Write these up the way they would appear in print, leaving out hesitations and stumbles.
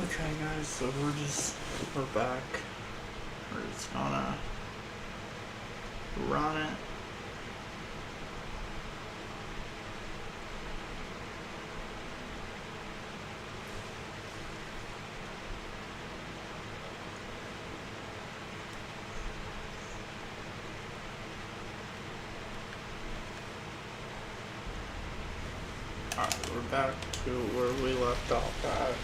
Okay, guys, so we're back. We're just gonna run it. Alright, we're back to where we left off at.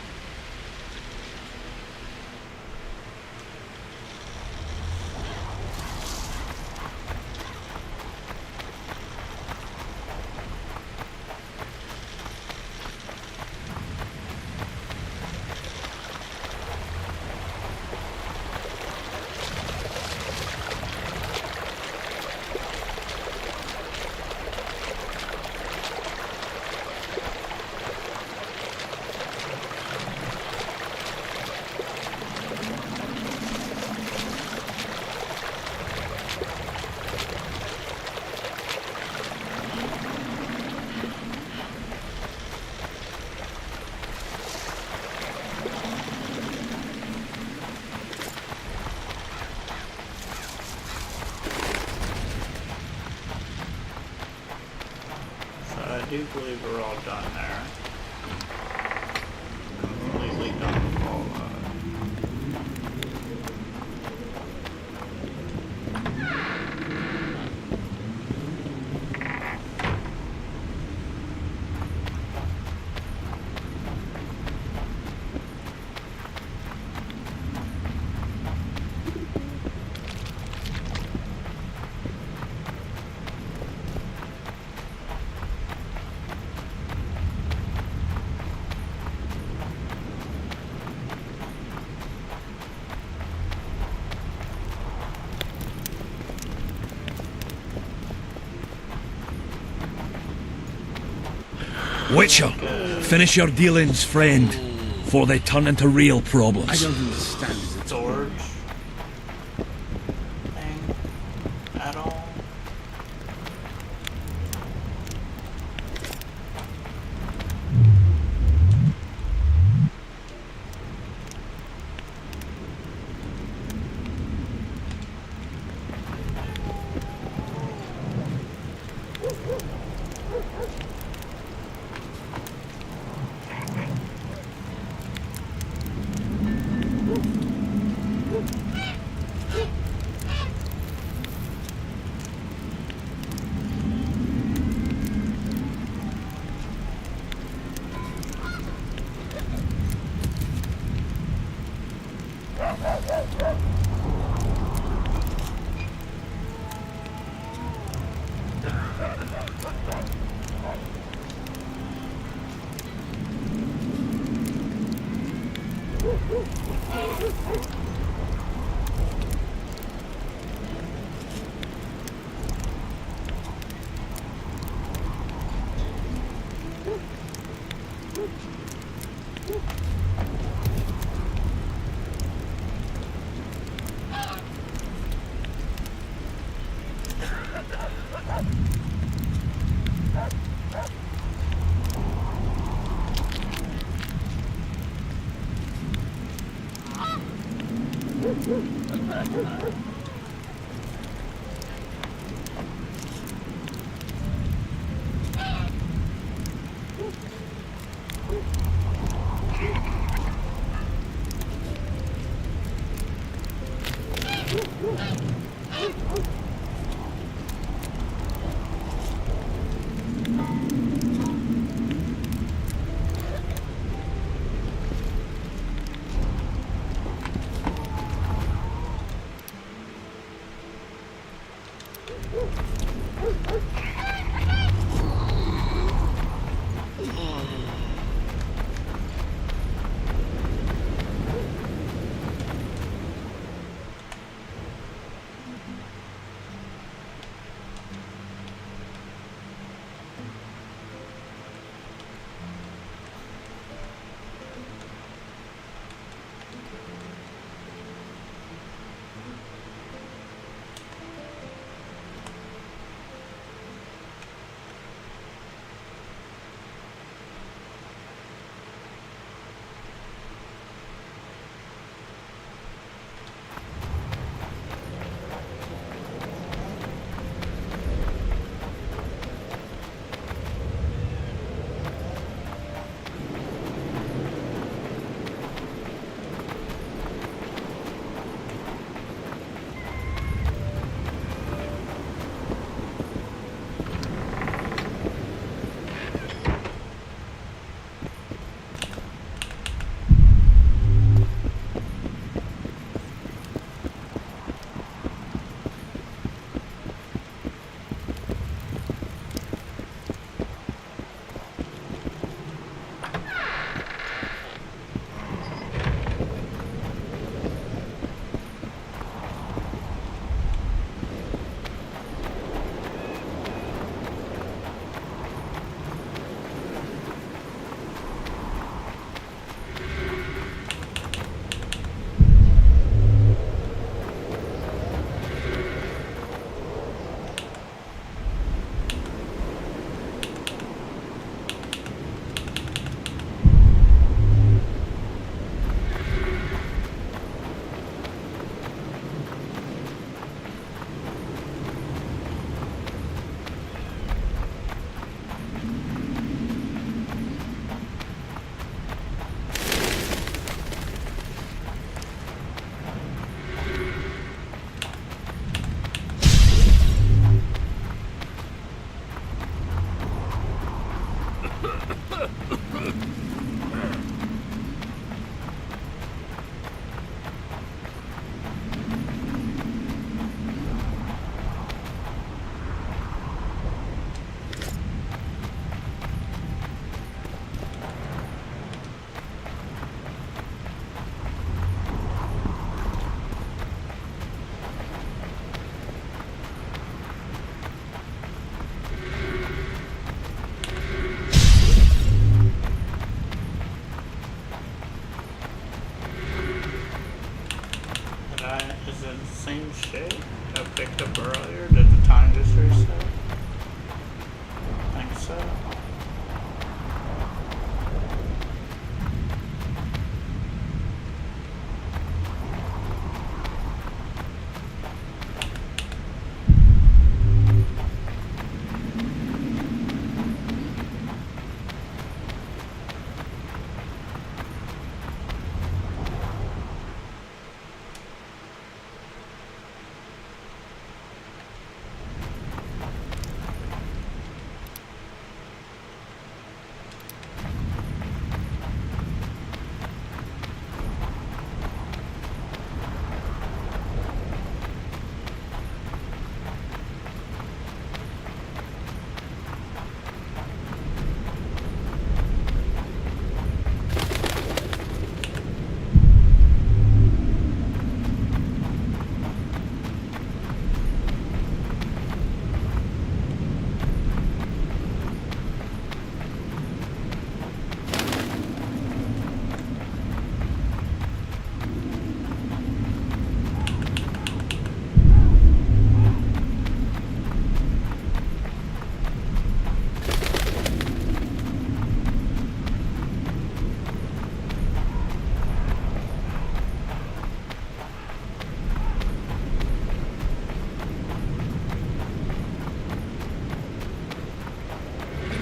I do believe we're all done there. Completely done with all that. Witcher, finish your dealings, friend, before they turn into real problems. I don't understand it. Storage thing at all.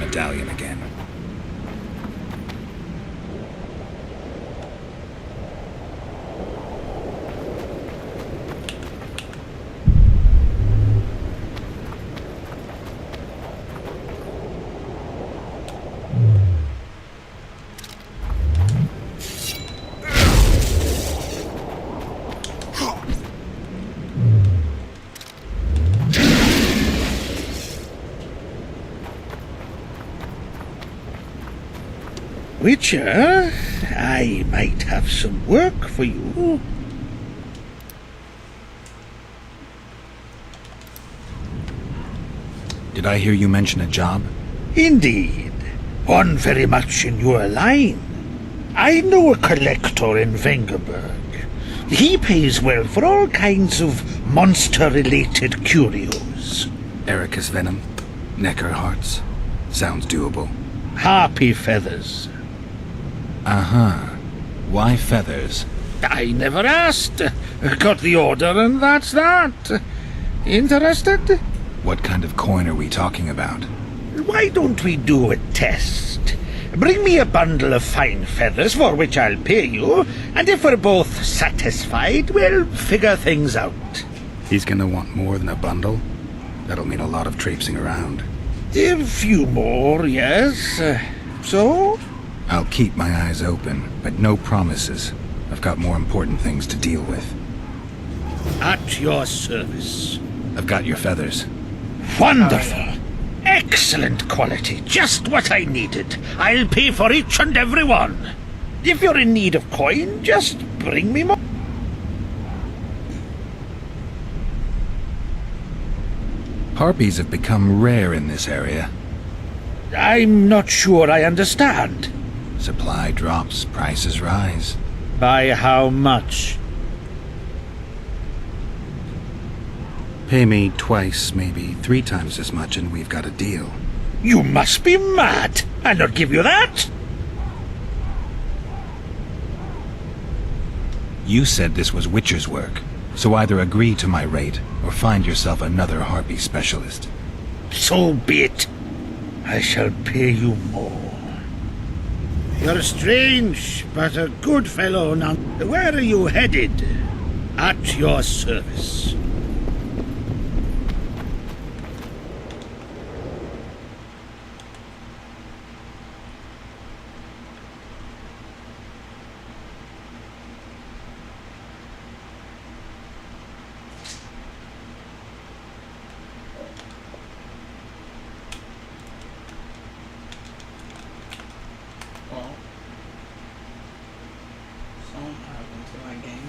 medallion again. Witcher, I might have some work for you. Did I hear you mention a job? Indeed, one very much in your line. I know a collector in Vengerberg. He pays well for all kinds of monster-related curios. Ericus venom, Necker hearts. Sounds doable. Harpy feathers. Uh-huh. Why feathers? I never asked. Got the order and that's that. Interested? What kind of coin are we talking about? Why don't we do a test? Bring me a bundle of fine feathers for which I'll pay you, and if we're both satisfied, we'll figure things out. He's gonna want more than a bundle? That'll mean a lot of traipsing around. A few more, yes. So? I'll keep my eyes open, but no promises. I've got more important things to deal with. At your service. I've got your feathers. Wonderful. Excellent quality. Just what I needed. I'll pay for each and every one. If you're in need of coin, just bring me more. Harpies have become rare in this area. I'm not sure I understand. Supply drops, prices rise. By how much? Pay me twice, maybe 3 times as much, and we've got a deal. You must be mad. I'll not give you that. You said this was Witcher's work, so either agree to my rate or find yourself another Harpy specialist. So be it. I shall pay you more. You're strange, but a good fellow now. Where are you headed? At your service. Well, something happened to my game.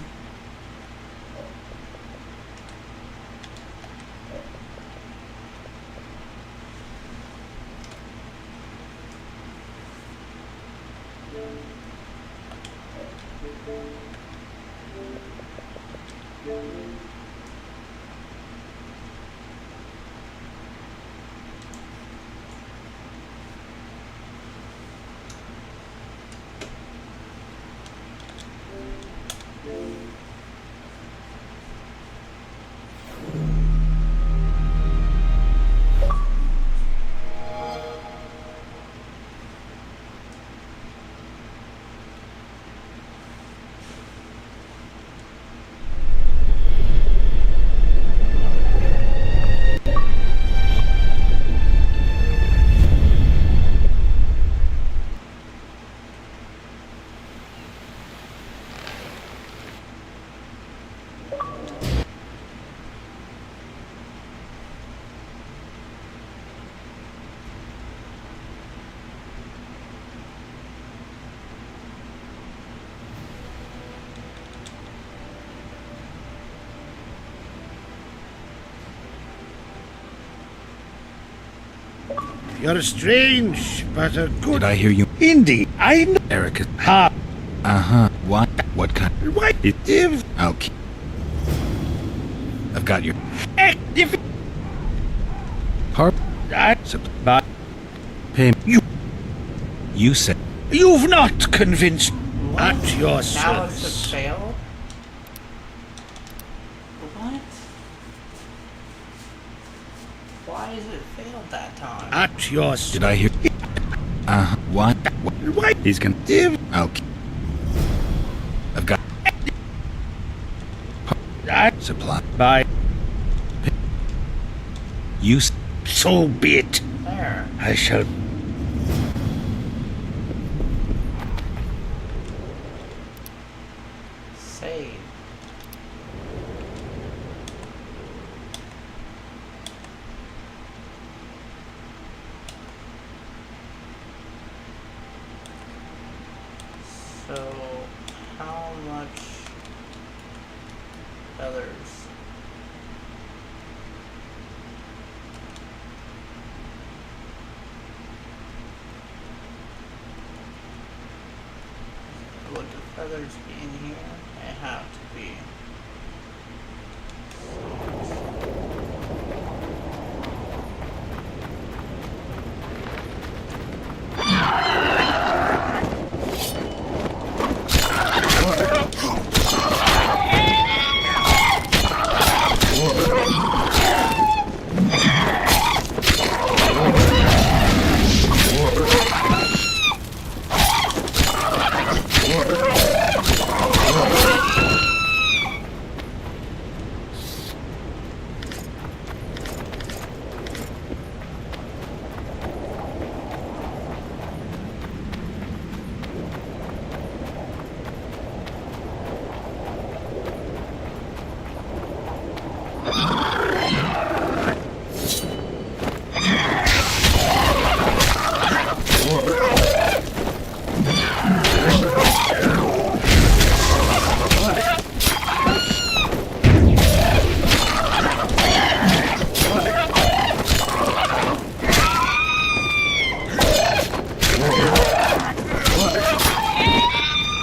You're strange, but a good... Did I hear you? Indeed, I know. Ericus. Ha! Uh-huh. What? What kind? Why? If... I'll keep... I've got your... If... Harp... I... But... Pay... You said... You've not convinced... What? At your Now it's a service. fail? What? Why is it failed that time? At your service. Did I hear... What? Why? He's gonna... If Okay. I've got... I Supply. buy, You... so be it. There. I shall. Save. So, how much feathers? Would the feathers be in here? They have to be.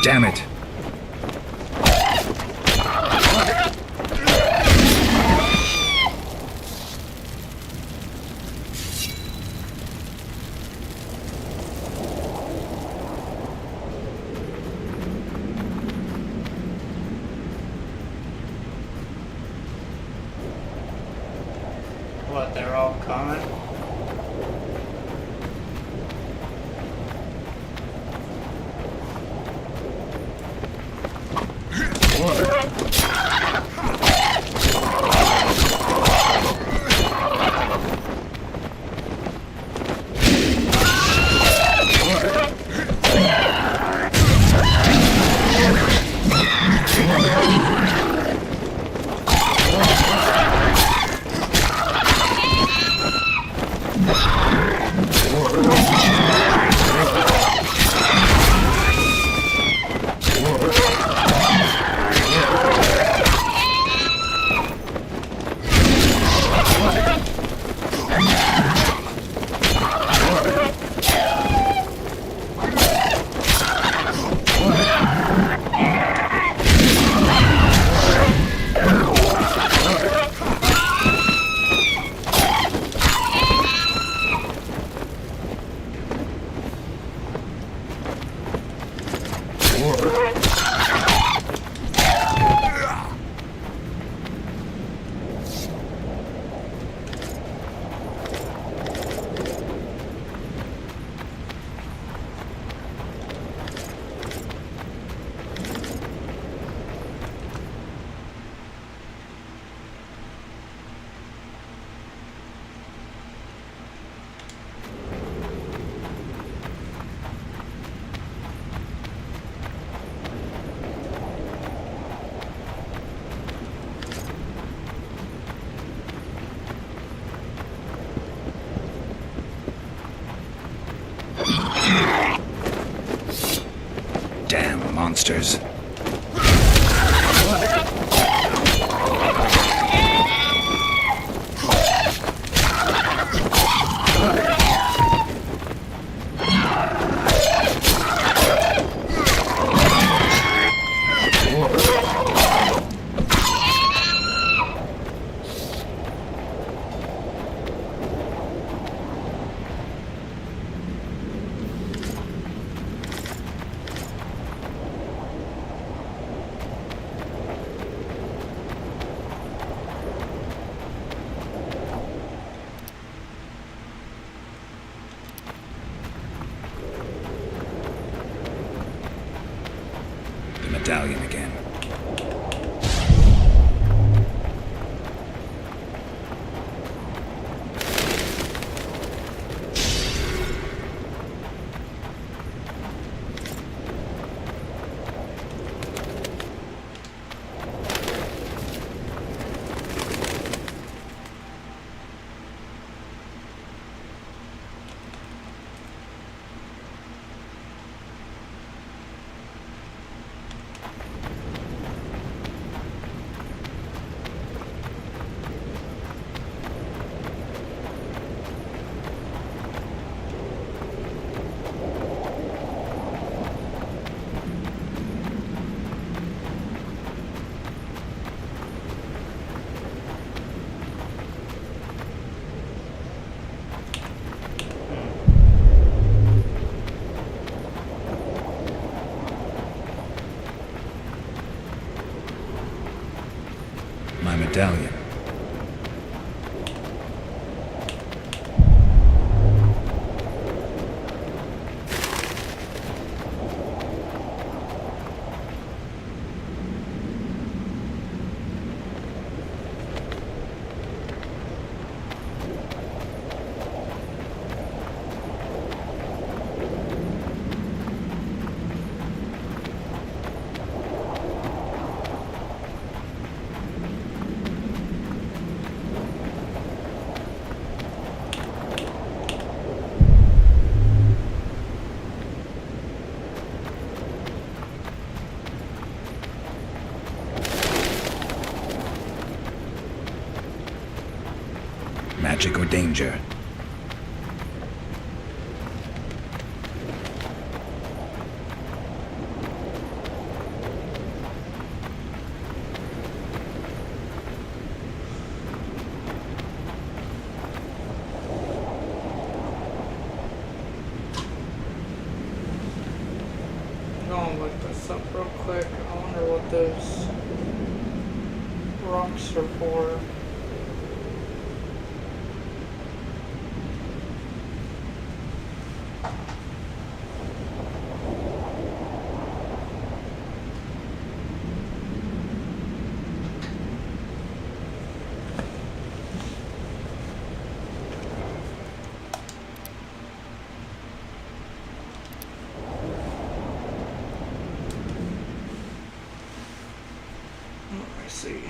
Damn it. What, they're all coming? Damn monsters. medallion. Magic or danger? I'm gonna look this up real quick. I wonder what those rocks are for. Let me see.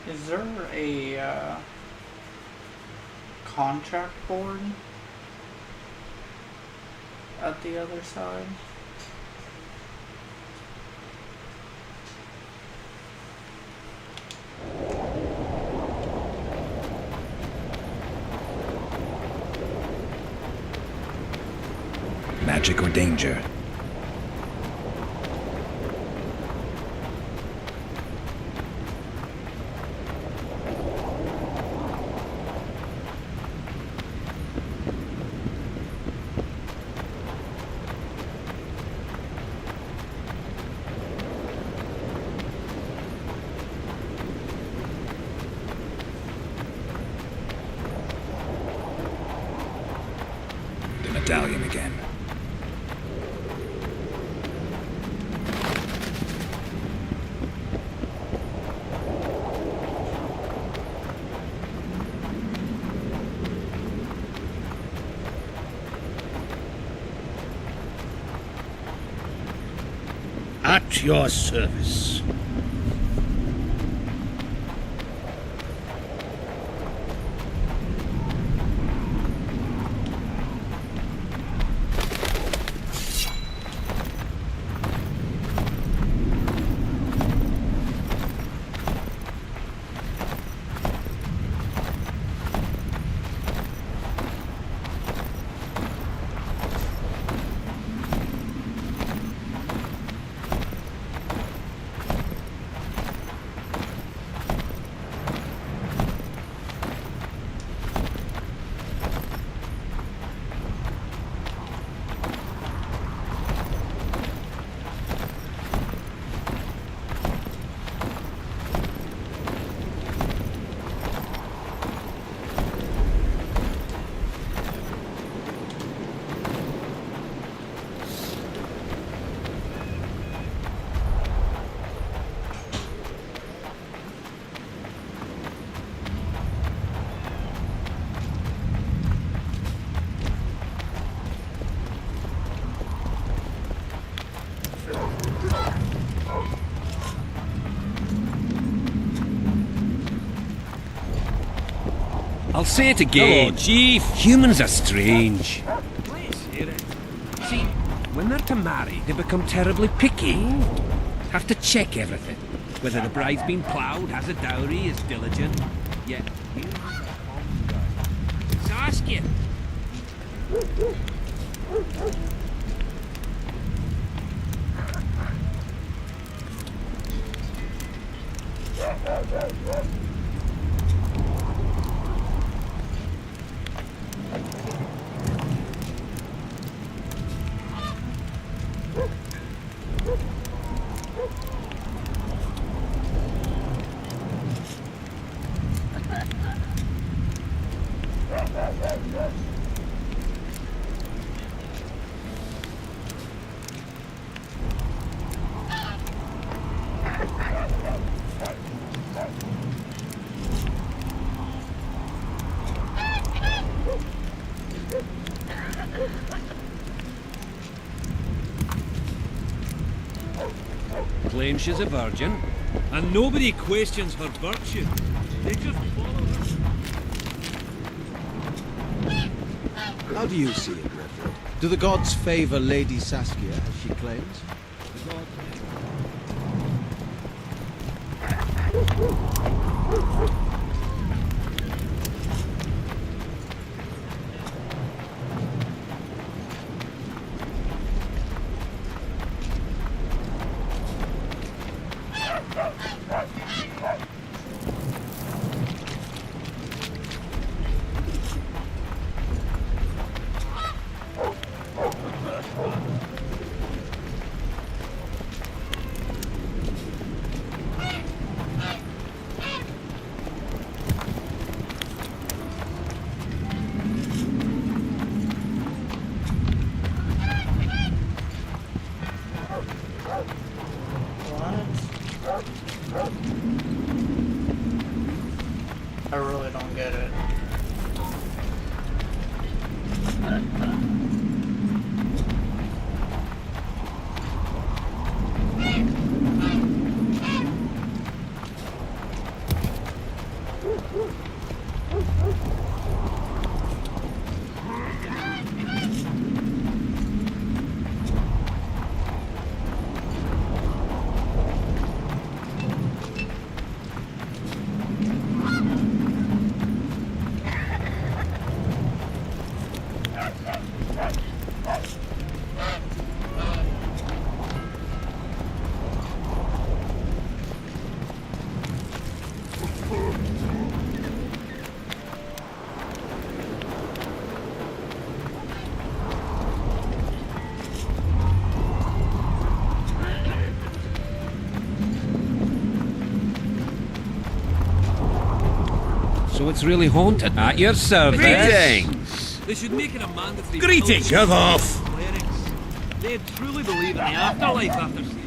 Is there a contract board at the other side? Magic or danger? The medallion again. At your service. I'll say it again. Hello, Chief. Humans are strange. See, when they're to marry, they become terribly picky. Have to check everything. Whether the bride's been ploughed, has a dowry, is diligent. Yet, here's the common guy. Saskia! Claims she's a virgin, and nobody questions her virtue. They just follow her. How do you see it, Redford? Do the gods favor Lady Saskia, as she claims? So it's really haunted. At your service. Greetings! They should make it a mandatory. Greetings! Shove off! Clerics. They truly believe in the afterlife after seeing.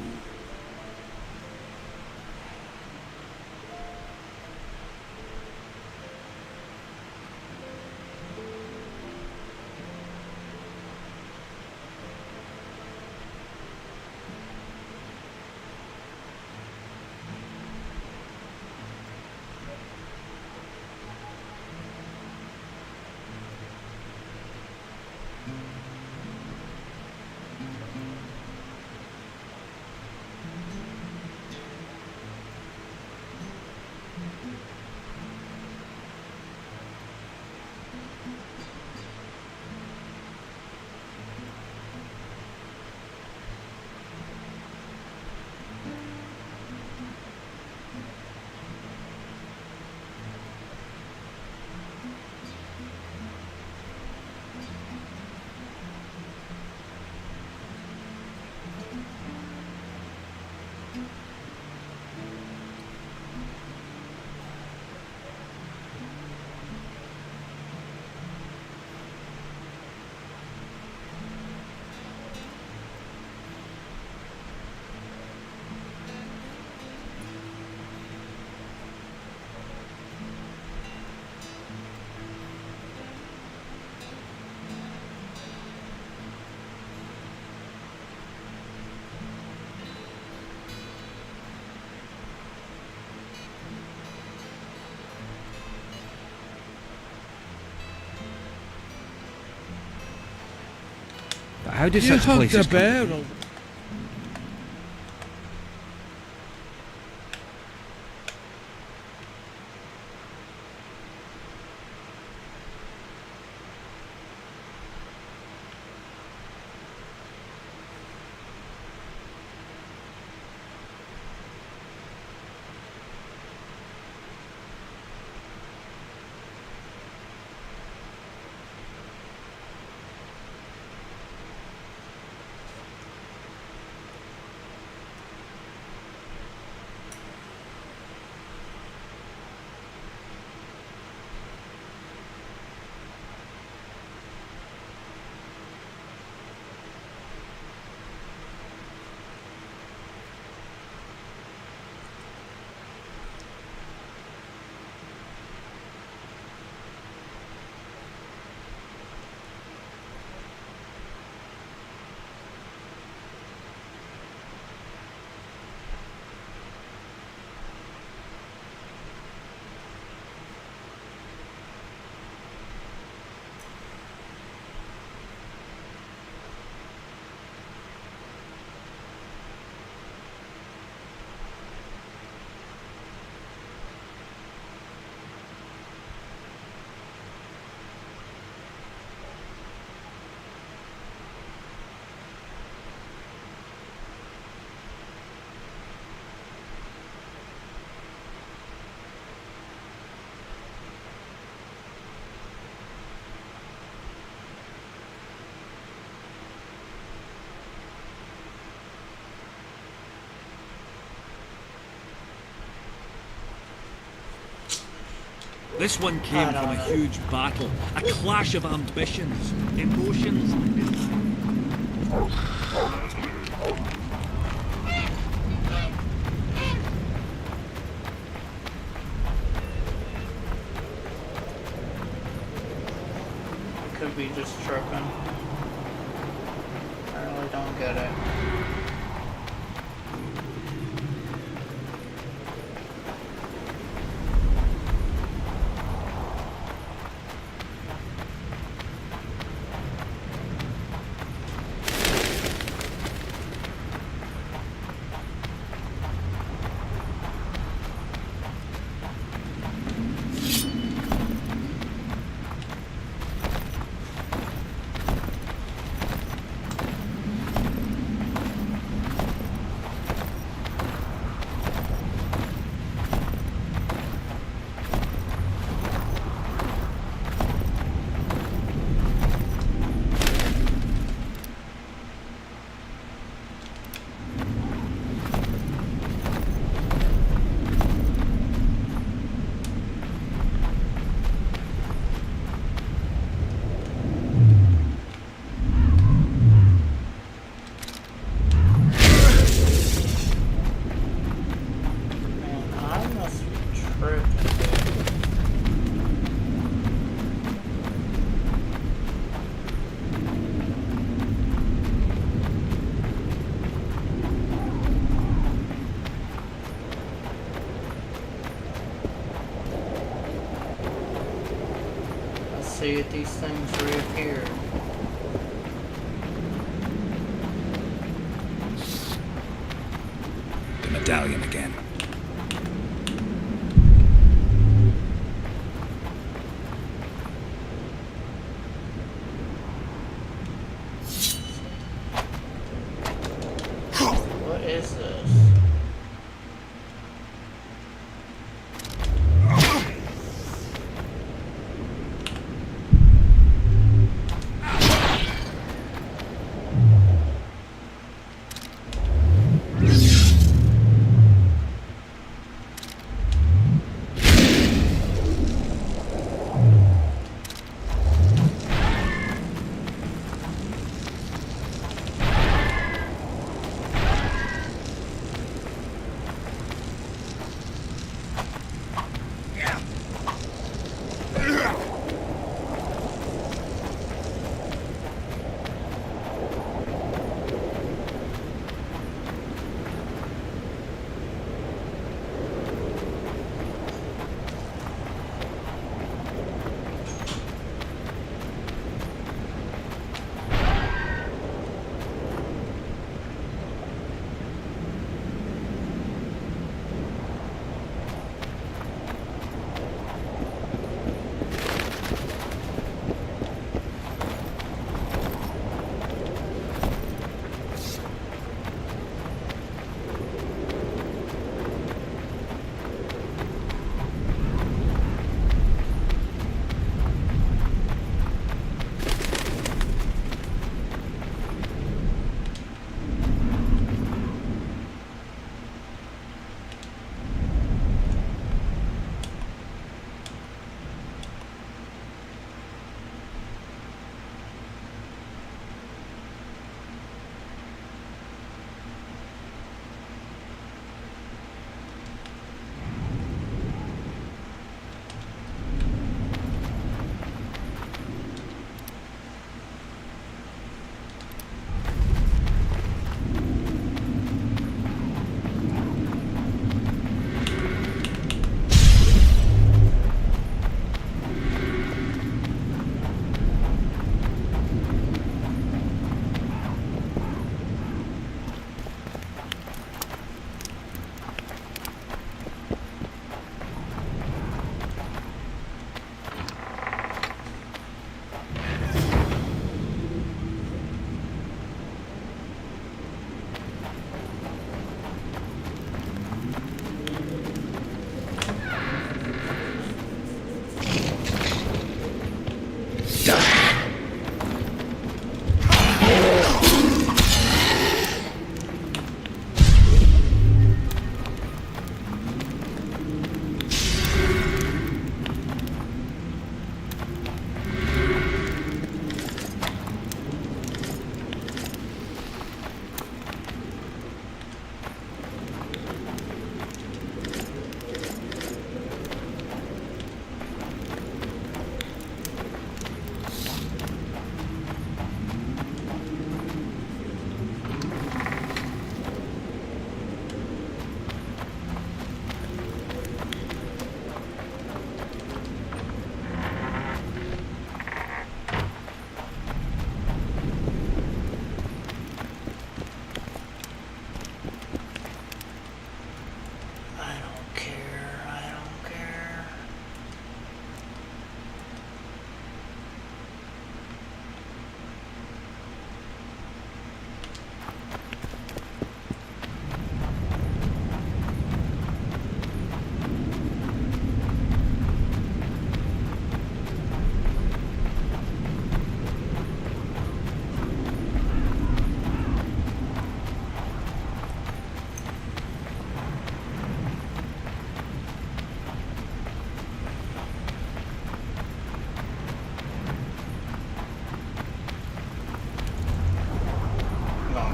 But how do You such hugged places a come- barrel. This one came from a huge battle, a clash of ambitions, emotions. Could be just tripping. I really don't get it. see if these things reappear. The medallion again. What is this?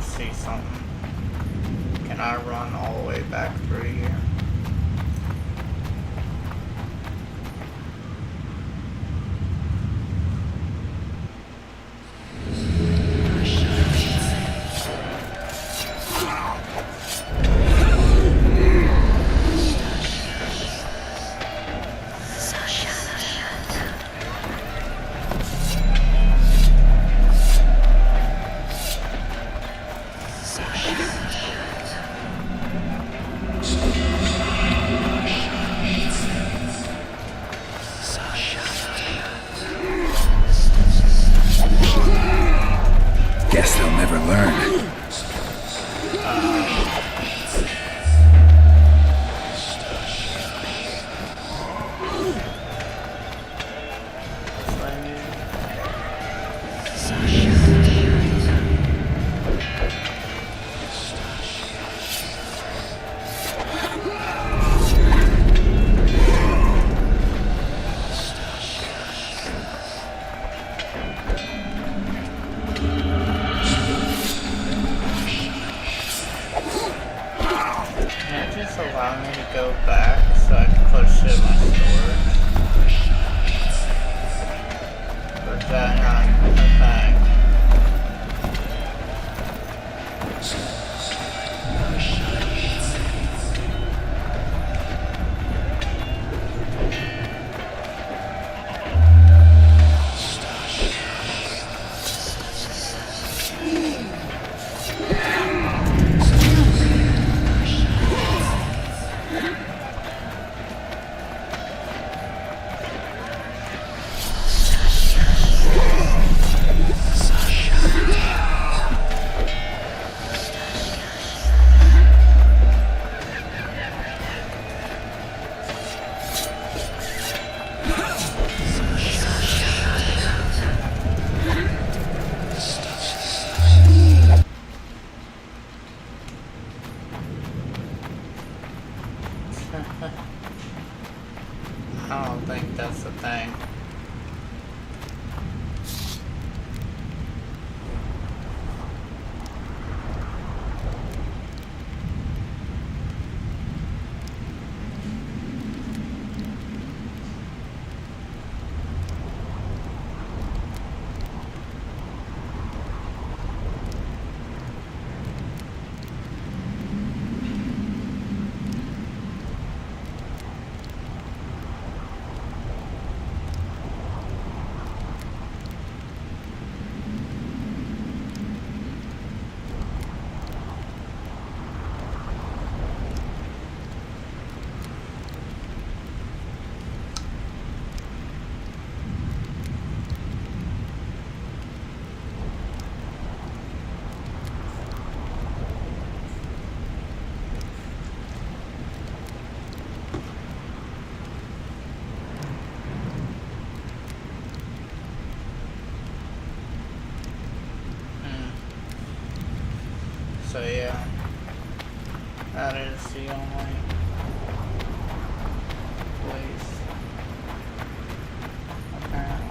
See something. Can I run all the way back through here? this allow me to go back so I can put shit in my storage? Or is that not a thing? I don't think that's the thing. So yeah, that is the only place, apparently.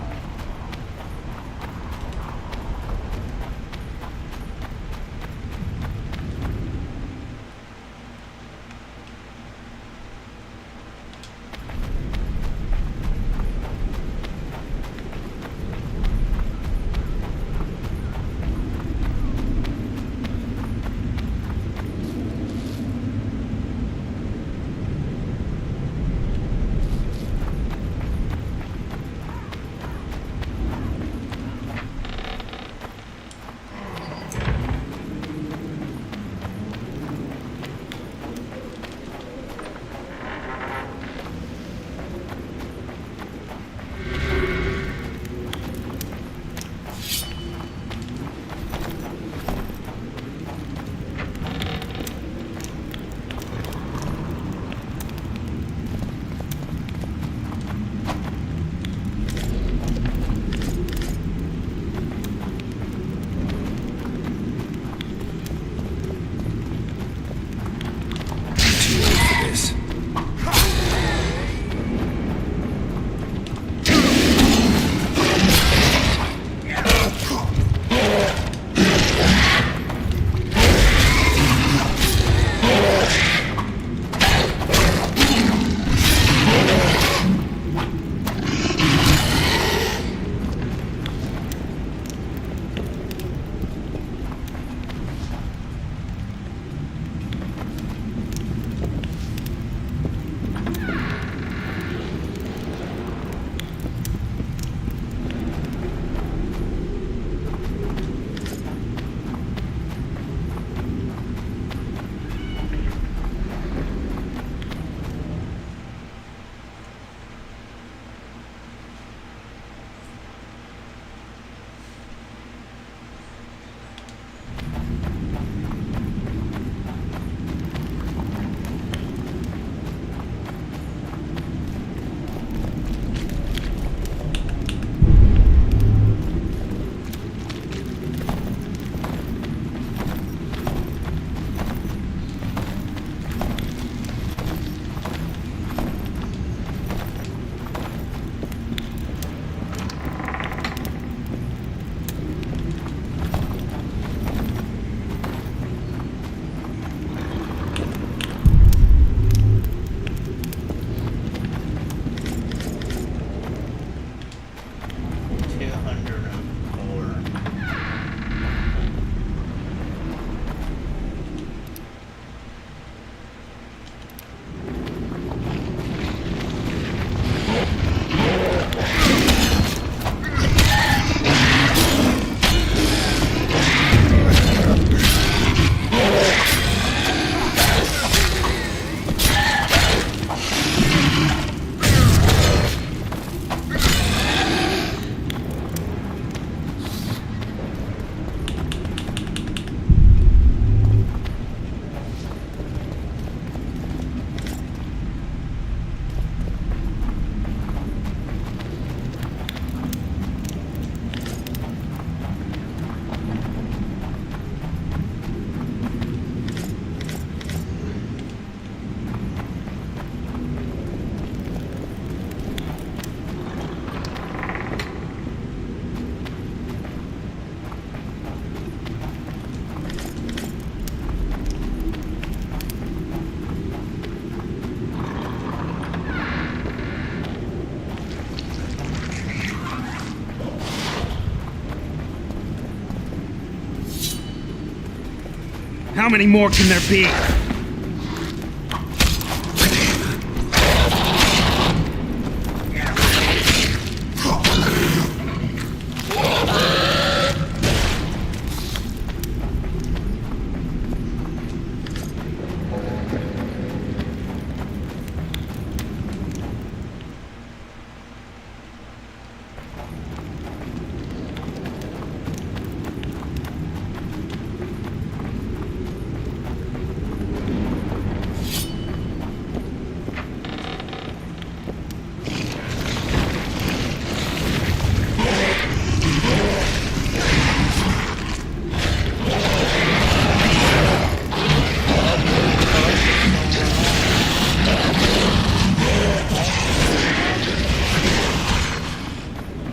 How many more can there be?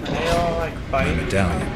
Are they all like My fighting? medallion.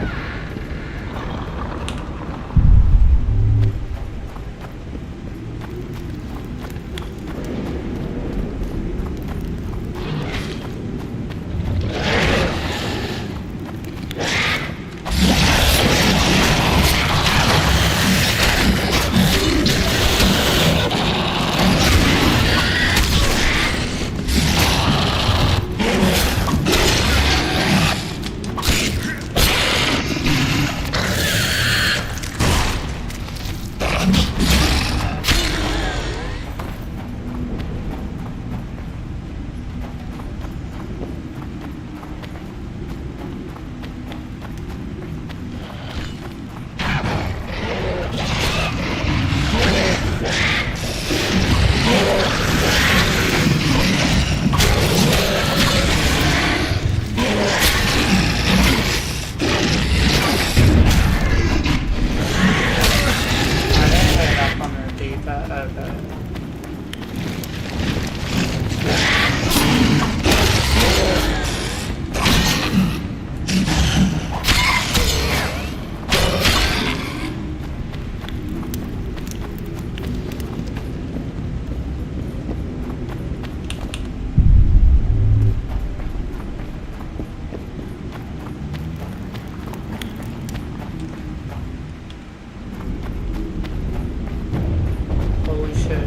I didn't hit up on their D-pad. Okay. Holy shit.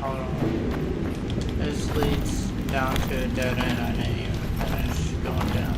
hold on. This leads down to a dead end. I didn't even finish going down.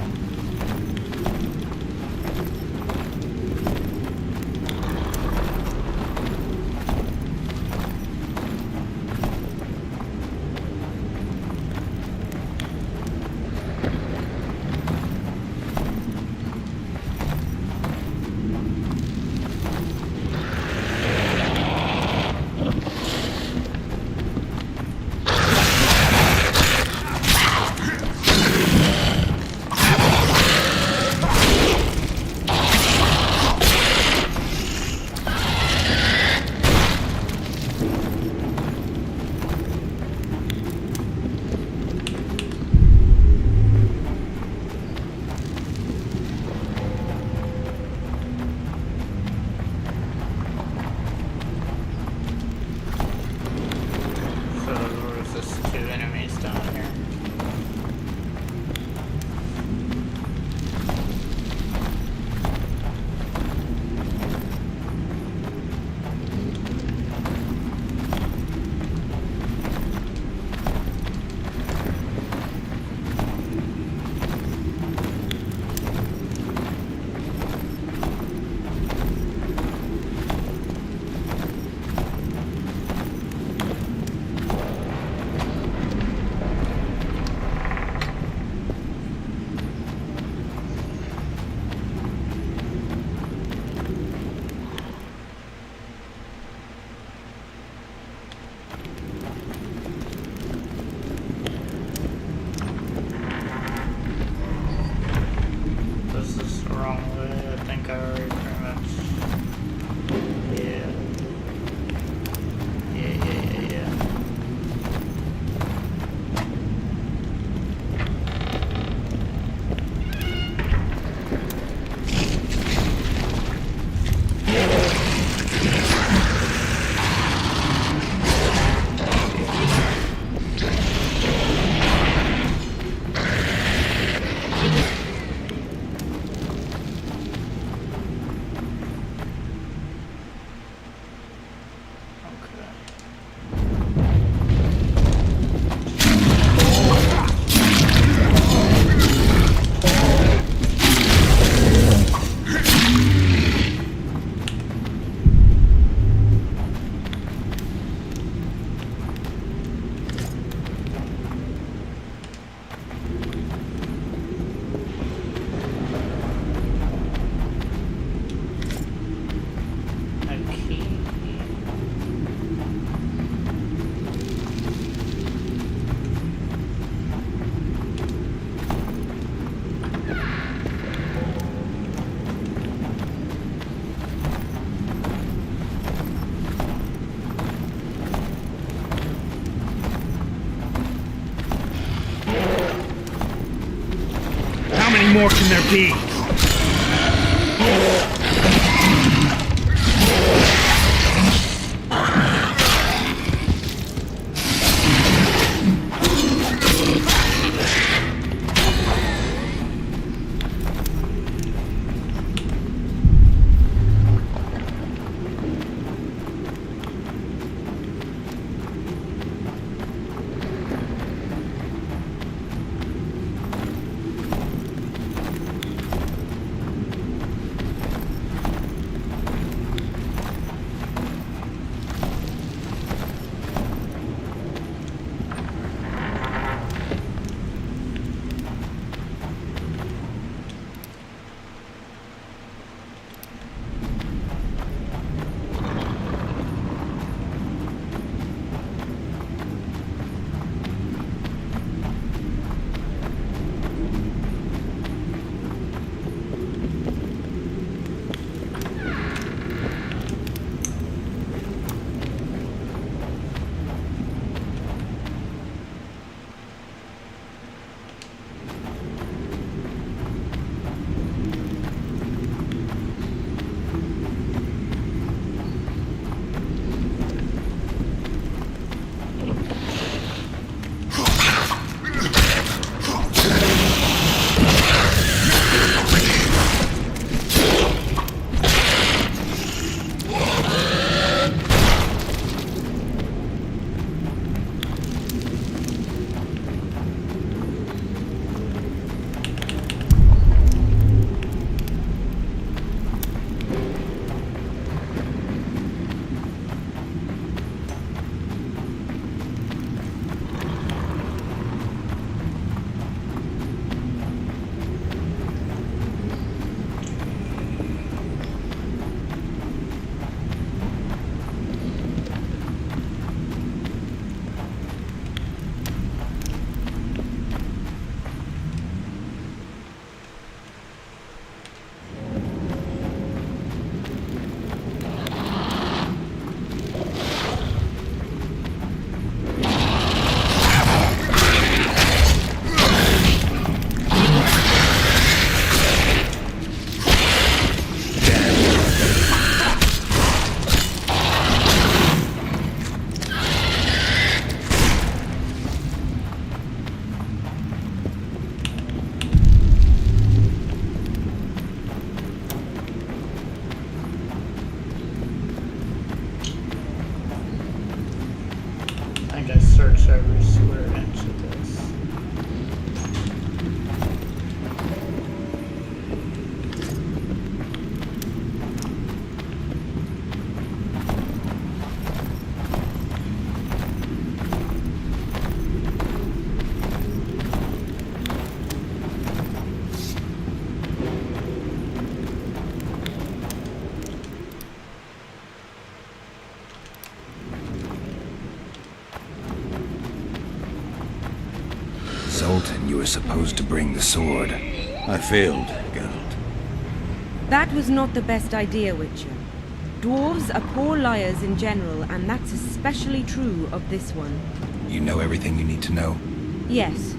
So there's just two enemies down here. This is the wrong way. I think I already pretty much. Yeah. Yeah. Okay. A key. How many more can there be? servers were into this. Zoltan, you were supposed to bring the sword. I failed, Geralt. That was not the best idea, Witcher. Dwarves are poor liars in general, and that's especially true of this one. You know everything you need to know? Yes.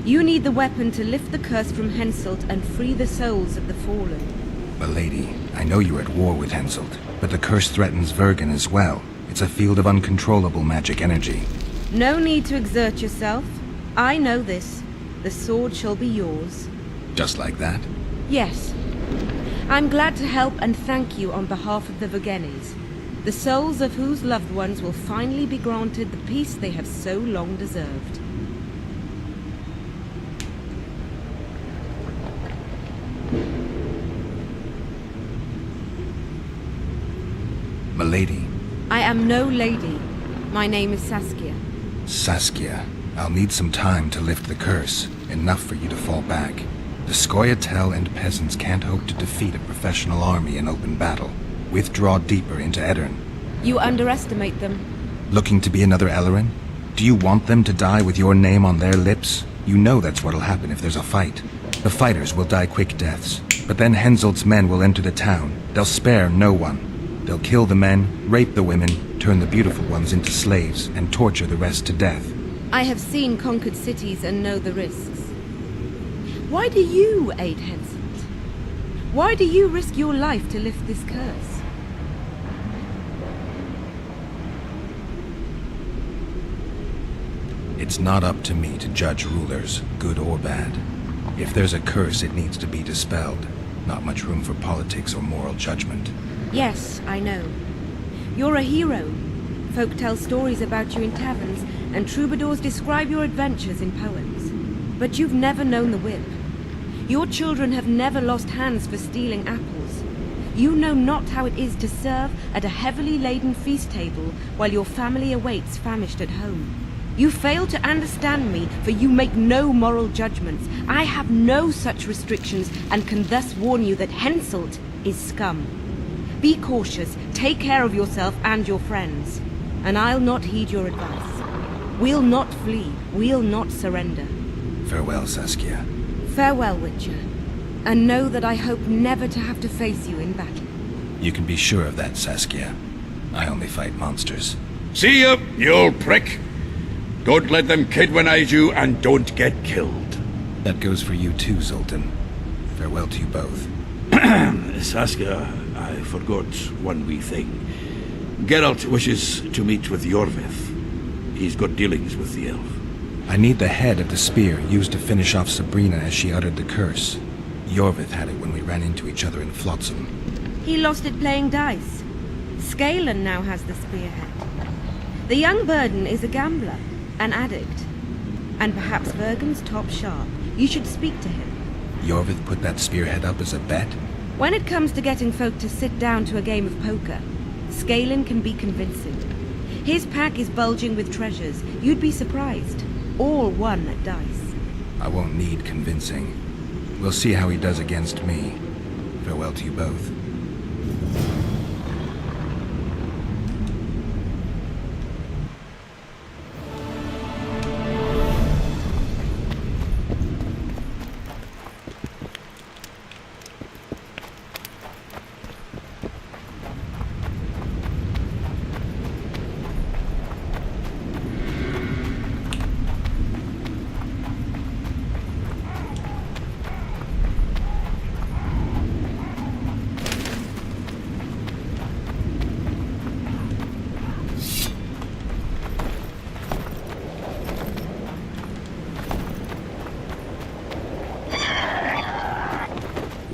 You need the weapon to lift the curse from Henselt and free the souls of the fallen. Milady, I know you're at war with Henselt, but the curse threatens Vergen as well. It's a field of uncontrollable magic energy. No need to exert yourself. I know this. The sword shall be yours. Just like that? Yes. I'm glad to help and thank you on behalf of the Vergennes, the souls of whose loved ones will finally be granted the peace they have so long deserved. Milady. I am no lady. My name is Saskia. Saskia, I'll need some time to lift the curse, enough for you to fall back. The Scoia'tael and peasants can't hope to defeat a professional army in open battle. Withdraw deeper into Aedirn. You underestimate them. Looking to be another Ellerin? Do you want them to die with your name on their lips? You know that's what'll happen if there's a fight. The fighters will die quick deaths, but then Henselt's men will enter the town. They'll spare no one. They'll kill the men, rape the women, turn the beautiful ones into slaves, and torture the rest to death. I have seen conquered cities and know the risks. Why do you aid Henselt? Why do you risk your life to lift this curse? It's not up to me to judge rulers, good or bad. If there's a curse, it needs to be dispelled. Not much room for politics or moral judgment. Yes, I know. You're a hero. Folk tell stories about you in taverns, and troubadours describe your adventures in poems. But you've never known the whip. Your children have never lost hands for stealing apples. You know not how it is to serve at a heavily laden feast table while your family awaits famished at home. You fail to understand me, for you make no moral judgments. I have no such restrictions, and can thus warn you that Henselt is scum. Be cautious, take care of yourself and your friends, and I'll not heed your advice. We'll not flee, we'll not surrender. Farewell, Saskia. Farewell, Witcher, and know that I hope never to have to face you in battle. You can be sure of that, Saskia. I only fight monsters. See ya, you old prick. Don't let them kidwinize you, and don't get killed. That goes for you too, Zoltan. Farewell to you both. Saskia, I forgot one wee thing. Geralt wishes to meet with Yorvith. He's got dealings with the elf. I need the head of the spear used to finish off Sabrina as she uttered the curse. Yorvith had it when we ran into each other in Flotsam. He lost it playing dice. Scanlan now has the spearhead. The young Burden is a gambler, an addict, and perhaps Vergen's top sharp. You should speak to him. Yorvith put that spearhead up as a bet? When it comes to getting folk to sit down to a game of poker, Scanlan can be convincing. His pack is bulging with treasures. You'd be surprised. All won at dice. I won't need convincing. We'll see how he does against me. Farewell to you both.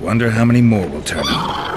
Wonder how many more will turn up.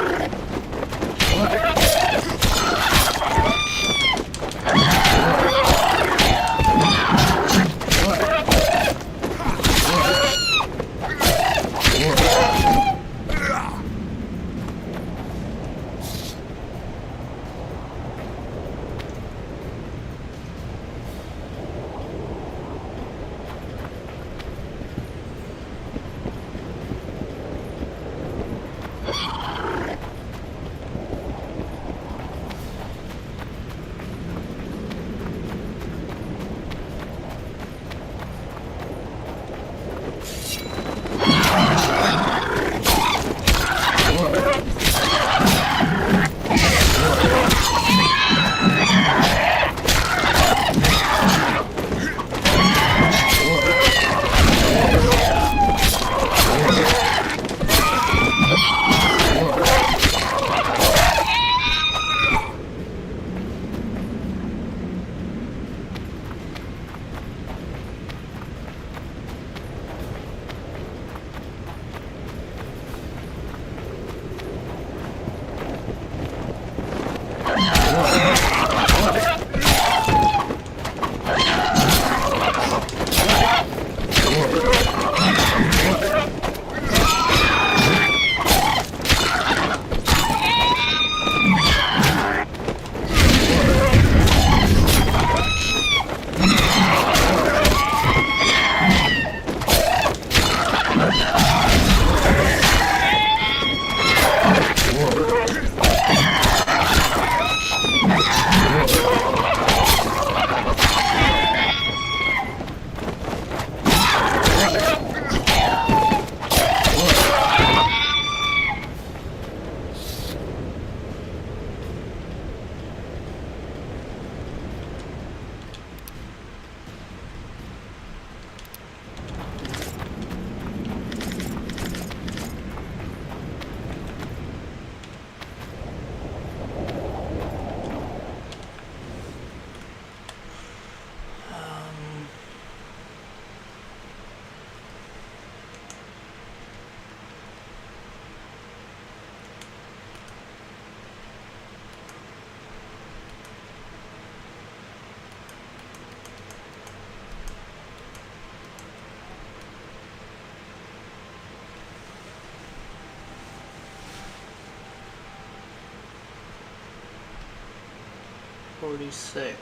46.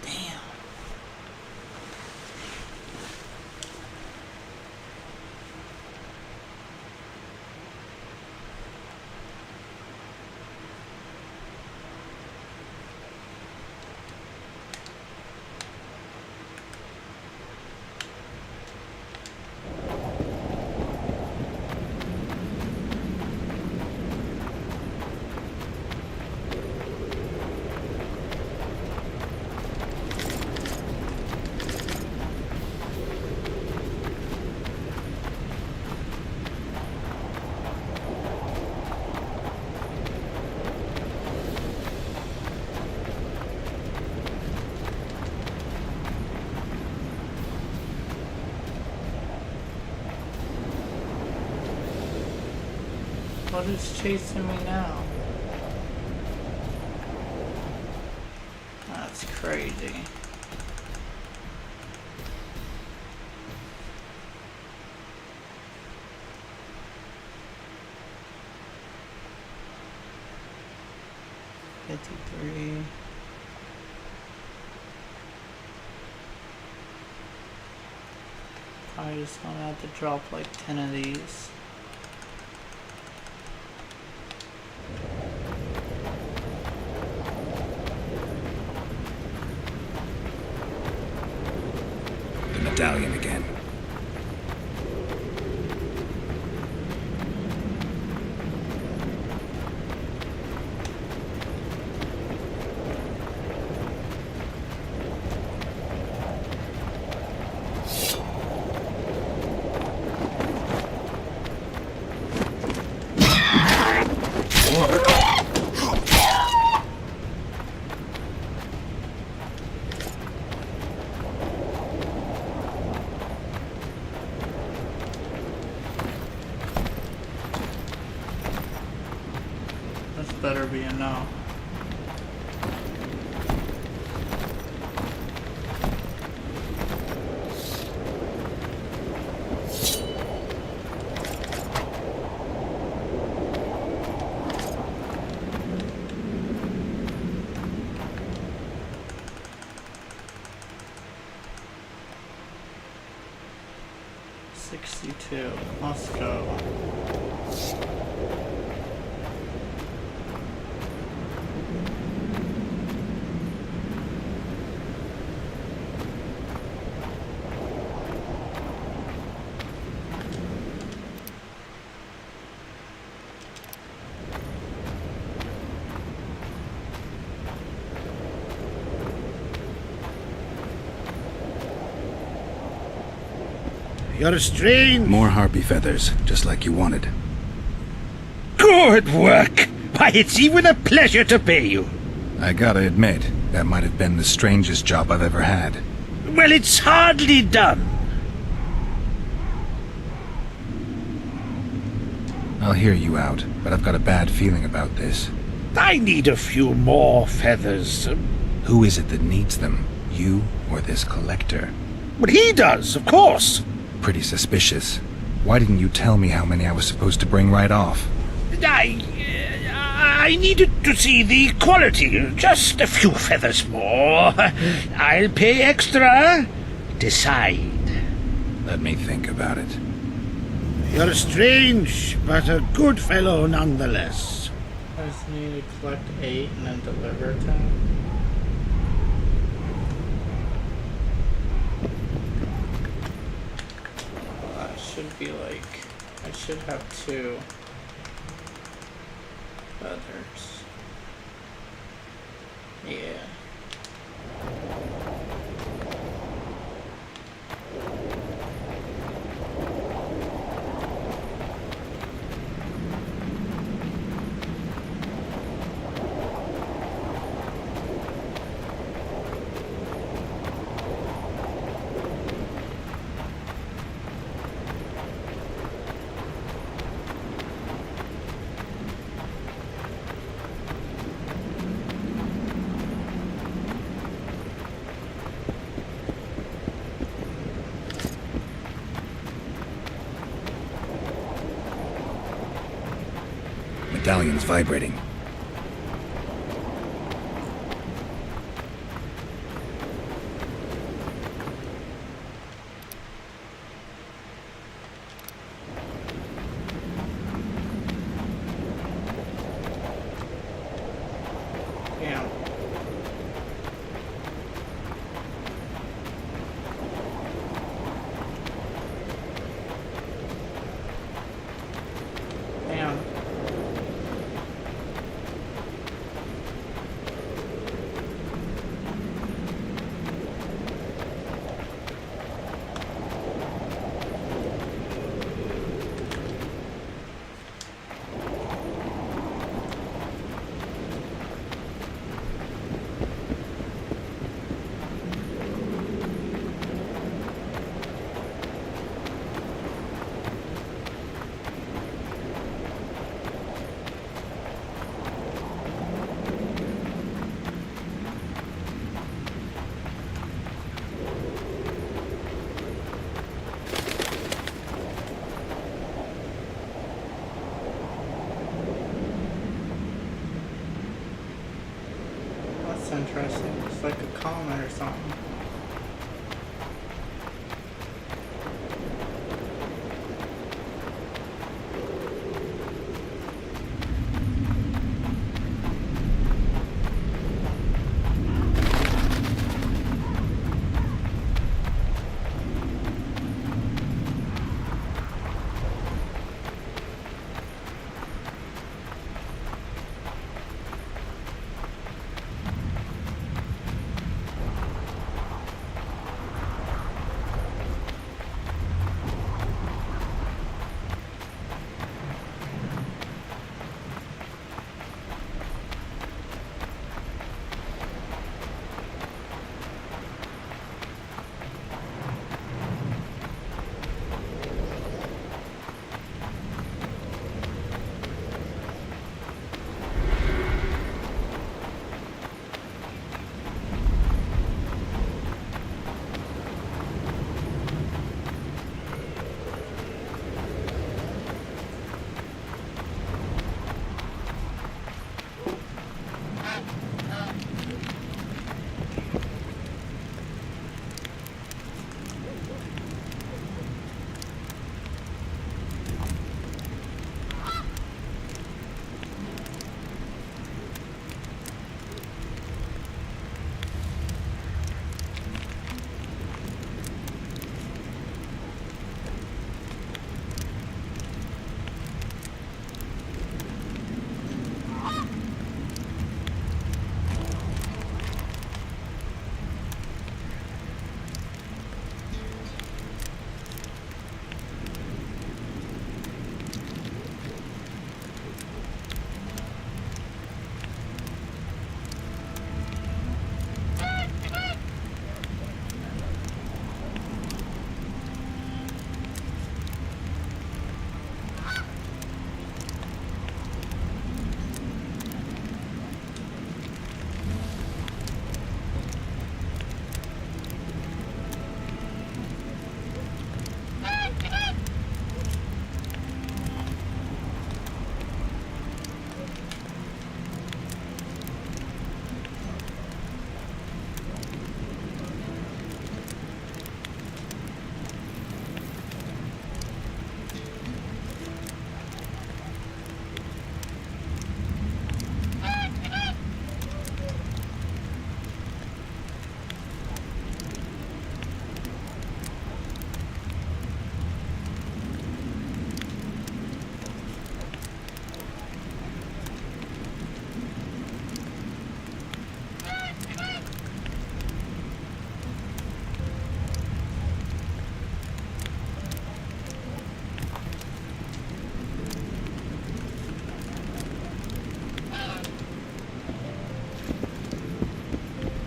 Damn. What is chasing me now? That's crazy. $53. I just want to have to drop like 10 of these. The medallion again. This better be enough. $62. Let's go. You're strange. More harpy feathers, just like you wanted. Good work. Why, it's even a pleasure to pay you. I gotta admit, that might have been the strangest job I've ever had. Well, it's hardly done. I'll hear you out, but I've got a bad feeling about this. I need a few more feathers. Who is it that needs them? You or this collector? But he does, of course. Pretty suspicious. Why didn't you tell me how many I was supposed to bring right off? I needed to see the quality. Just a few feathers more. I'll pay extra. Decide. Let me think about it. You're strange, but a good fellow nonetheless. I just need to collect 8 and then deliver 10. Should be like, I should have 2 feathers. Yeah. medallion's vibrating. Yeah. Damn. That's interesting. It's like a comet or something.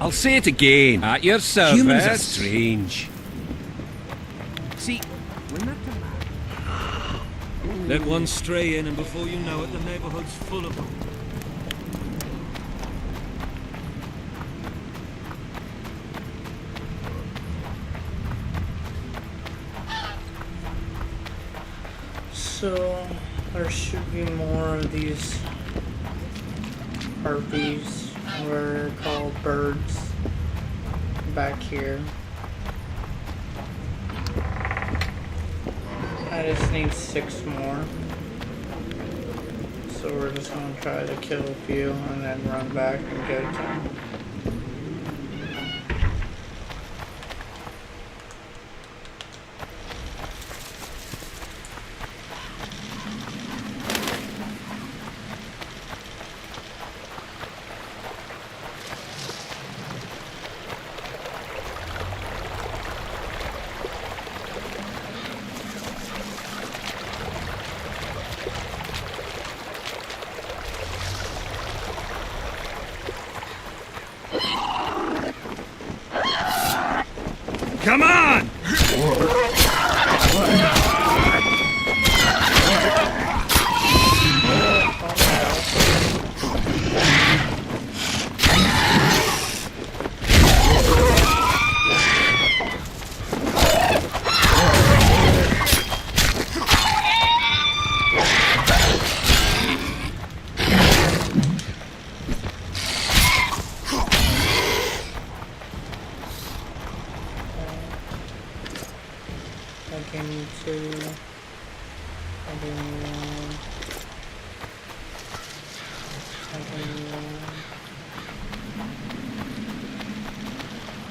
I'll say it again. At your service. Humans are strange. See, when they're Let one stray in, and before you know it, the neighborhood's full of them. So There should be more of these harpies, or they're called birds, back here. I just need 6 more. So we're just gonna try to kill a few and then run back and go to them. Come on!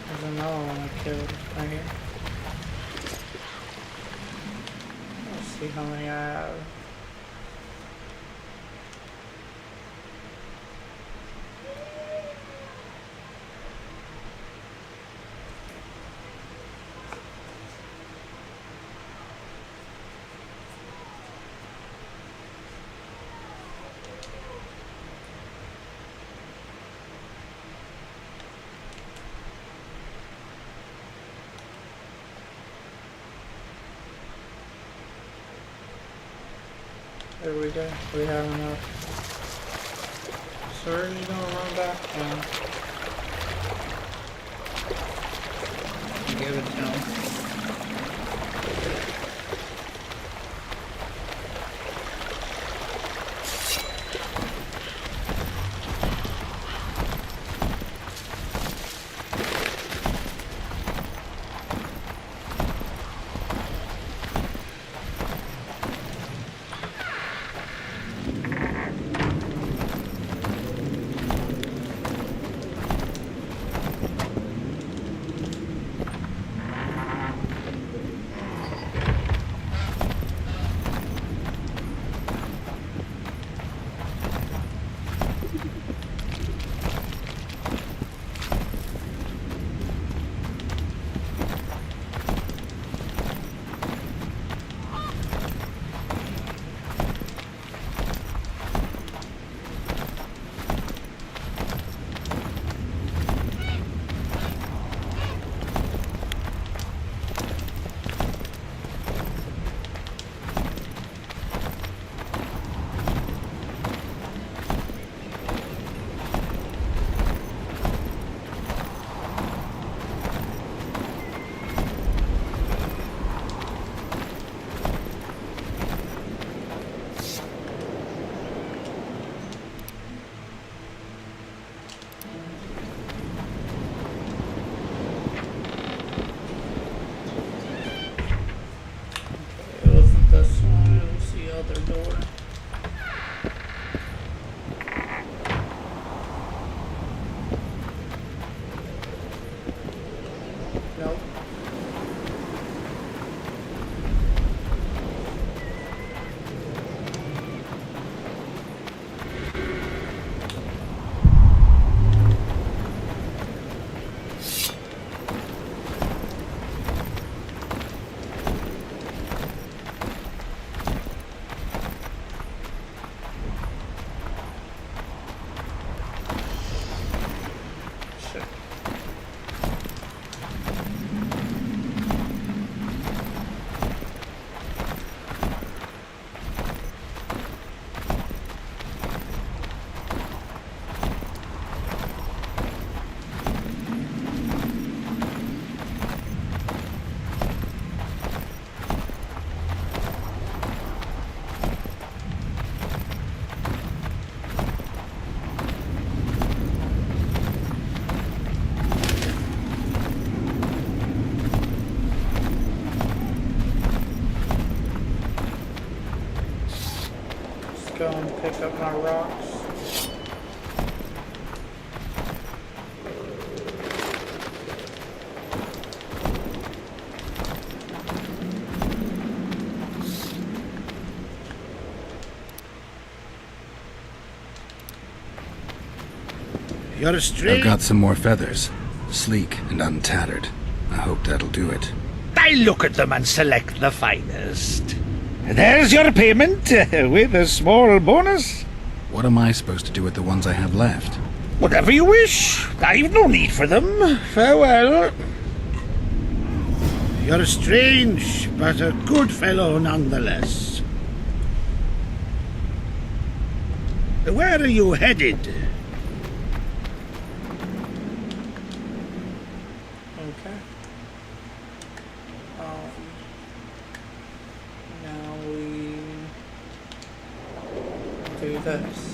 There's another one I killed right here. Let's see how many I have. There we go. We have enough. So we're just gonna run back and give it to him. go and pick up my rocks. You're I've strange. got some more feathers. Sleek and untattered. I hope that'll do it. I look at them and select the finest. There's your payment, with a small bonus. What am I supposed to do with the ones I have left? Whatever you wish. I've no need for them. Farewell. You're strange, but a good fellow nonetheless. Where are you headed? Okay. Now we do this.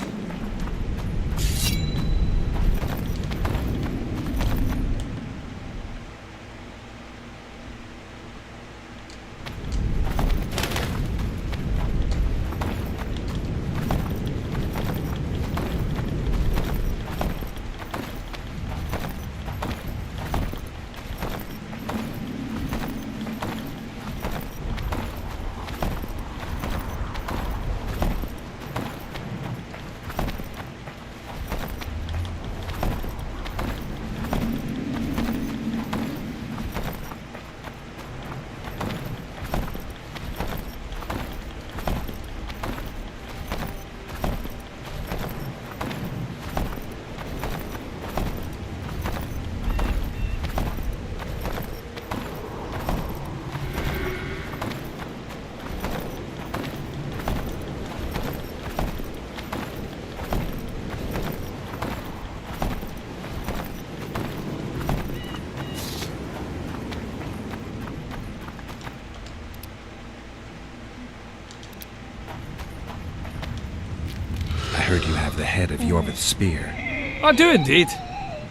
I heard you have the head of Yorvith's spear. I do indeed.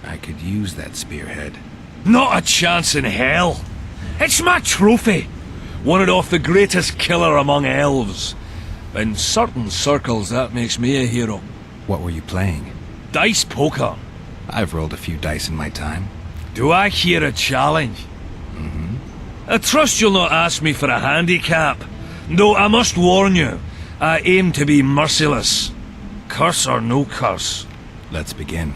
I could use that spearhead. Not a chance in hell. It's my trophy. Won it off the greatest killer among elves. In certain circles, that makes me a hero. What were you playing? Dice poker. I've rolled a few dice in my time. Do I hear a challenge? I trust you'll not ask me for a handicap. Though I must warn you, I aim to be merciless. Curse or no curse. Let's begin.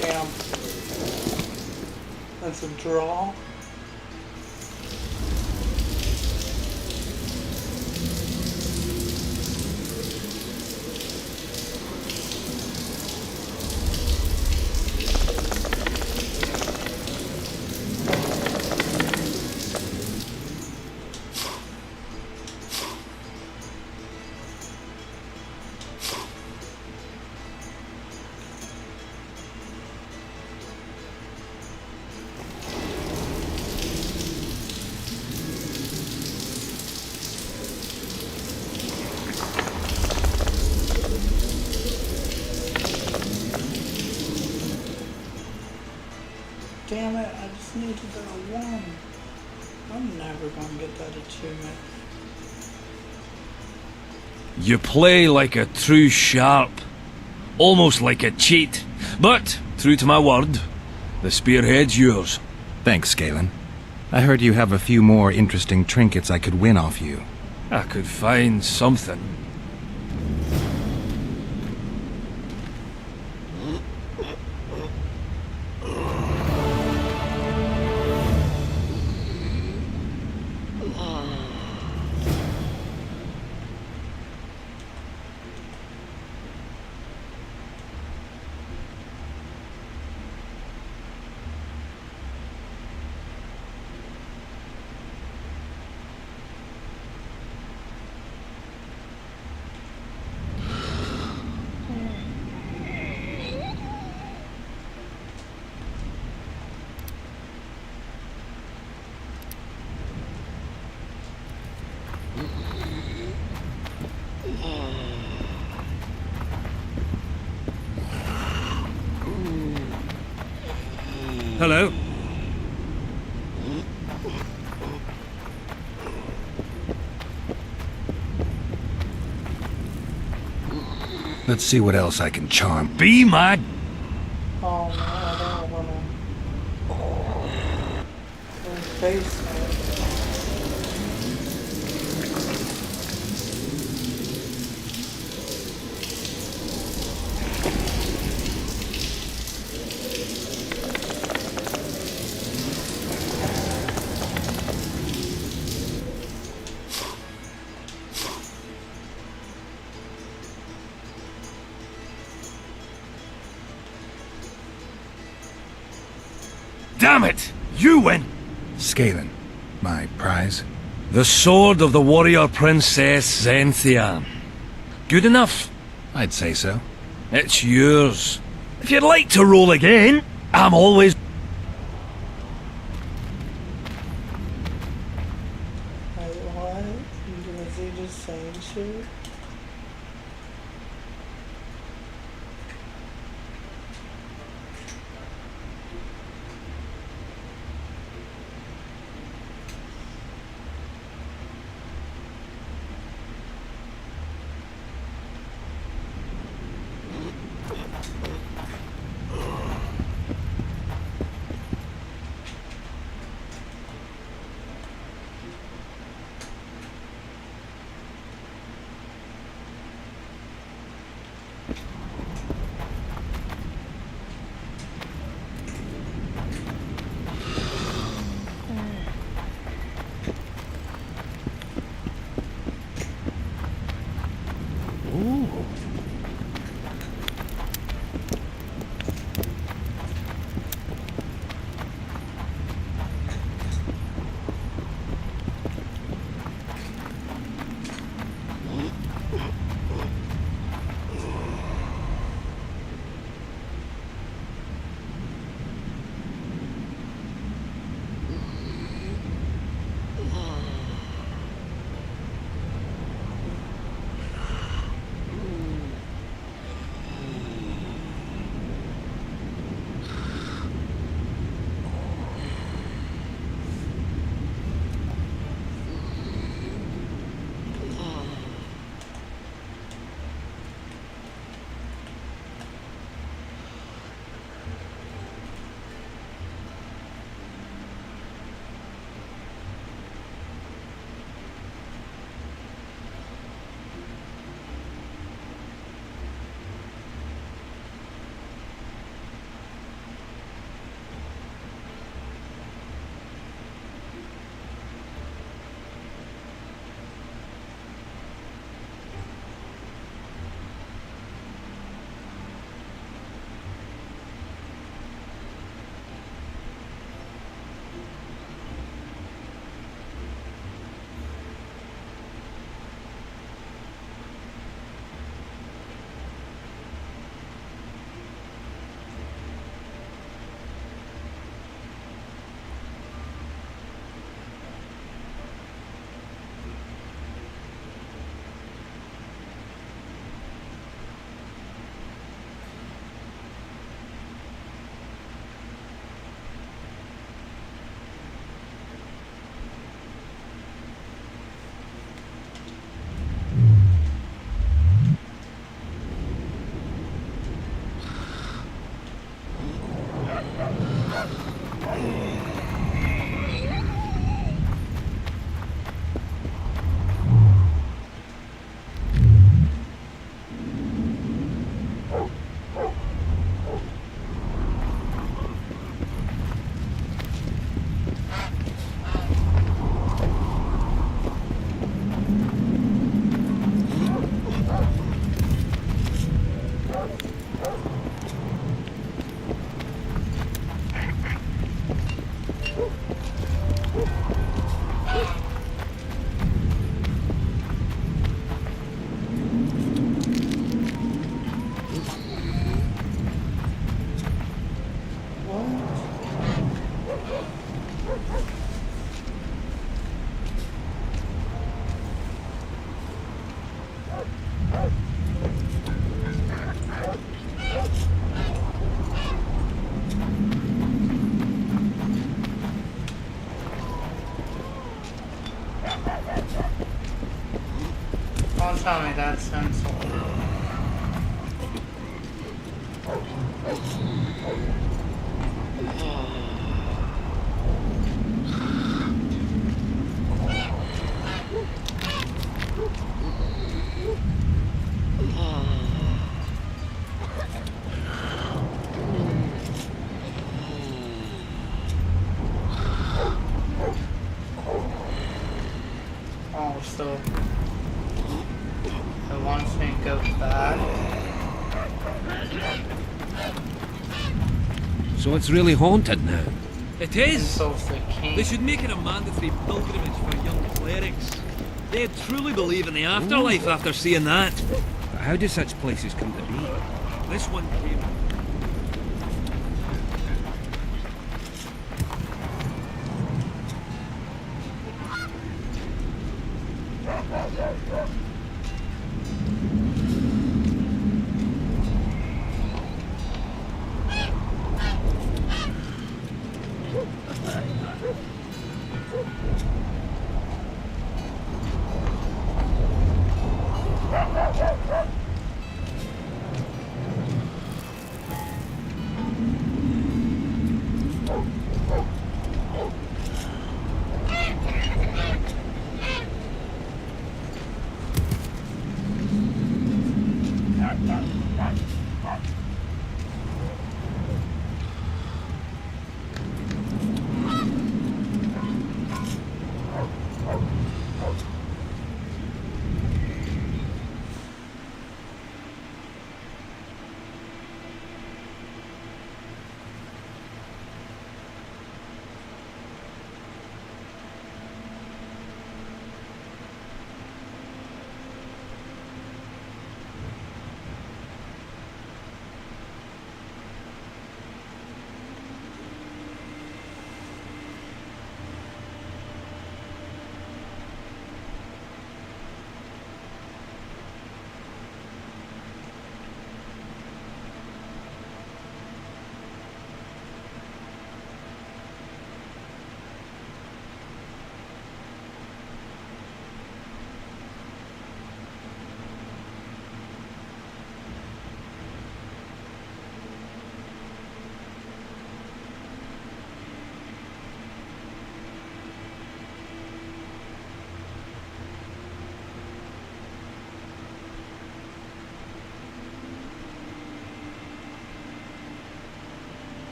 Damn. That's a draw. Damn it, I just needed that one. I'm never gonna get that achievement. You play like a true sharp. Almost like a cheat. But, true to my word, the spearhead's yours. Thanks, Galen. I heard you have a few more interesting trinkets I could win off you. I could find something. Hello? Let's see what else I can charm. Be my Oh no, I don't wanna. Face it. damn it! You win! Scanlan, my prize. The sword of the warrior princess Zenthian. Good enough? I'd say so. It's yours. If you'd like to roll again, I'm always... Wait, what? Was he just saying shit? Don't tell me that's insult. Oh, so it wants me to go back. So it's really haunted now. It is! Insults the king. They should make it a mandatory pilgrimage for young clerics. They truly believe in the afterlife after seeing that. But how do such places come to be? This one came.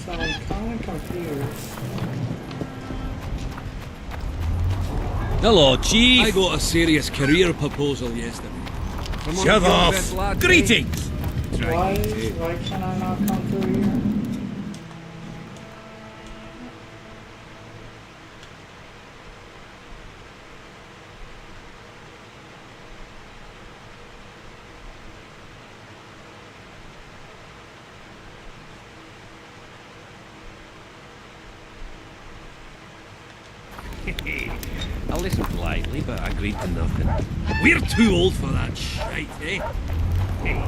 So I'm kind of confused. Hello, Chief. I got a serious career proposal yesterday. From one Shut of your off! best lads, eh? Greetings! Why can I not come through here? A listened politely, but agreed to nothing. We're too old for that shite, eh? Hey.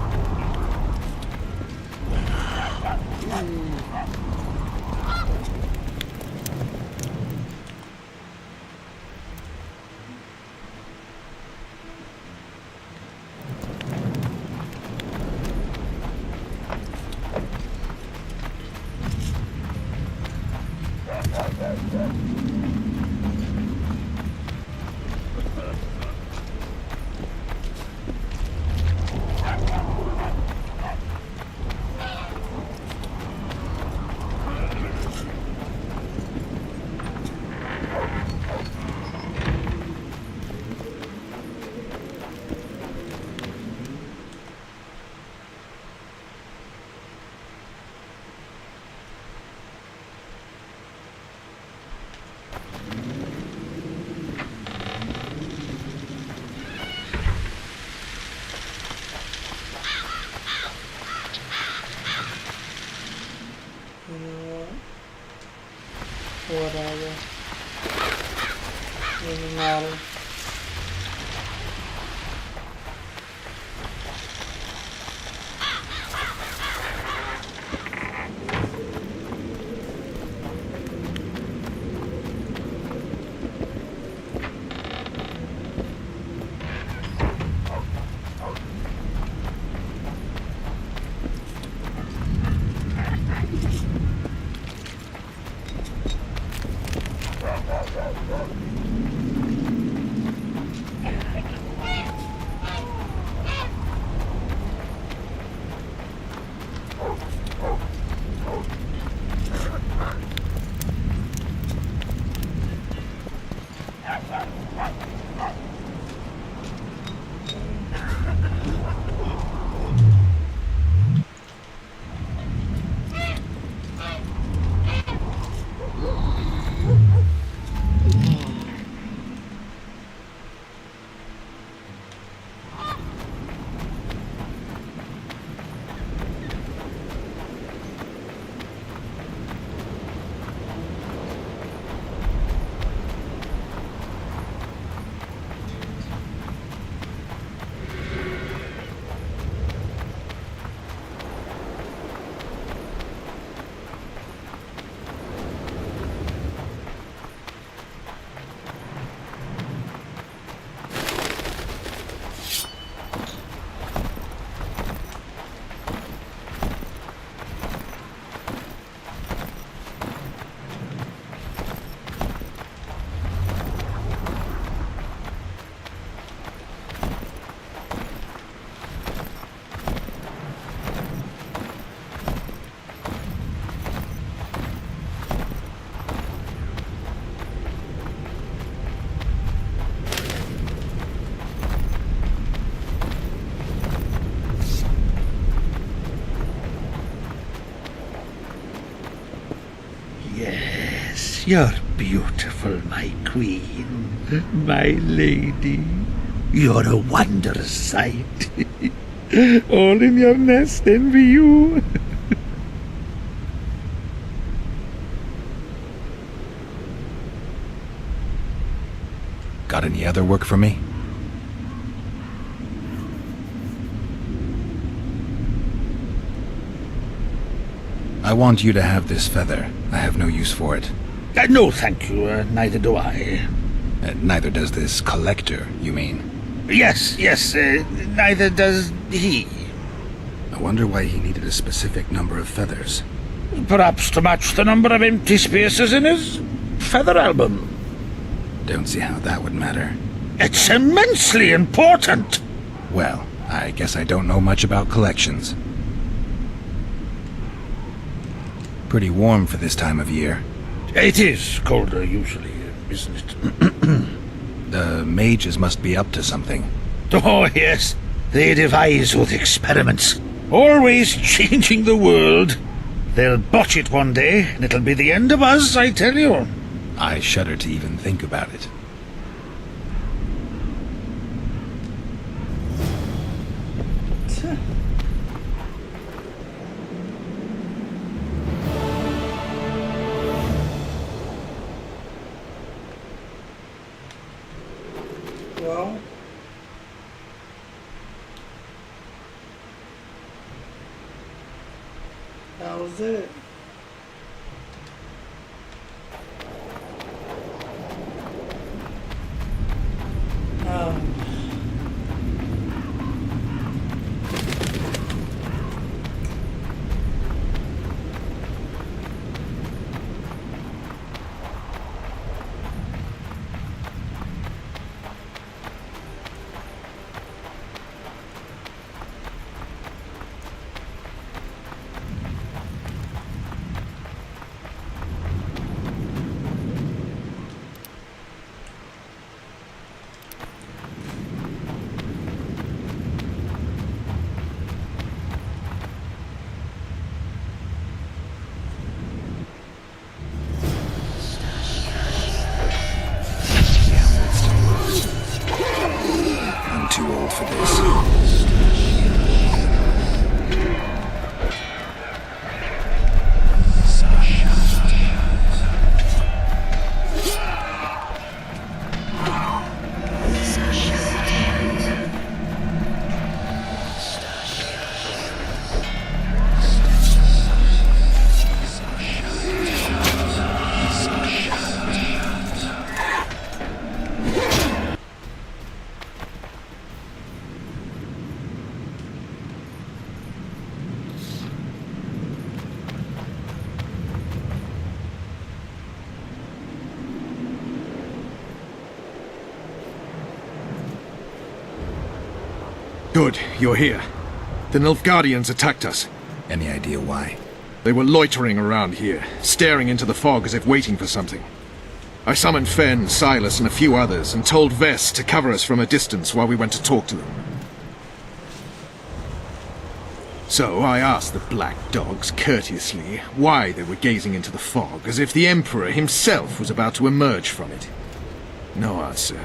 Whatever. Doesn't matter. Yes, you're beautiful, my queen, my lady. You're a wondrous sight. All in your nest envy you. Got any other work for me? I want you to have this feather. I have no use for it. No, thank you. Neither do I. Neither does this collector, you mean? Yes, neither does he. I wonder why he needed a specific number of feathers. Perhaps to match the number of empty spaces in his feather album. Don't see how that would matter. It's immensely important. Well, I guess I don't know much about collections. Pretty warm for this time of year. It is colder usually, isn't it? The mages must be up to something. Oh, yes. They devise with experiments. Always changing the world. They'll botch it one day, and it'll be the end of us, I tell you. I shudder to even think about it. Well, that was it. I'm too old for this. Good, you're here. The Nilfgaardians attacked us. Any idea why? They were loitering around here, staring into the fog as if waiting for something. I summoned Fen, Silas, and a few others, and told Vess to cover us from a distance while we went to talk to them. So I asked the black dogs courteously why they were gazing into the fog, as if the Emperor himself was about to emerge from it. No answer.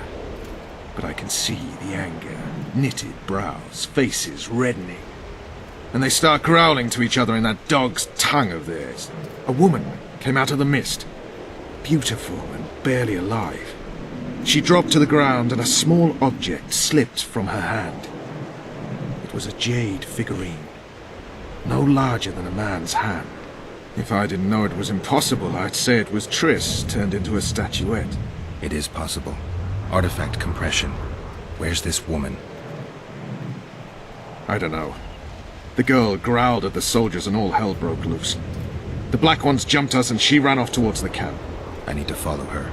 But I can see the anger, knitted brows, faces reddening. And they start growling to each other in that dog's tongue of theirs. A woman came out of the mist, beautiful and barely alive. She dropped to the ground and a small object slipped from her hand. It was a jade figurine, no larger than a man's hand. If I didn't know it was impossible, I'd say it was Triss turned into a statuette. It is possible. Artifact compression. Where's this woman? I don't know. The girl growled at the soldiers and all hell broke loose. The Black Ones jumped us and she ran off towards the camp. I need to follow her.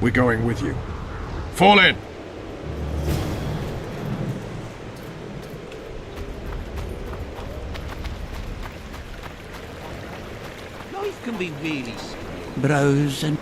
We're going with you. Fall in! Life can be really strange. Browse and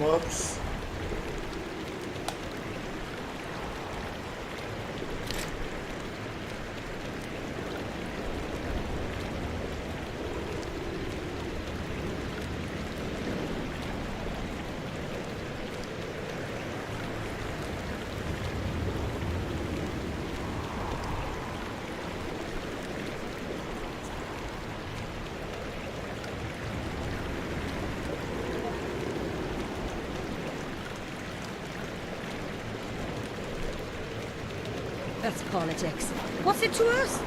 Whoops. That's politics. What's it to us?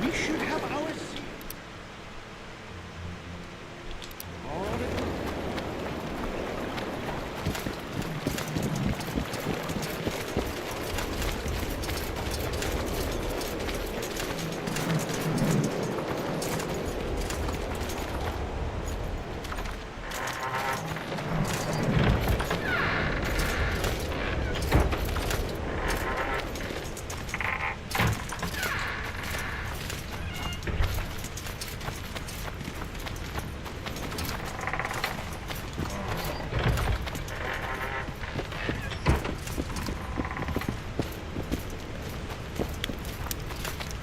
We should have ours.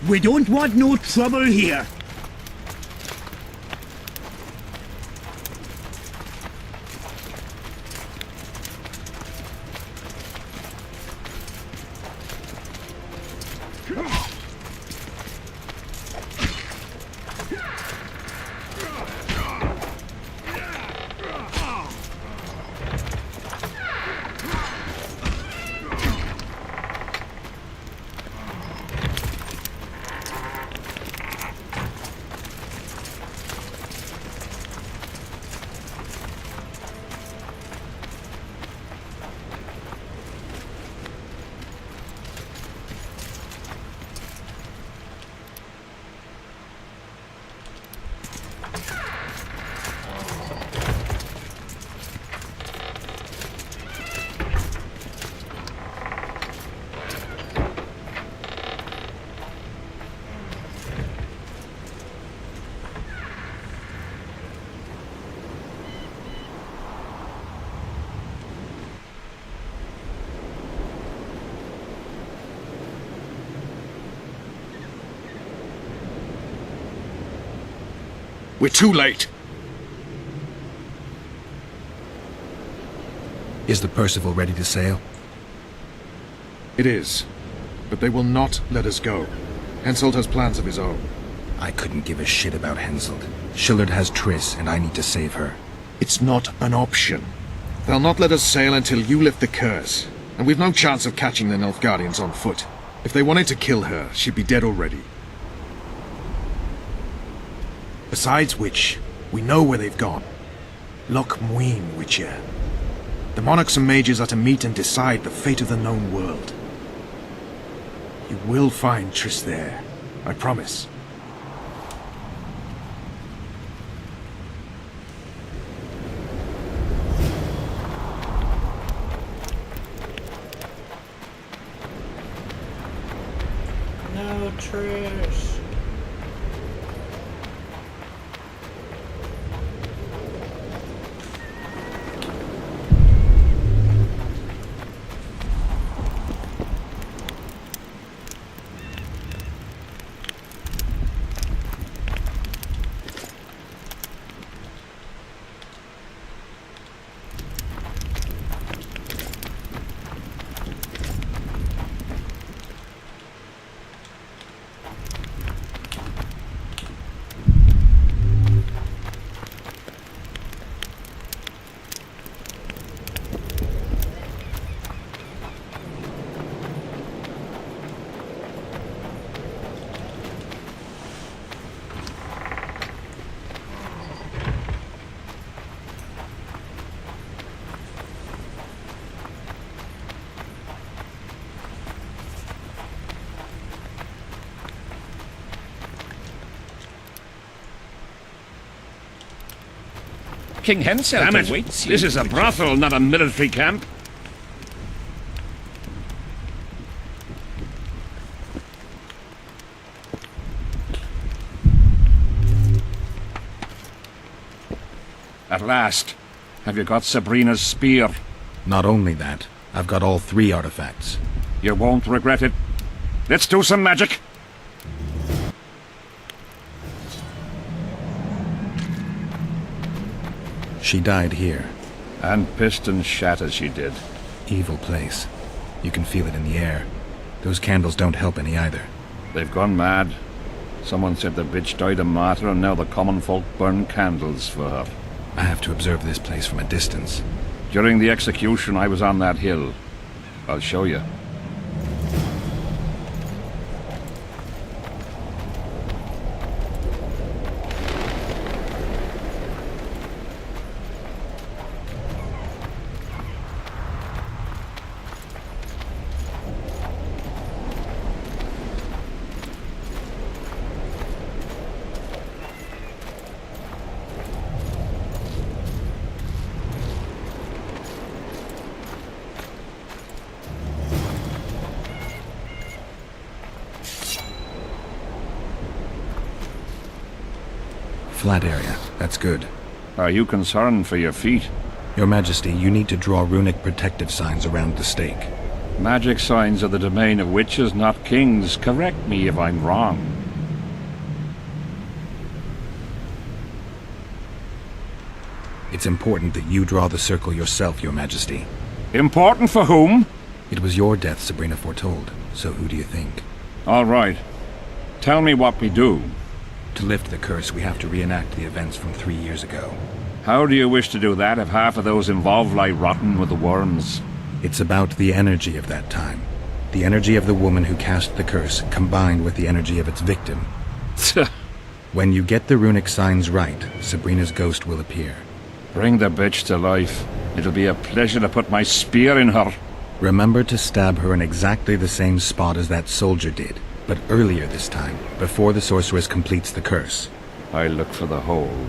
We don't want no trouble here. We're too late. Is the Percival ready to sail? It is. But they will not let us go. Henselt has plans of his own. I couldn't give a shit about Henselt. Shillard has Triss, and I need to save her. It's not an option. They'll not let us sail until you lift the curse. And we've no chance of catching the Nilfgaardians on foot. If they wanted to kill her, she'd be dead already. Besides which, we know where they've gone. Loch Muin, Witcher. The monarchs and mages are to meet and decide the fate of the known world. You will find Triss there, I promise. No, Trish. King Henselt Damn it! awaits you. This is a brothel, not a military camp. At last. Have you got Sabrina's spear? Not only that, I've got all 3 artifacts. You won't regret it. Let's do some magic. She died here. And pissed and shat as she did. Evil place. You can feel it in the air. Those candles don't help any either. They've gone mad. Someone said the bitch died a martyr and now the common folk burn candles for her. I have to observe this place from a distance. During the execution, I was on that hill. I'll show you. flat area. That's good. Are you concerned for your feet? Your Majesty, you need to draw runic protective signs around the stake. Magic signs are the domain of witches, not kings. Correct me if I'm wrong. It's important that you draw the circle yourself, Your Majesty. Important for whom? It was your death Sabrina foretold, so who do you think? All right. Tell me what we do. To lift the curse, we have to reenact the events from 3 years ago. How do you wish to do that if half of those involved lie rotten with the worms? It's about the energy of that time. The energy of the woman who cast the curse, combined with the energy of its victim. When you get the runic signs right, Sabrina's ghost will appear. Bring the bitch to life. It'll be a pleasure to put my spear in her. Remember to stab her in exactly the same spot as that soldier did, but earlier this time, before the sorceress completes the curse. I'll look for the hole.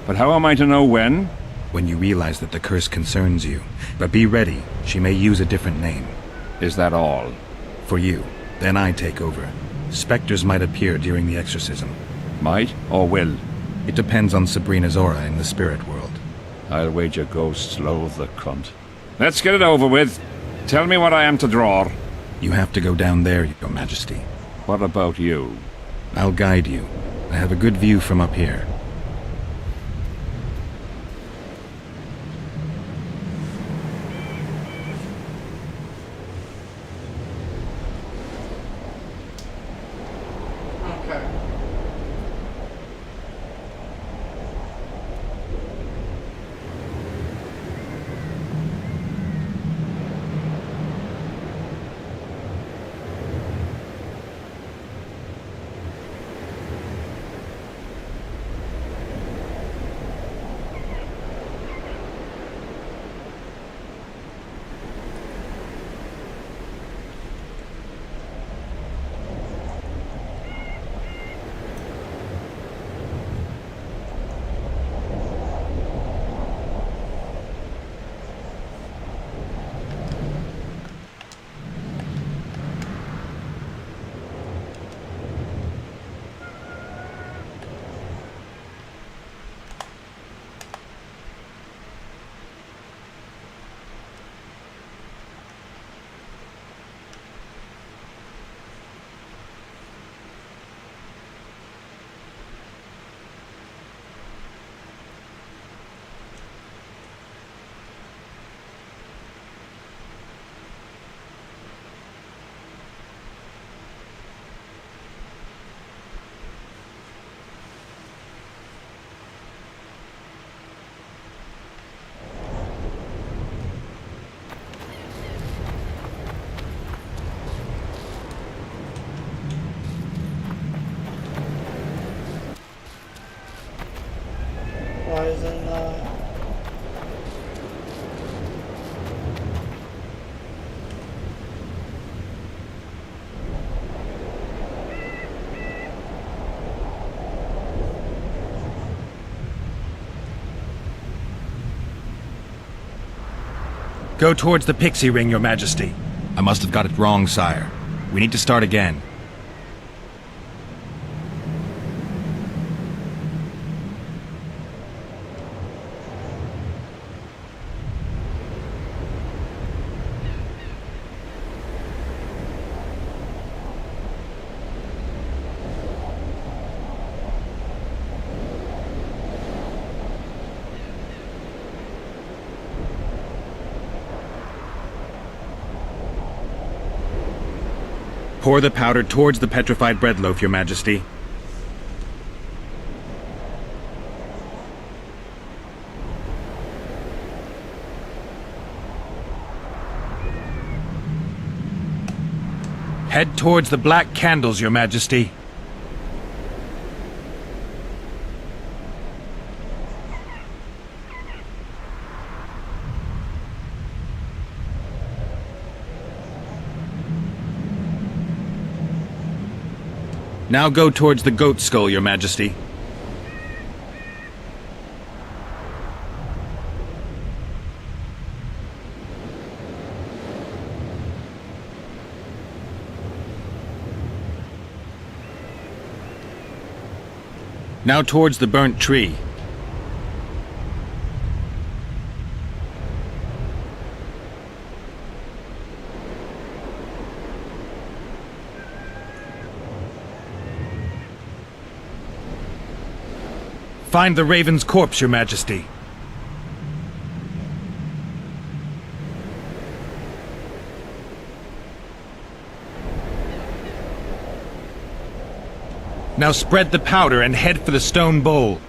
But how am I to know when? When you realize that the curse concerns you. But be ready, she may use a different name. Is that all? For you. Then I take over. Spectres might appear during the exorcism. Might or will? It depends on Sabrina's aura in the spirit world. I'll wager ghosts loathe the cunt. Let's get it over with. Tell me what I am to draw. You have to go down there, Your Majesty. What about you? I'll guide you. I have a good view from up here. Okay. Why is it not? Go towards the pixie ring, Your Majesty. I must have got it wrong, sire. We need to start again. Pour the powder towards the petrified bread loaf, Your Majesty. Head towards the black candles, Your Majesty. Now go towards the goat skull, Your Majesty. Now towards the burnt tree. Find the Raven's corpse, Your Majesty. Now spread the powder and head for the stone bowl.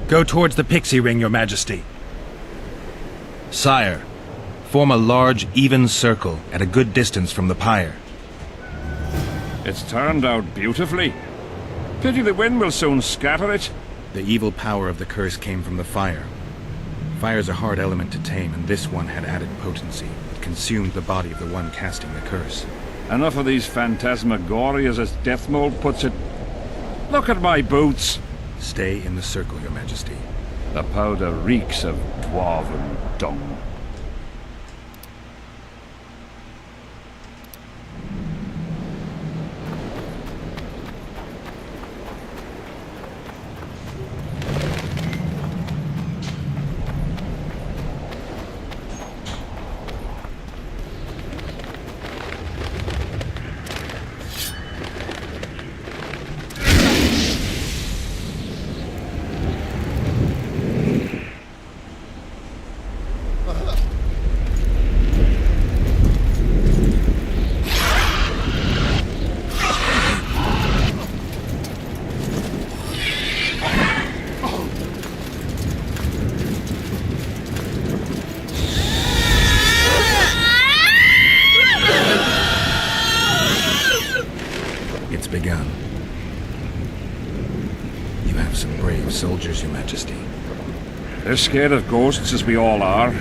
Go towards the pixie ring, Your Majesty. Sire, form a large, even circle at a good distance from the pyre. It's turned out beautifully. Pity the wind will soon scatter it. The evil power of the curse came from the fire. Fire's a hard element to tame, and this one had added potency. It consumed the body of the one casting the curse. Enough of these phantasmagorias, as Deathmold puts it. Look at my boots. Stay in the circle, Your Majesty. The powder reeks of dwarven dung. It's begun. You have some brave soldiers, Your Majesty. They're scared of ghosts, as we all are.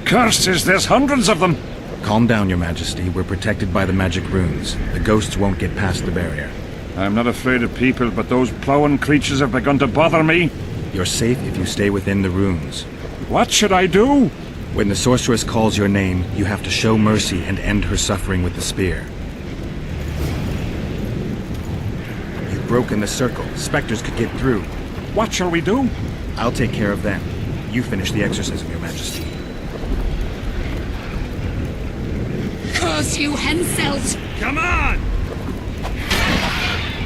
Curses, there's hundreds of them! Calm down, Your Majesty. We're protected by the magic runes. The ghosts won't get past the barrier. I'm not afraid of people, but those plowing creatures have begun to bother me. You're safe if you stay within the runes. What should I do? When the sorceress calls your name, you have to show mercy and end her suffering with the spear. You've broken the circle. Spectres could get through. What shall we do? I'll take care of them. You finish the exorcism, Your Majesty. Curse you, Henselt! Come on!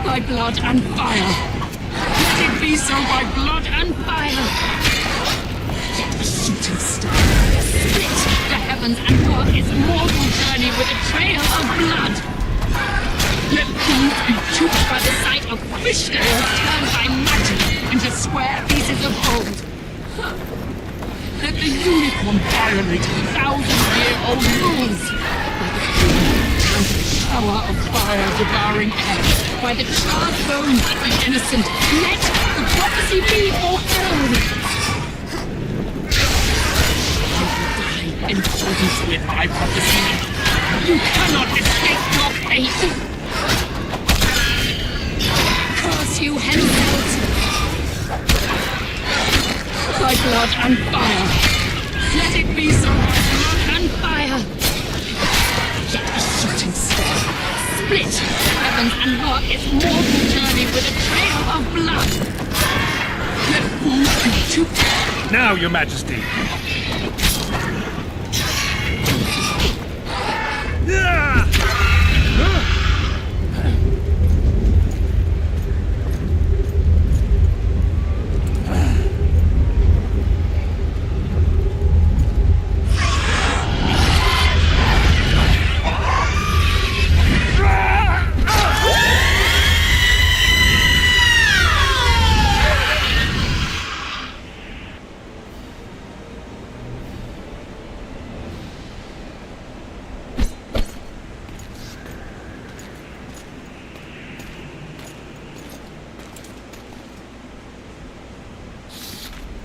By blood and fire! Let it be so by blood and fire! Let the shooting star split the heavens and work its mortal journey with a trail of blood! Let fools be choked by the sight of fish scales turned by magic into square pieces of gold! Let the unicorn violate thousand-year-old rules! Shower of fire devouring air, by the charred bones of the innocent, let the prophecy be fulfilled! I will die in accordance with my prophecy. You cannot escape your fate! Curse you, Henselt! By blood and fire! Let it be so by blood and fire! Let the shooting star split the heavens and mark its mortal journey with a trail of blood. Let fools be choked. Now, Your Majesty!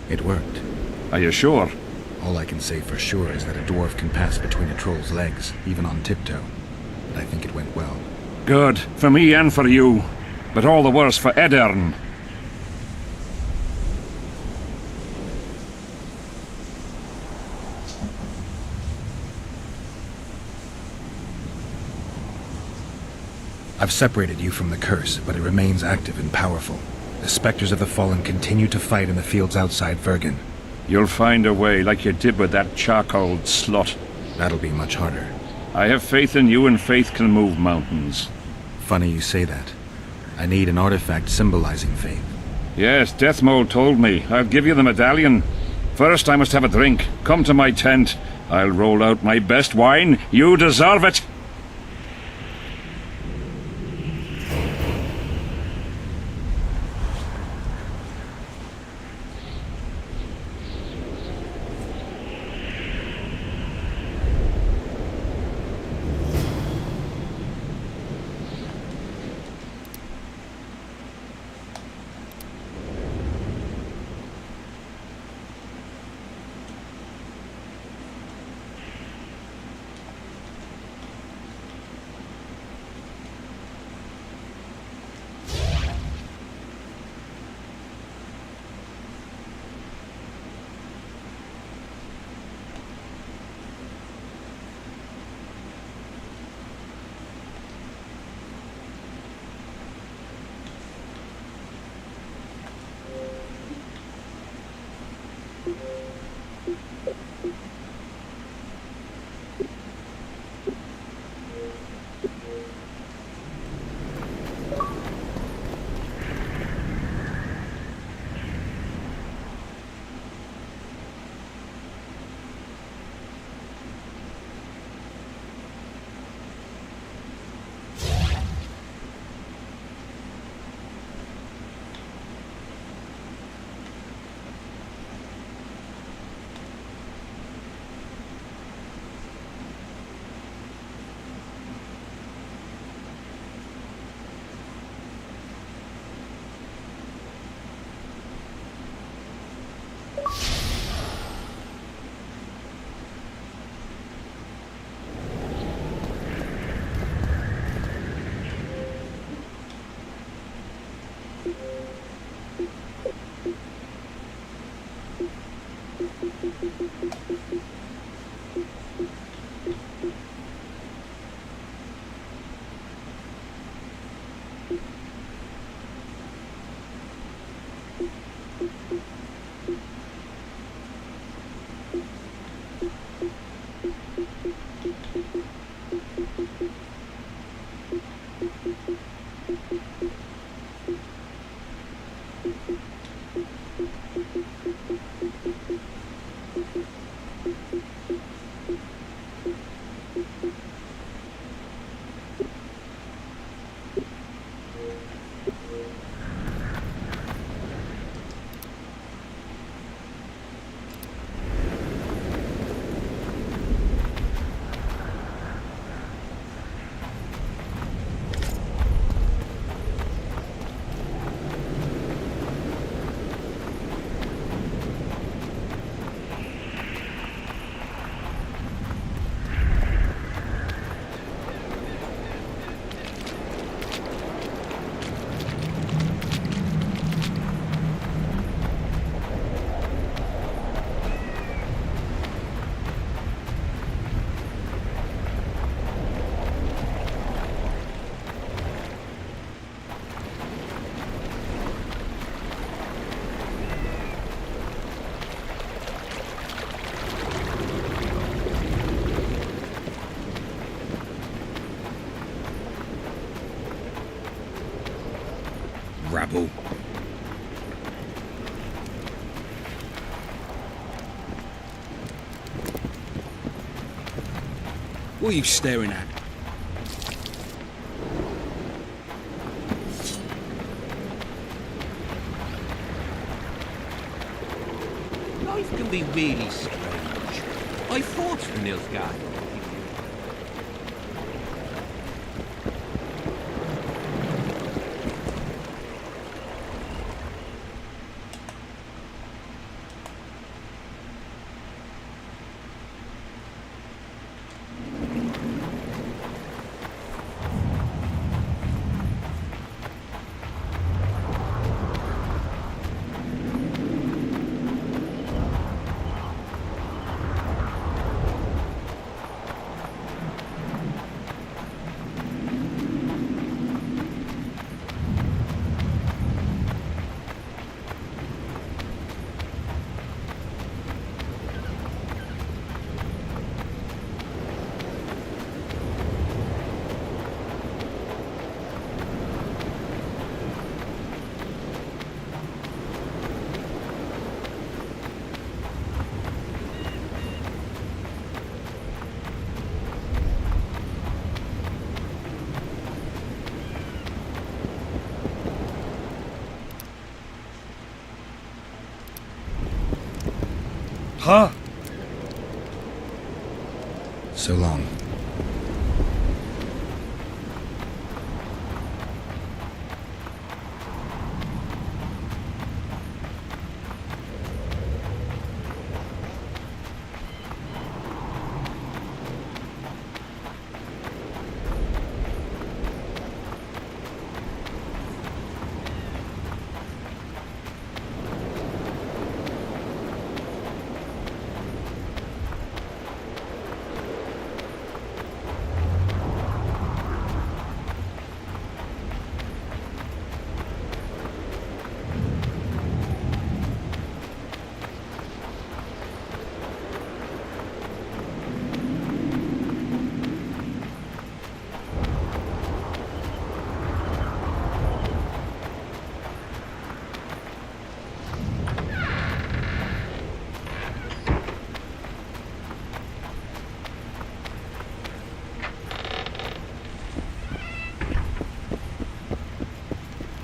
It worked. Are you sure? All I can say for sure is that a dwarf can pass between a troll's legs, even on tiptoe. And I think it went well. Good, for me and for you. But all the worse for Edirn. I've separated you from the curse, but it remains active and powerful. The specters of the fallen continue to fight in the fields outside Vergen. You'll find a way, like you did with that charcoal slut. That'll be much harder. I have faith in you, and faith can move mountains. Funny you say that. I need an artifact symbolizing faith. Yes, Deathmold told me. I'll give you the medallion. First, I must have a drink. Come to my tent. I'll roll out my best wine. You deserve it! Rabble. What are you staring at? Life can be really strange. I fought for Nilfgaard. Huh? So long.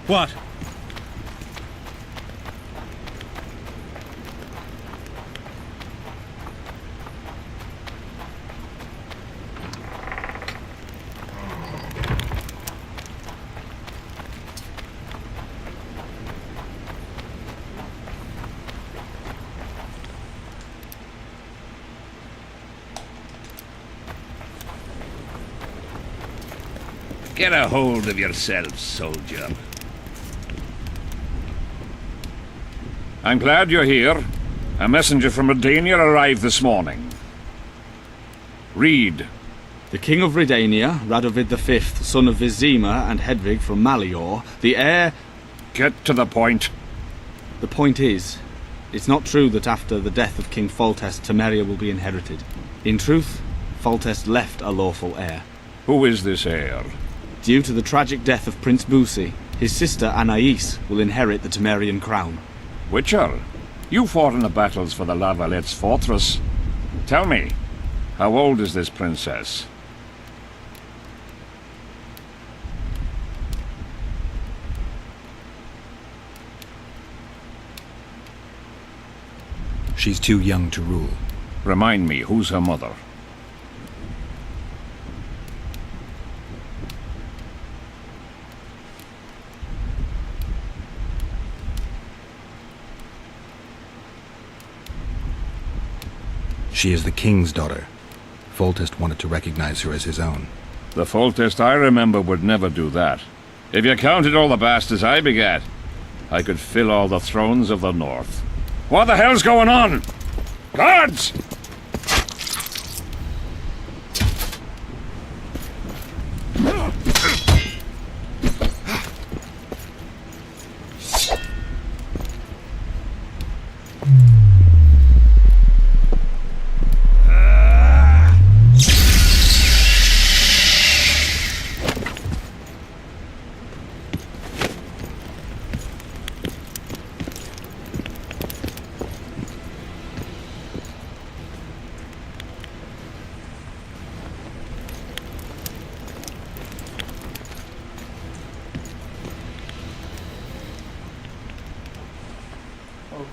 What? Get a hold of yourself, soldier. I'm glad you're here. A messenger from Redania arrived this morning. Read. The King of Redania, Radovid V, son of Vizima and Hedvig from Malior, the heir... Get to the point. The point is, it's not true that after the death of King Foltest, Temeria will be inherited. In truth, Foltest left a lawful heir. Who is this heir? Due to the tragic death of Prince Busi, his sister Anais will inherit the Temerian crown. Witcher, you fought in the battles for the La Valette's fortress. Tell me, how old is this princess? She's too young to rule. Remind me, who's her mother? She is the king's daughter. Foltest wanted to recognize her as his own. The Foltest I remember would never do that. If you counted all the bastards I begat, I could fill all the thrones of the north. What the hell's going on? Guards!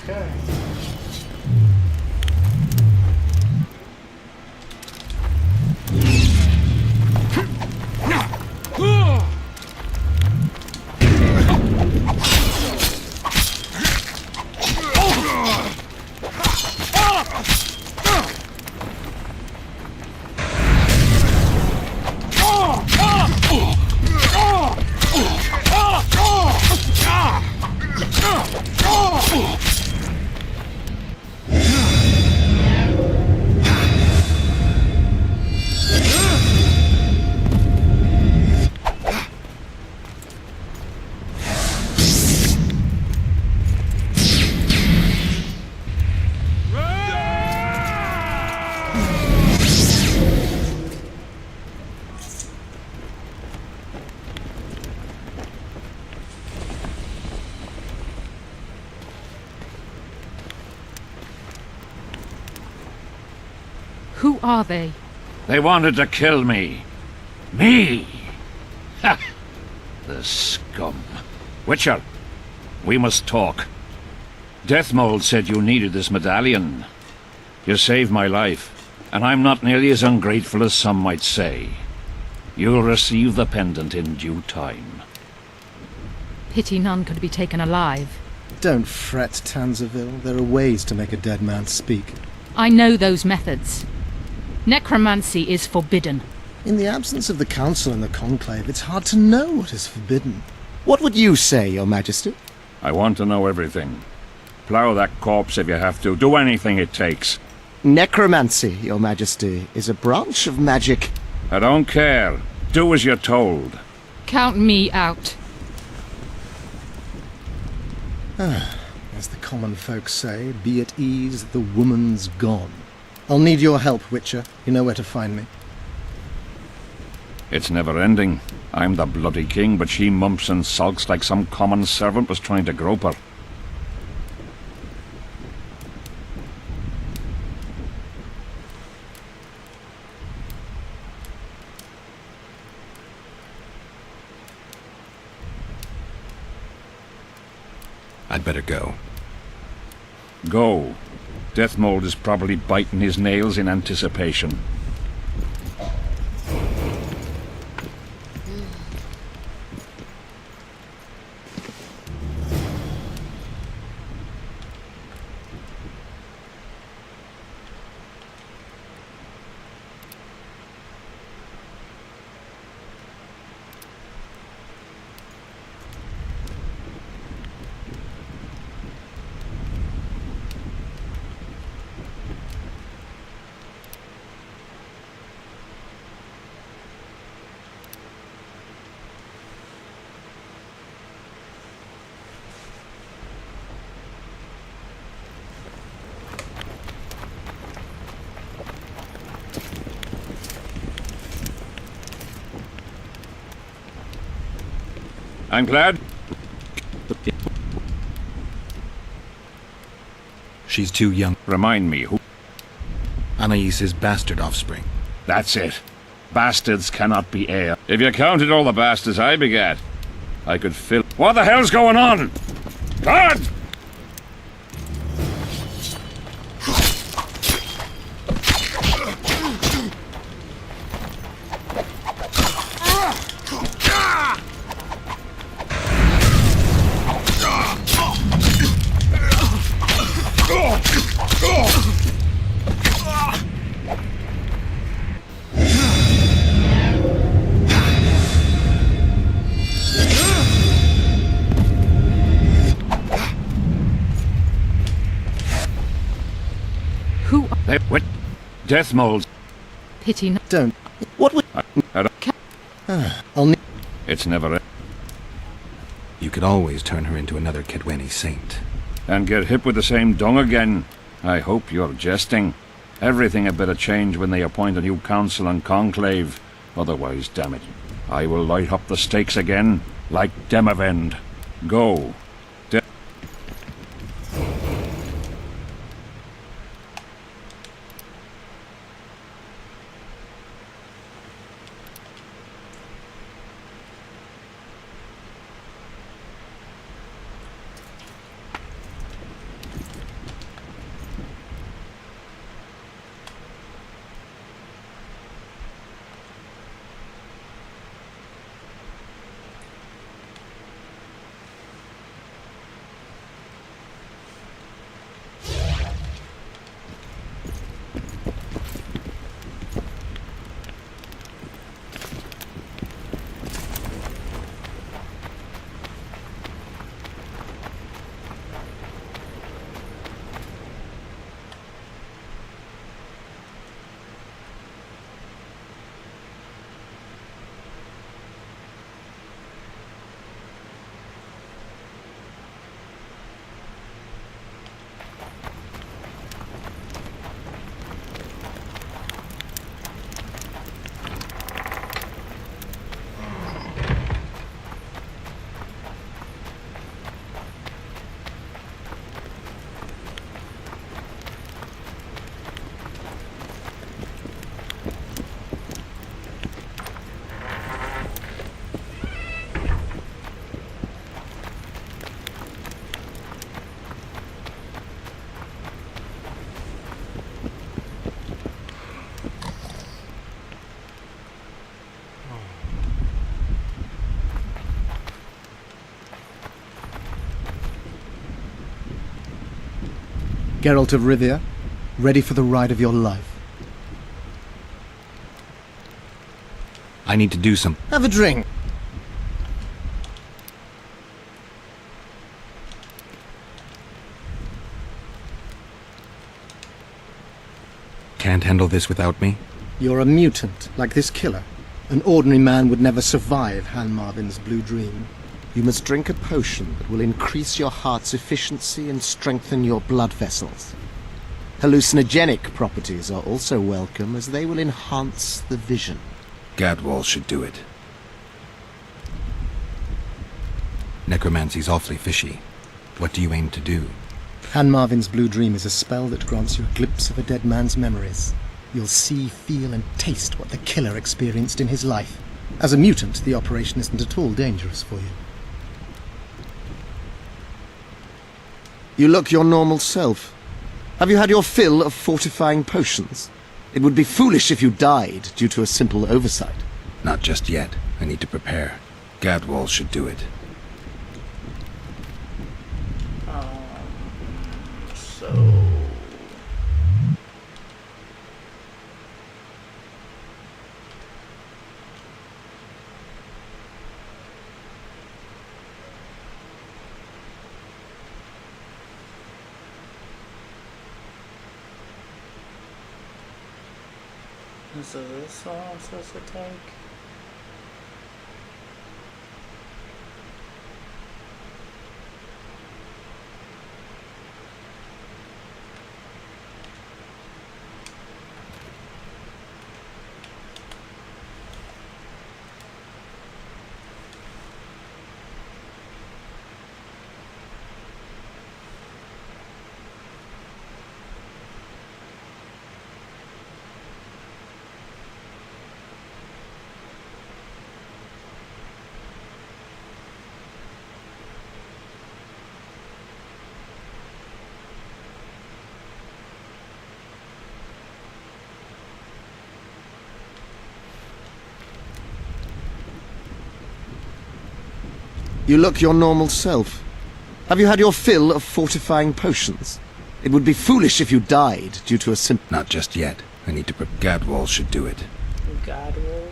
Okay. Who are they? They wanted to kill me. Me! Ha! The scum. Witcher, we must talk. Deathmold said you needed this medallion. You saved my life, and I'm not nearly as ungrateful as some might say. You'll receive the pendant in due time. Pity none could be taken alive. Don't fret, Tanzaville. There are ways to make a dead man speak. I know those methods. Necromancy is forbidden. In the absence of the Council and the Conclave, it's hard to know what is forbidden. What would you say, Your Majesty? I want to know everything. Plough that corpse if you have to. Do anything it takes. Necromancy, Your Majesty, is a branch of magic. I don't care. Do as you're told. Count me out. As the common folk say, be at ease, the woman's gone. I'll need your help, Witcher. You know where to find me. It's never ending. I'm the bloody king, but she mumps and sulks like some common servant was trying to grope her. I'd better go. Go. Deathmold is probably biting his nails in anticipation. I'm glad. She's too young. Remind me, who? Anais's bastard offspring. That's it. Bastards cannot be heir. If you counted all the bastards I begat, I could fill... What the hell's going on? God! Who? Hey, what? Deathmold. Pity none. Don't. What would... I'll need... It's never... You could always turn her into another Kedweni saint. And get hit with the same dung again. I hope you're jesting. Everything had better change when they appoint a new council and conclave. Otherwise, damn it, I will light up the stakes again, like Demavend. Go. Geralt of Rivia, ready for the ride of your life. I need to do some... Have a drink. Can't handle this without me? You're a mutant, like this killer. An ordinary man would never survive Han Marvin's blue dream. You must drink a potion that will increase your heart's efficiency and strengthen your blood vessels. Hallucinogenic properties are also welcome, as they will enhance the vision. Gadwall should do it. Necromancy's awfully fishy. What do you aim to do? Han Marvin's blue dream is a spell that grants you a glimpse of a dead man's memories. You'll see, feel, and taste what the killer experienced in his life. As a mutant, the operation isn't at all dangerous for you. You look your normal self. Have you had your fill of fortifying potions? It would be foolish if you died due to a simple oversight. Not just yet. I need to prepare. Gadwall should do it. So... So this one I'm supposed to take? You look your normal self. Have you had your fill of fortifying potions? It would be foolish if you died due to a simple... Not just yet. I need to prepare. Gadwall should do it. Gadwall?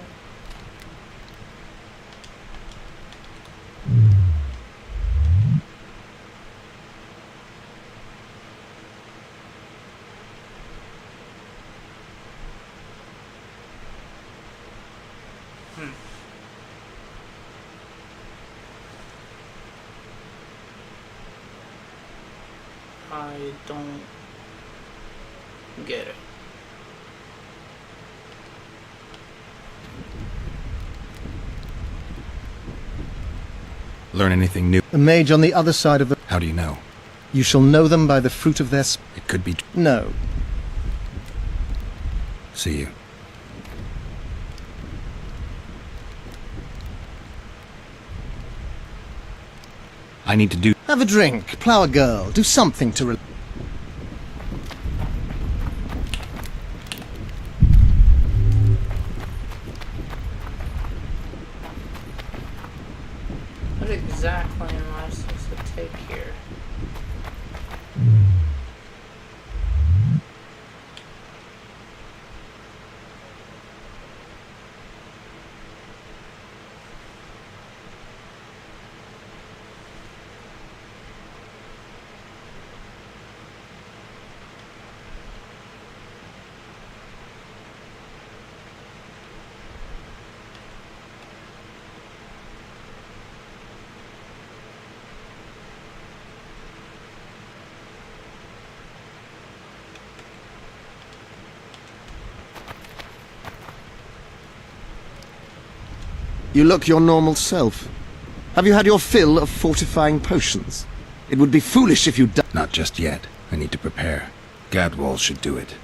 I don't get it. Learn anything new? A mage on the other side of the... How do you know? You shall know them by the fruit of their... It could be... No. See you. I need to do... Have a drink, plow a girl, do something to... What exactly am I supposed to take here? You look your normal self. Have you had your fill of fortifying potions? It would be foolish if you died... Not just yet. I need to prepare. Gadwall should do it.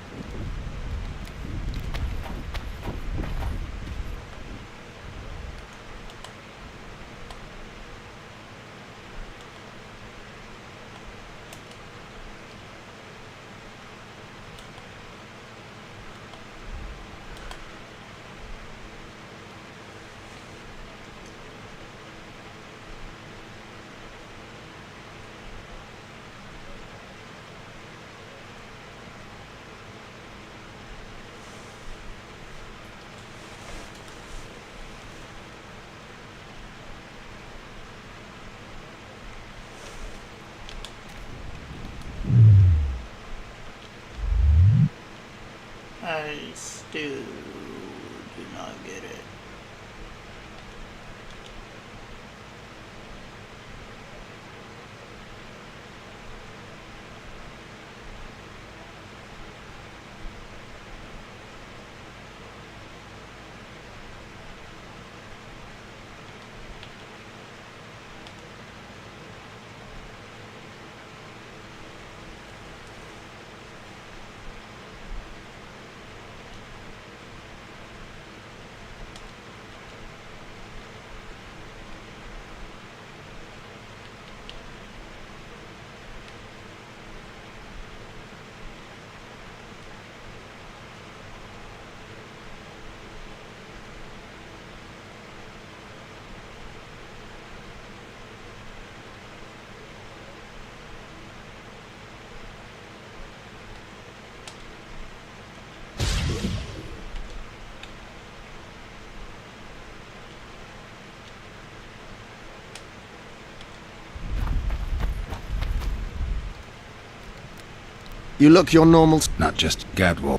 Still do not get it. You look your normal... Not just Gadwall.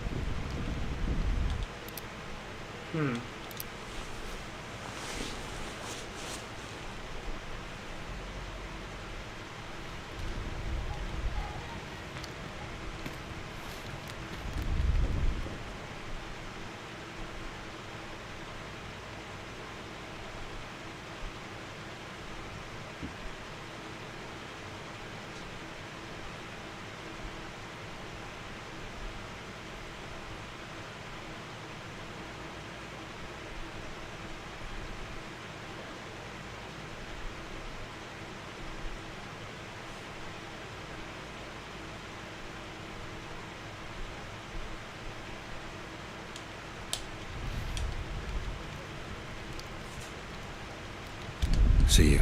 See you.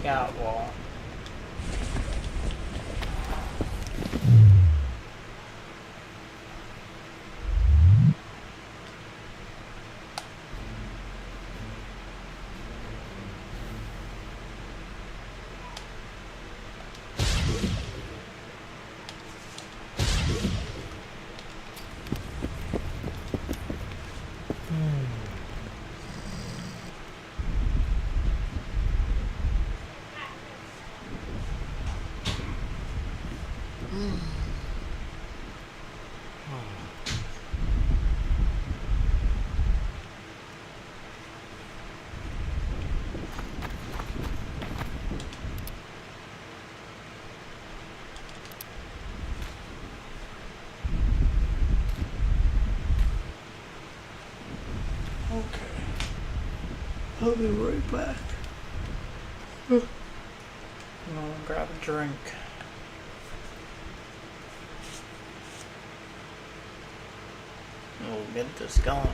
Catwalk. I'll be right back. I'm gonna grab a drink. We'll get this going.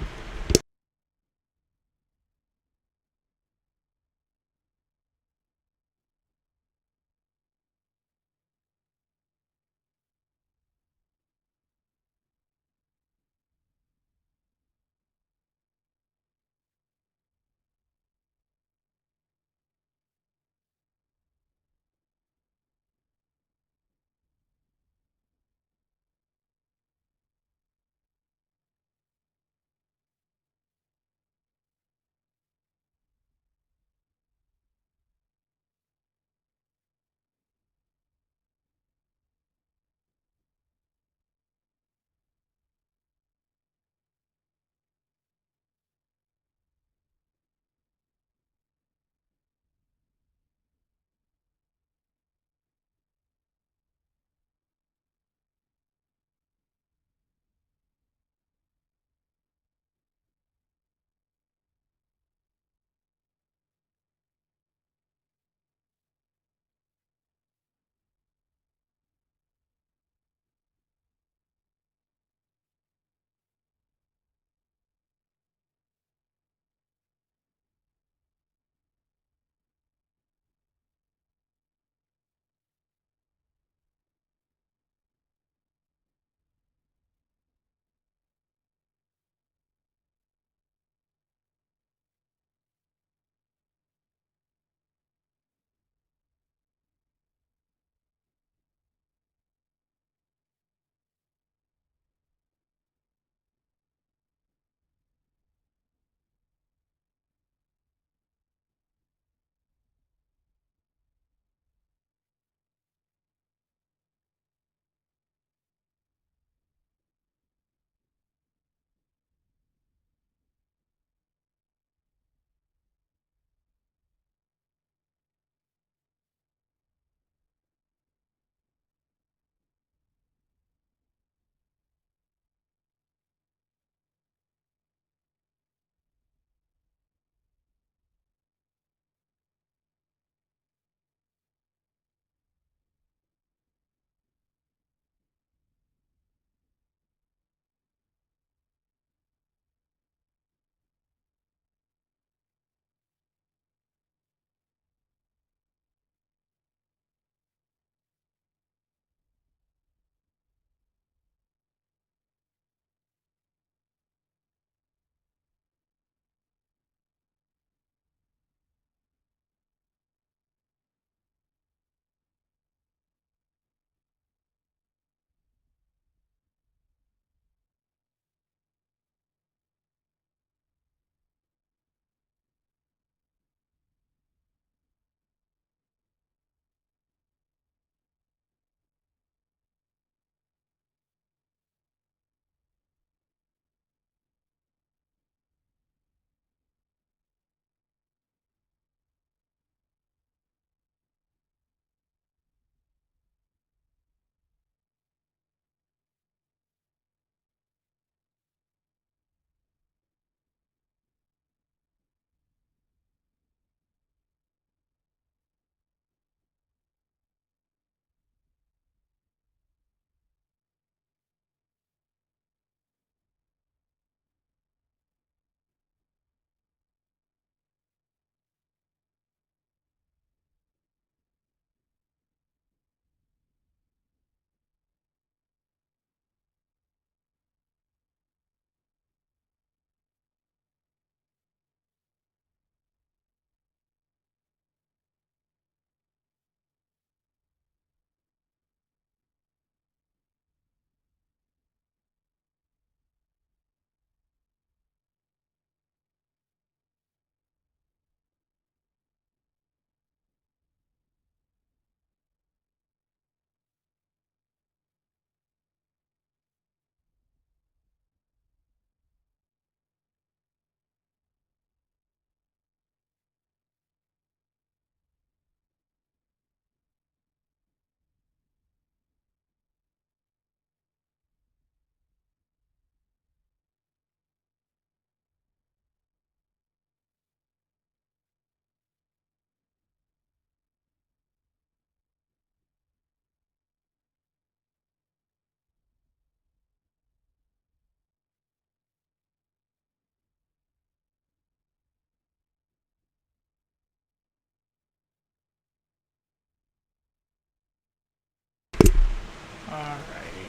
Alrighty.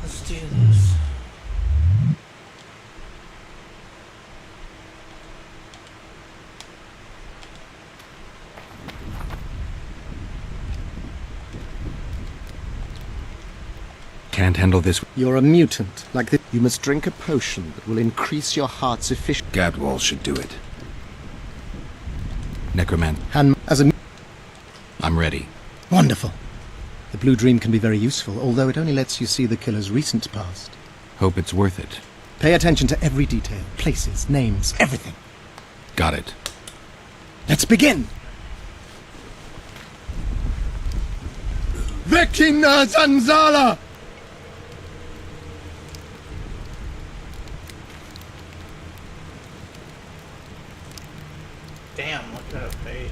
Let's do this. Can't handle this. You're a mutant. Like this, you must drink a potion that will increase your heart's efficiency. Gadwall should do it. Necroman, As a I'm ready. wonderful. The Blue Dream can be very useful, although it only lets you see the killer's recent past. Hope it's worth it. Pay attention to every detail, places, names, everything. Got it. Let's begin. Vecina Zanzala! Damn, look at her face.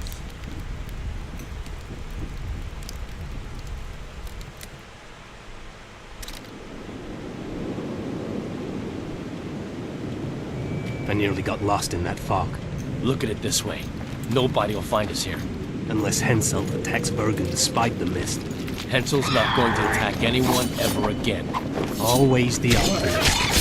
I nearly got lost in that fog. Look at it this way. Nobody will find us here. Unless Hensel attacks Bergen despite the mist. Hensel's not going to attack anyone ever again. Always the optimist.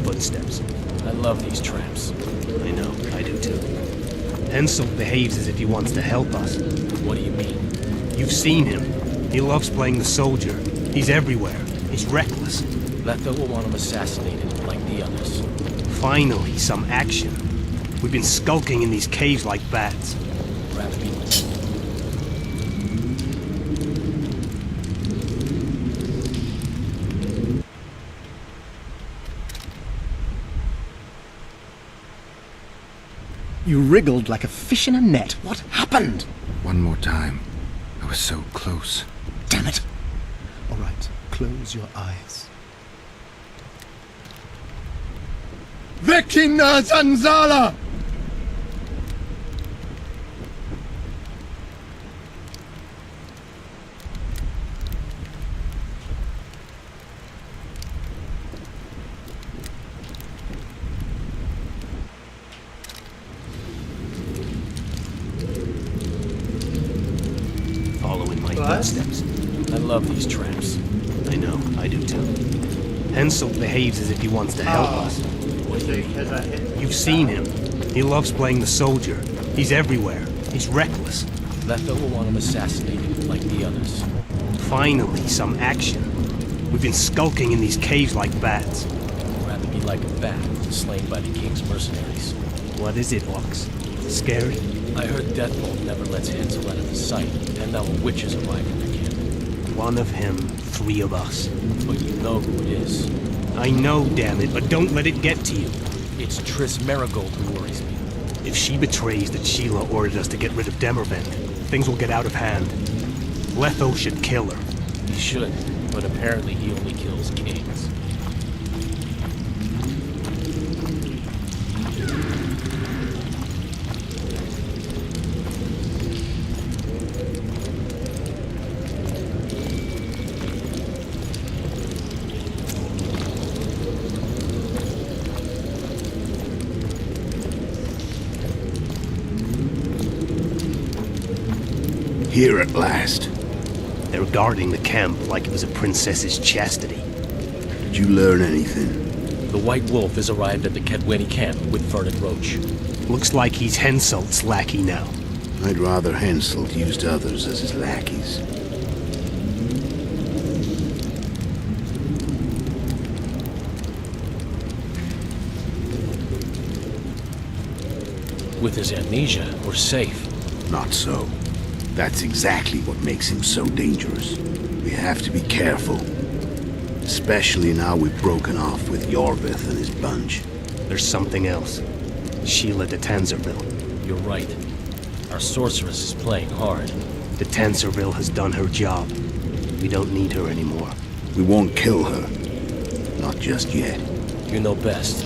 Footsteps. I love these traps. I know, I do too. Hensel behaves as if he wants to help us. What do you mean? You've seen him. He loves playing the soldier. He's everywhere. He's reckless. Letha will want him assassinated, like the others. Finally, some action. We've been skulking in these caves like bats. Rather be You wriggled like a fish in a net. What happened? One more time. I was so close. Damn it. All right, close your eyes. Vecina Zanzala! footsteps. I love these traps. I know, I do too. Hensel behaves as if he wants to help us. You've seen him. He loves playing the soldier. He's everywhere. He's reckless. Letha will want him assassinated, like the others. Finally, some action. We've been skulking in these caves like bats. I'd rather be like a bat, slain by the king's mercenaries. What is it, Ox? Scary? I heard Deathbolt never lets Hensel out of his sight, and now a witch is arriving again. One of him, 3 of us. But you know who it is. I know, damn it, but don't let it get to you. It's Triss Merigold who worries me. If she betrays that Sheila ordered us to get rid of Demervent, things will get out of hand. Letho should kill her. He should, but apparently he only kills kings. Here at last. They're guarding the camp like it was a princess's chastity. Did you learn anything? The White Wolf has arrived at the Kedweni camp with Vernon Roach. Looks like he's Henselt's lackey now. I'd rather Henselt used others as his lackeys. With his amnesia, we're safe. Not so. That's exactly what makes him so dangerous. We have to be careful. Especially now we've broken off with Yorvith and his bunch. There's something else. Sheila de Tanzerville. You're right. Our sorceress is playing hard. De Tanzerville has done her job. We don't need her anymore. We won't kill her. Not just yet. You know best.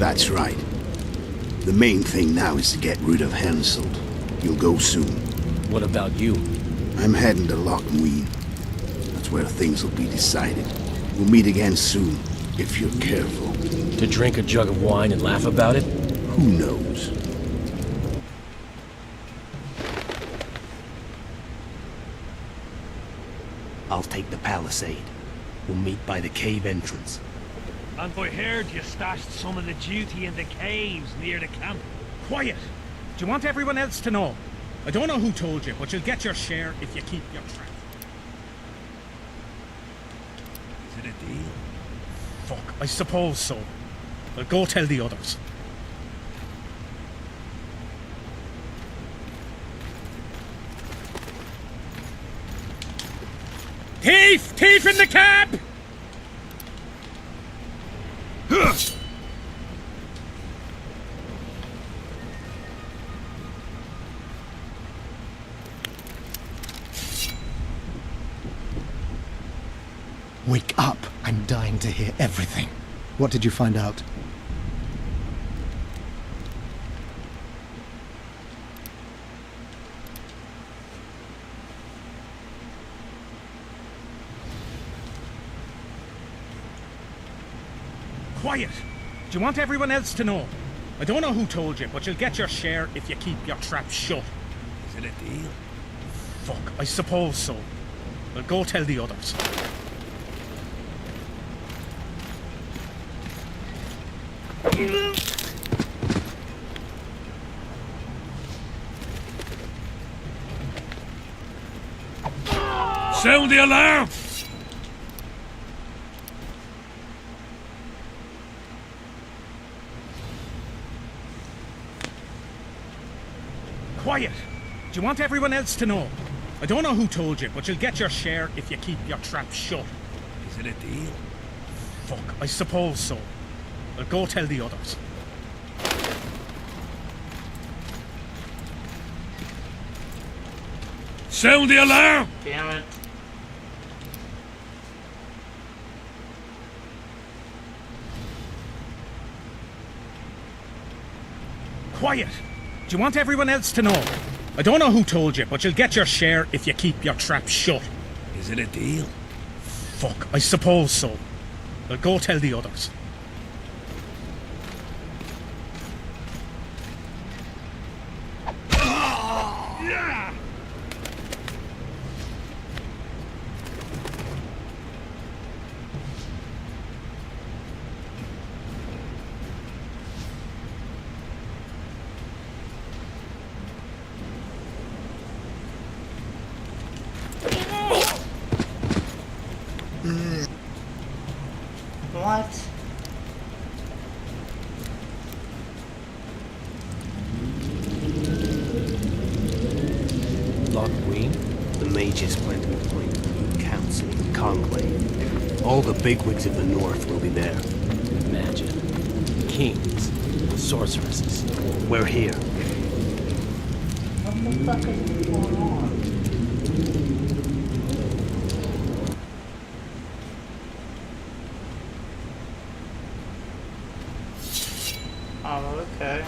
That's right. The main thing now is to get rid of Henselt. You'll go soon. What about you? I'm heading to Lochmuir. That's where things will be decided. We'll meet again soon, if you're careful. To drink a jug of wine and laugh about it? Who knows? I'll take the palisade. We'll meet by the cave entrance. And I heard you stashed some of the duty in the caves near the camp. Quiet! Do you want everyone else to know? I don't know who told you, but you'll get your share if you keep your trap. Is it a deal? Fuck, I suppose so. I'll go tell the others. Thief! Thief in the camp! Wake up! I'm dying to hear everything. What did you find out? Quiet! Do you want everyone else to know? I don't know who told you, but you'll get your share if you keep your trap shut. Is it a deal? Fuck, I suppose so. I'll go tell the others. Sound the alarm! Quiet! Do you want everyone else to know? I don't know who told you, but you'll get your share if you keep your trap shut. Is it a deal? Fuck, I suppose so. I'll go tell the others. Sound the alarm! Damn it. Quiet! Do you want everyone else to know? I don't know who told you, but you'll get your share if you keep your trap shut. Is it a deal? Fuck, I suppose so. I'll go tell the others. What? Lochmuir? The mages plan to appoint a new council and conclave. All the bigwigs of the north will be there. Imagine. Kings, sorceresses. We're here. What the fuck is going on? Oh, okay.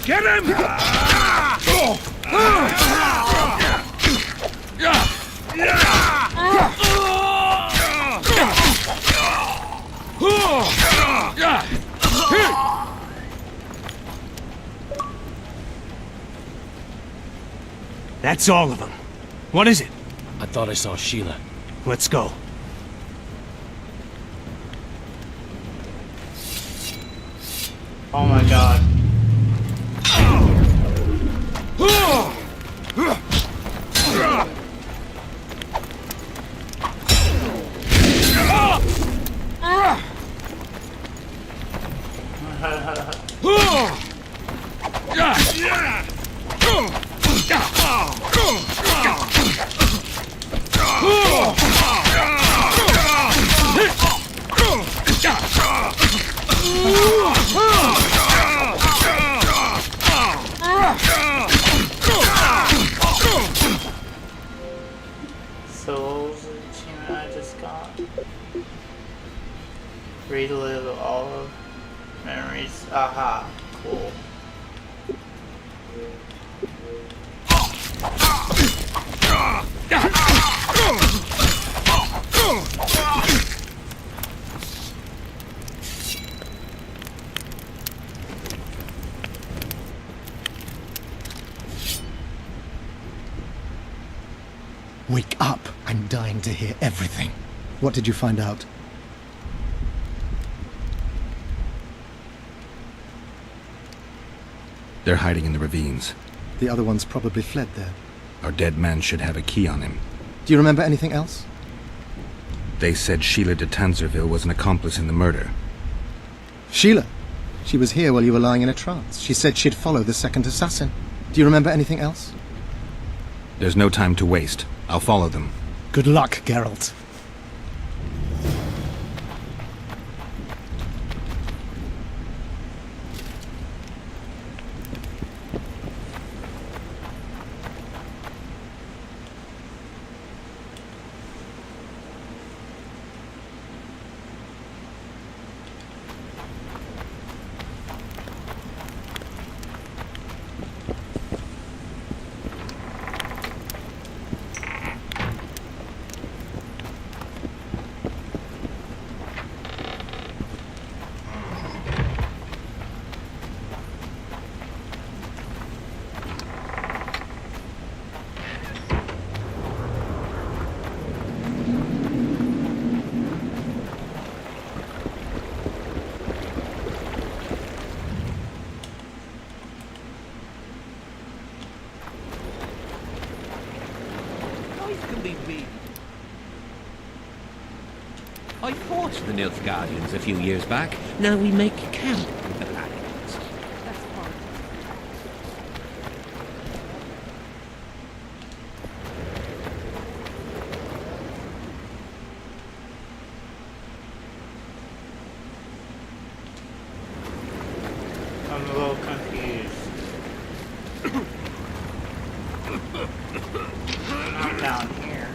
Get That's all of them. What is it? I thought I saw Sheila. Let's go. Oh my god. So what was the achievement I just got? Relive all of memories. Aha, cool. Wake up! I'm dying to hear everything. What did you find out? They're hiding in the ravines. The other ones probably fled there. Our dead man should have a key on him. Do you remember anything else? They said Sheila de Tanzerville was an accomplice in the murder. Sheila? She was here while you were lying in a trance. She said she'd follow the second assassin. Do you remember anything else? There's no time to waste. I'll follow them. Good luck, Geralt. I fought the Nilfgaardians a few years back. Now we make camp with the Paladins. I'm a little confused. Not down here.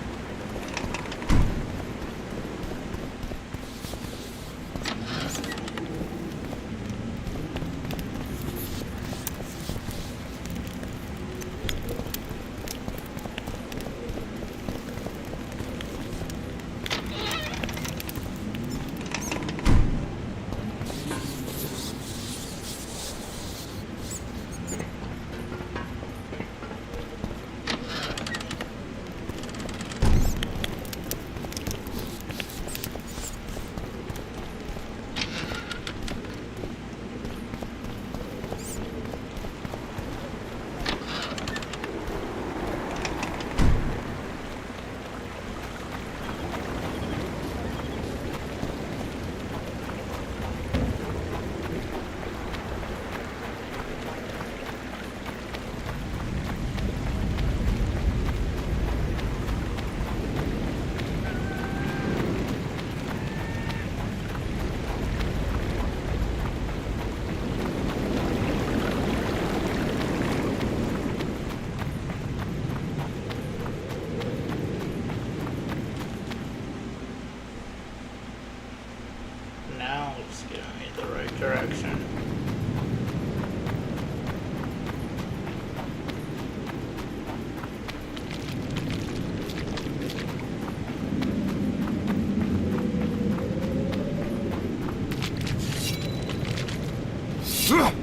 Come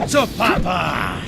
to Papa!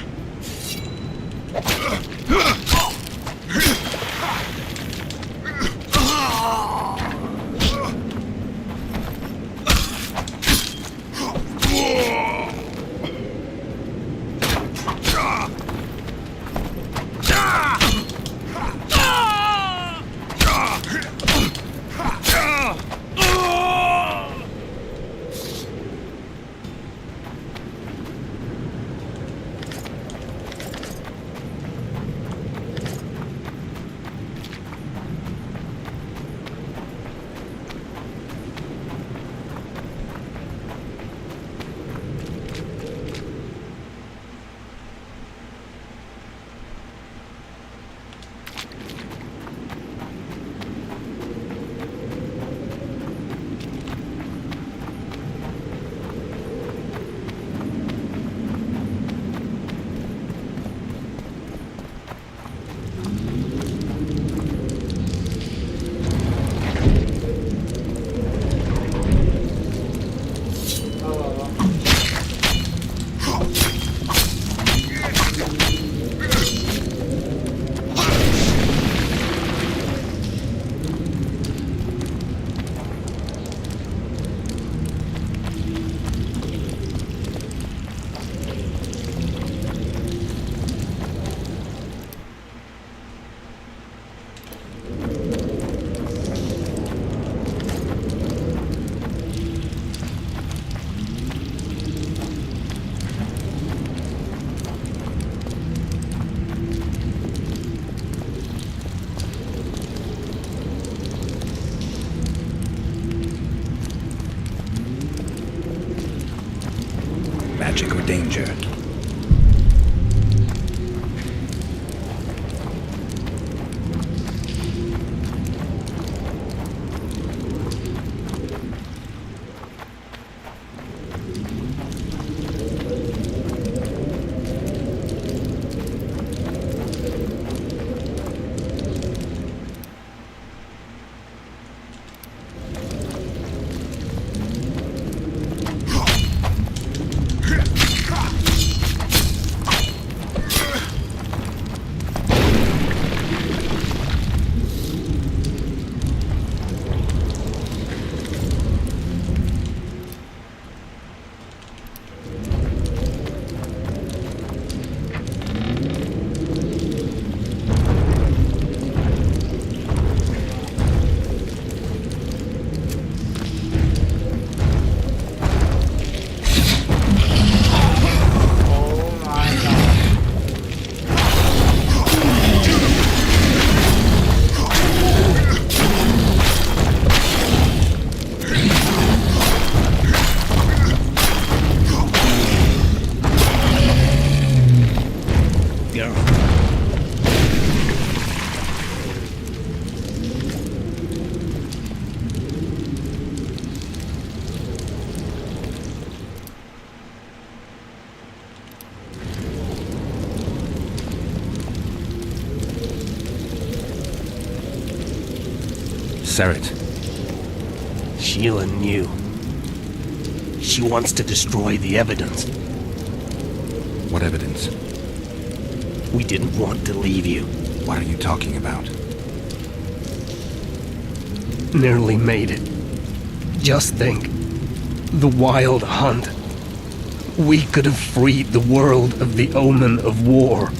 Magic or danger? Serret. Sheila knew. She wants to destroy the evidence. What evidence? We didn't want to leave you. What are you talking about? Nearly made it. Just think. The Wild Hunt. We could have freed the world of the omen of war.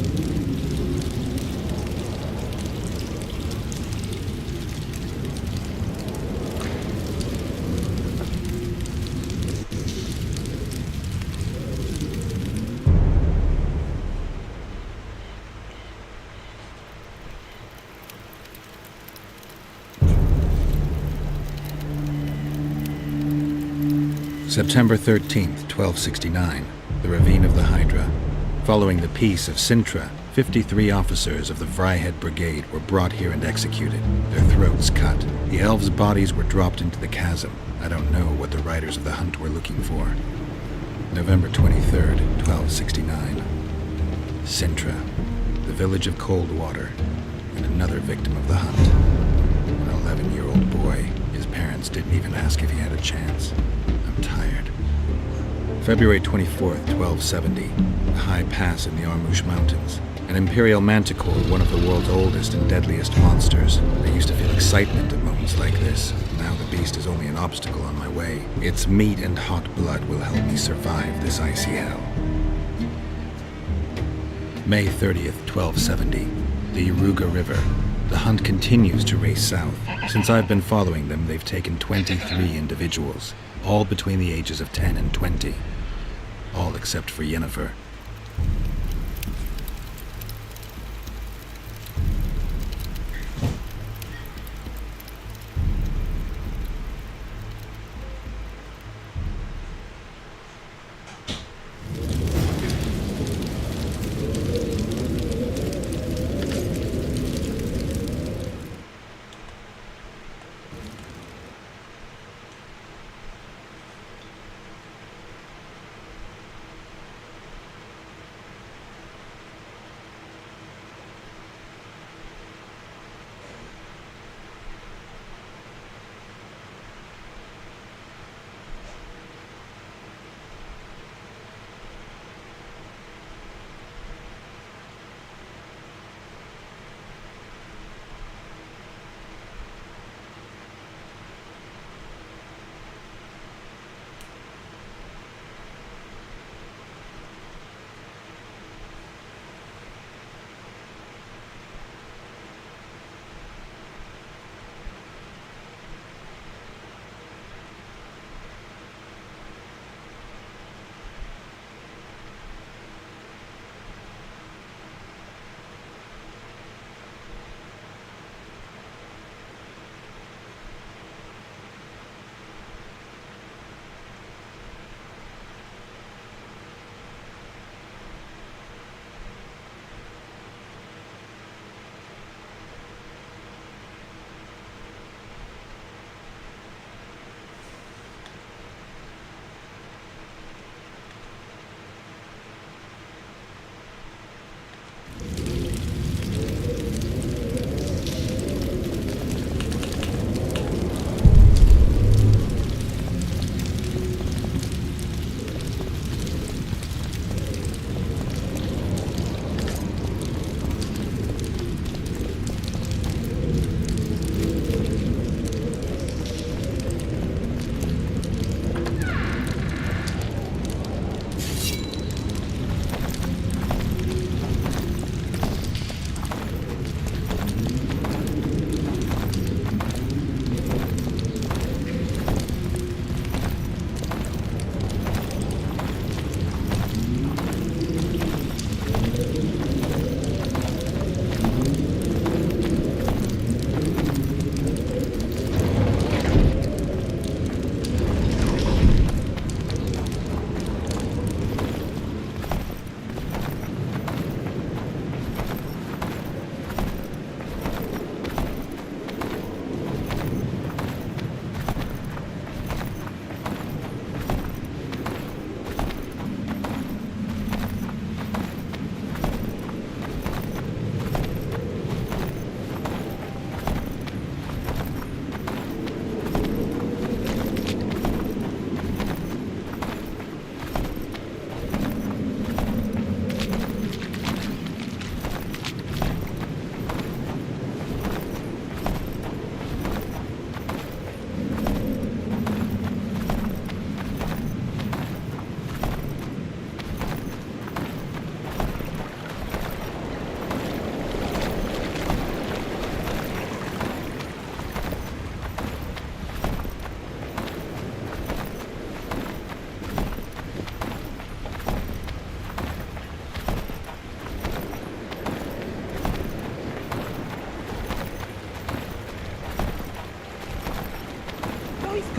September 13th, 1269, the Ravine of the Hydra. Following the Peace of Sintra, 53 officers of the Vryheid Brigade were brought here and executed, their throats cut. The elves' bodies were dropped into the chasm. I don't know what the riders of the hunt were looking for. November 23rd, 1269. Sintra, the village of Coldwater, and another victim of the hunt. An 11-year-old boy. His parents didn't even ask if he had a chance. I'm tired. February 24th, 1270. The high pass in the Armouche Mountains. An Imperial manticore, one of the world's oldest and deadliest monsters. I used to feel excitement at moments like this. Now the beast is only an obstacle on my way. Its meat and hot blood will help me survive this icy hell. May 30th, 1270. The Iruga River. The hunt continues to race south. Since I've been following them, they've taken 23 individuals, all between the ages of 10 and 20. All except for Yennefer.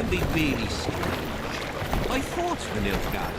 Be really strange. I thought the Nilfgaard.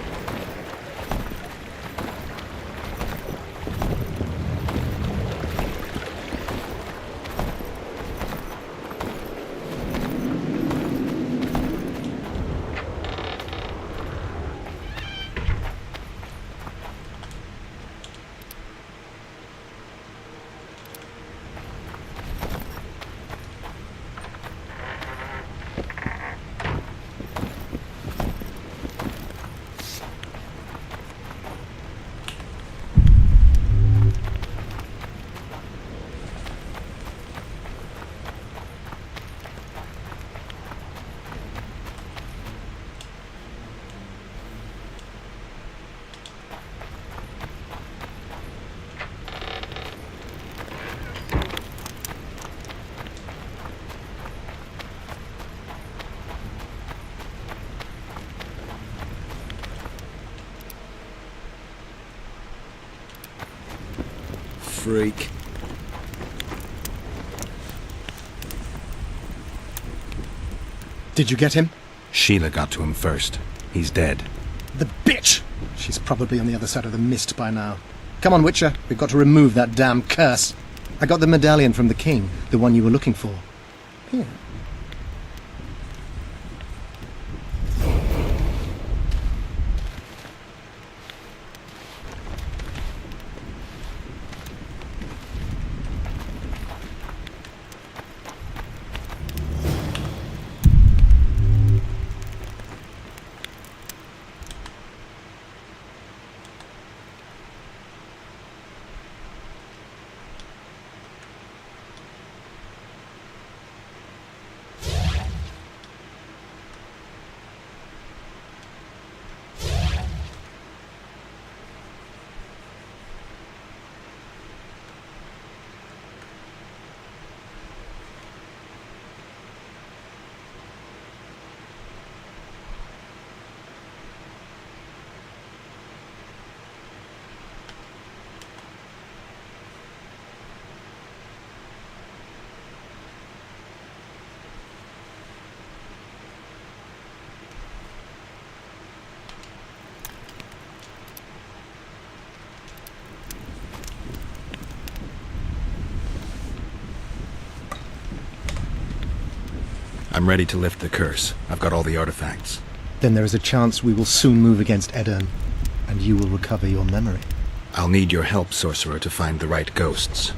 freak. Did you get him? Sheila got to him first. He's dead. The bitch! She's probably on the other side of the mist by now. Come on, Witcher. We've got to remove that damn curse. I got the medallion from the king, the one you were looking for. Here. I'm ready to lift the curse. I've got all the artifacts. Then there is a chance we will soon move against Edirn, and you will recover your memory. I'll need your help, sorcerer, to find the right ghosts.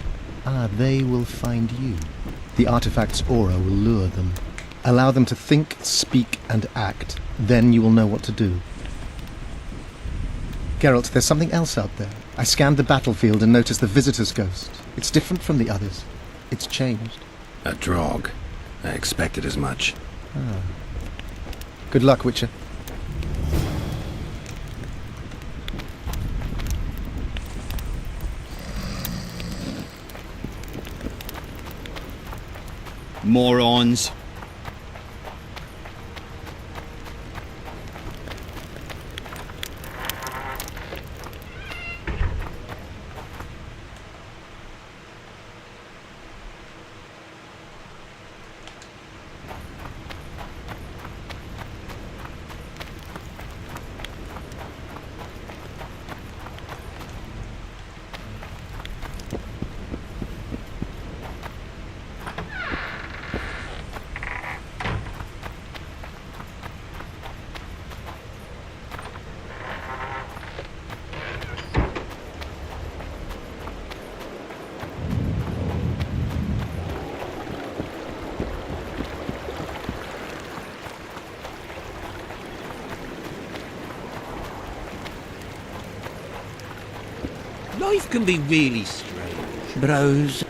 Ah, they will find you. The artifact's aura will lure them. Allow them to think, speak, and act. Then you will know what to do. Geralt, there's something else out there. I scanned the battlefield and noticed the Visitor's Ghost. It's different from the others. It's changed. A Draug. I expected as much. Ah. Good luck, Witcher. Morons. Life can be really strange. Bros.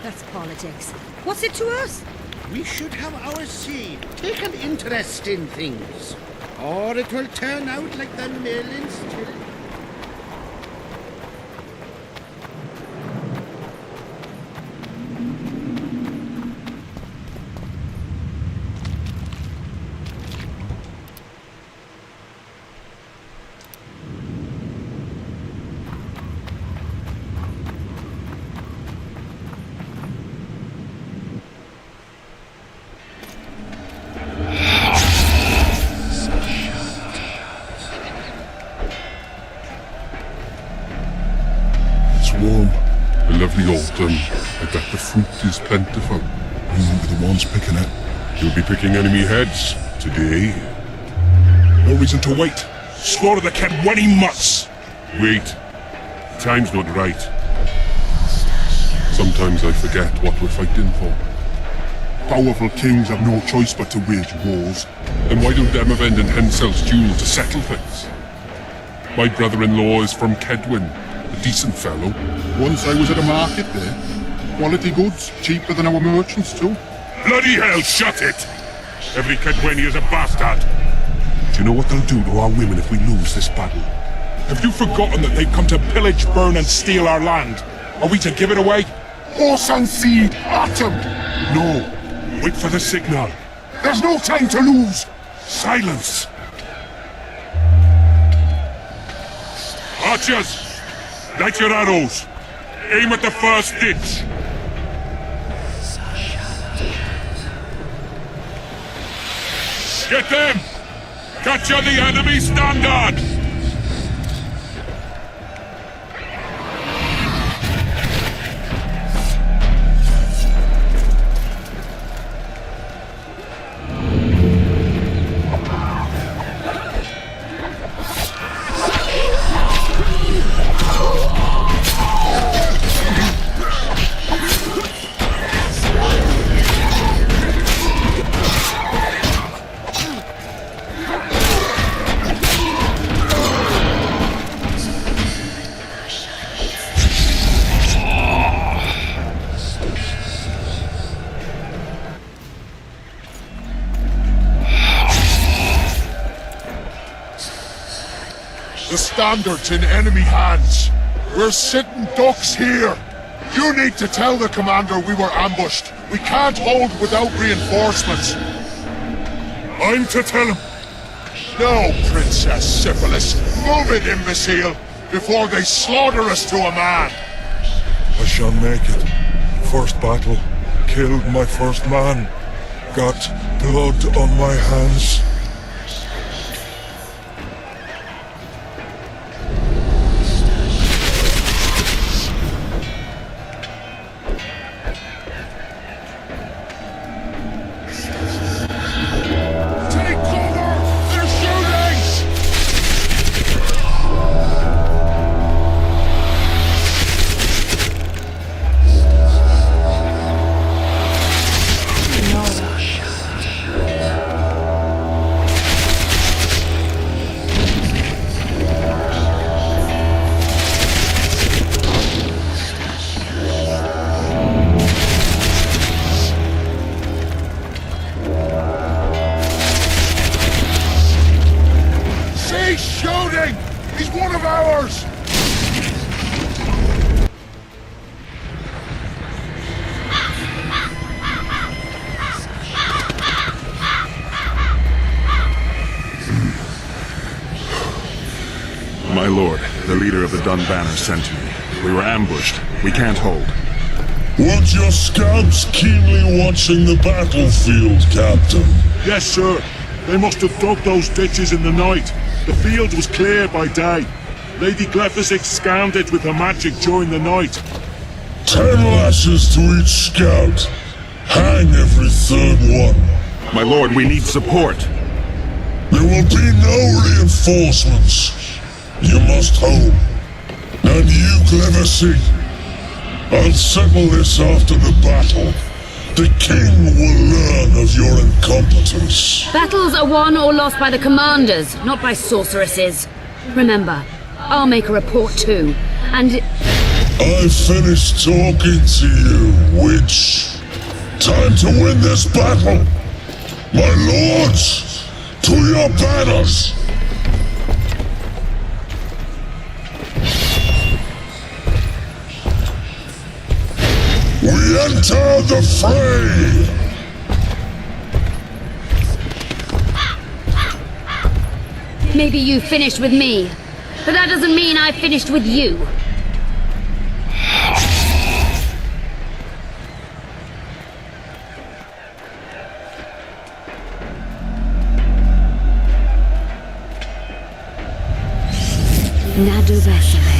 That's politics. What's it to us? We should have our say, take an interest in things, or it will turn out like the Merlin's still. Warm, a lovely autumn. I bet the fruit is plentiful. You won't be the ones picking it. You'll be picking enemy heads today. No reason to wait. Slaughter the kid when he must. Wait. The time's not right. Sometimes I forget what we're fighting for. Powerful kings have no choice but to wage wars. Then why don't Demavend and Hensel's duel to settle things? My brother-in-law is from Kedwin, a decent fellow. Once I was at a market there. Quality goods, cheaper than our merchants too. Bloody hell, shut it! Every Kedweni is a bastard. Do you know what they'll do to our women if we lose this battle? Have you forgotten that they've come to pillage, burn and steal our land? Are we to give it away? Horse and seed, atom! No, wait for the signal. There's no time to lose! Silence! Archers, light your arrows. Aim at the first ditch. Get them! Capture the enemy standard! The standard's in enemy hands. We're sitting ducks here. You need to tell the commander we were ambushed. We can't hold without reinforcements. I'm to tell him. No, Princess Syphilis. Move it, imbecile, before they slaughter us to a man. I shall make it. First battle. Killed my first man. Got blood on my hands. He's one of ours! My lord, the leader of the Dun Banner sent me. We were ambushed. We can't hold. Weren't your scouts keenly watching the battlefield, Captain? Yes, sir. They must have dug those ditches in the night. The field was clear by day. Lady Glephisic scanned it with her magic during the night. 10 lashes to each scout. Hang every third one. My lord, we need support. There will be no reinforcements. You must hold. And you, Glephisic, I'll settle this after the battle. The king will learn of your incompetence. Battles are won or lost by the commanders, not by sorceresses. Remember, I'll make a report too, and... I've finished talking to you, witch. Time to win this battle. My lords, to your banners. We enter the fray! Maybe you finished with me, but that doesn't mean I finished with you. Nadu Vesile.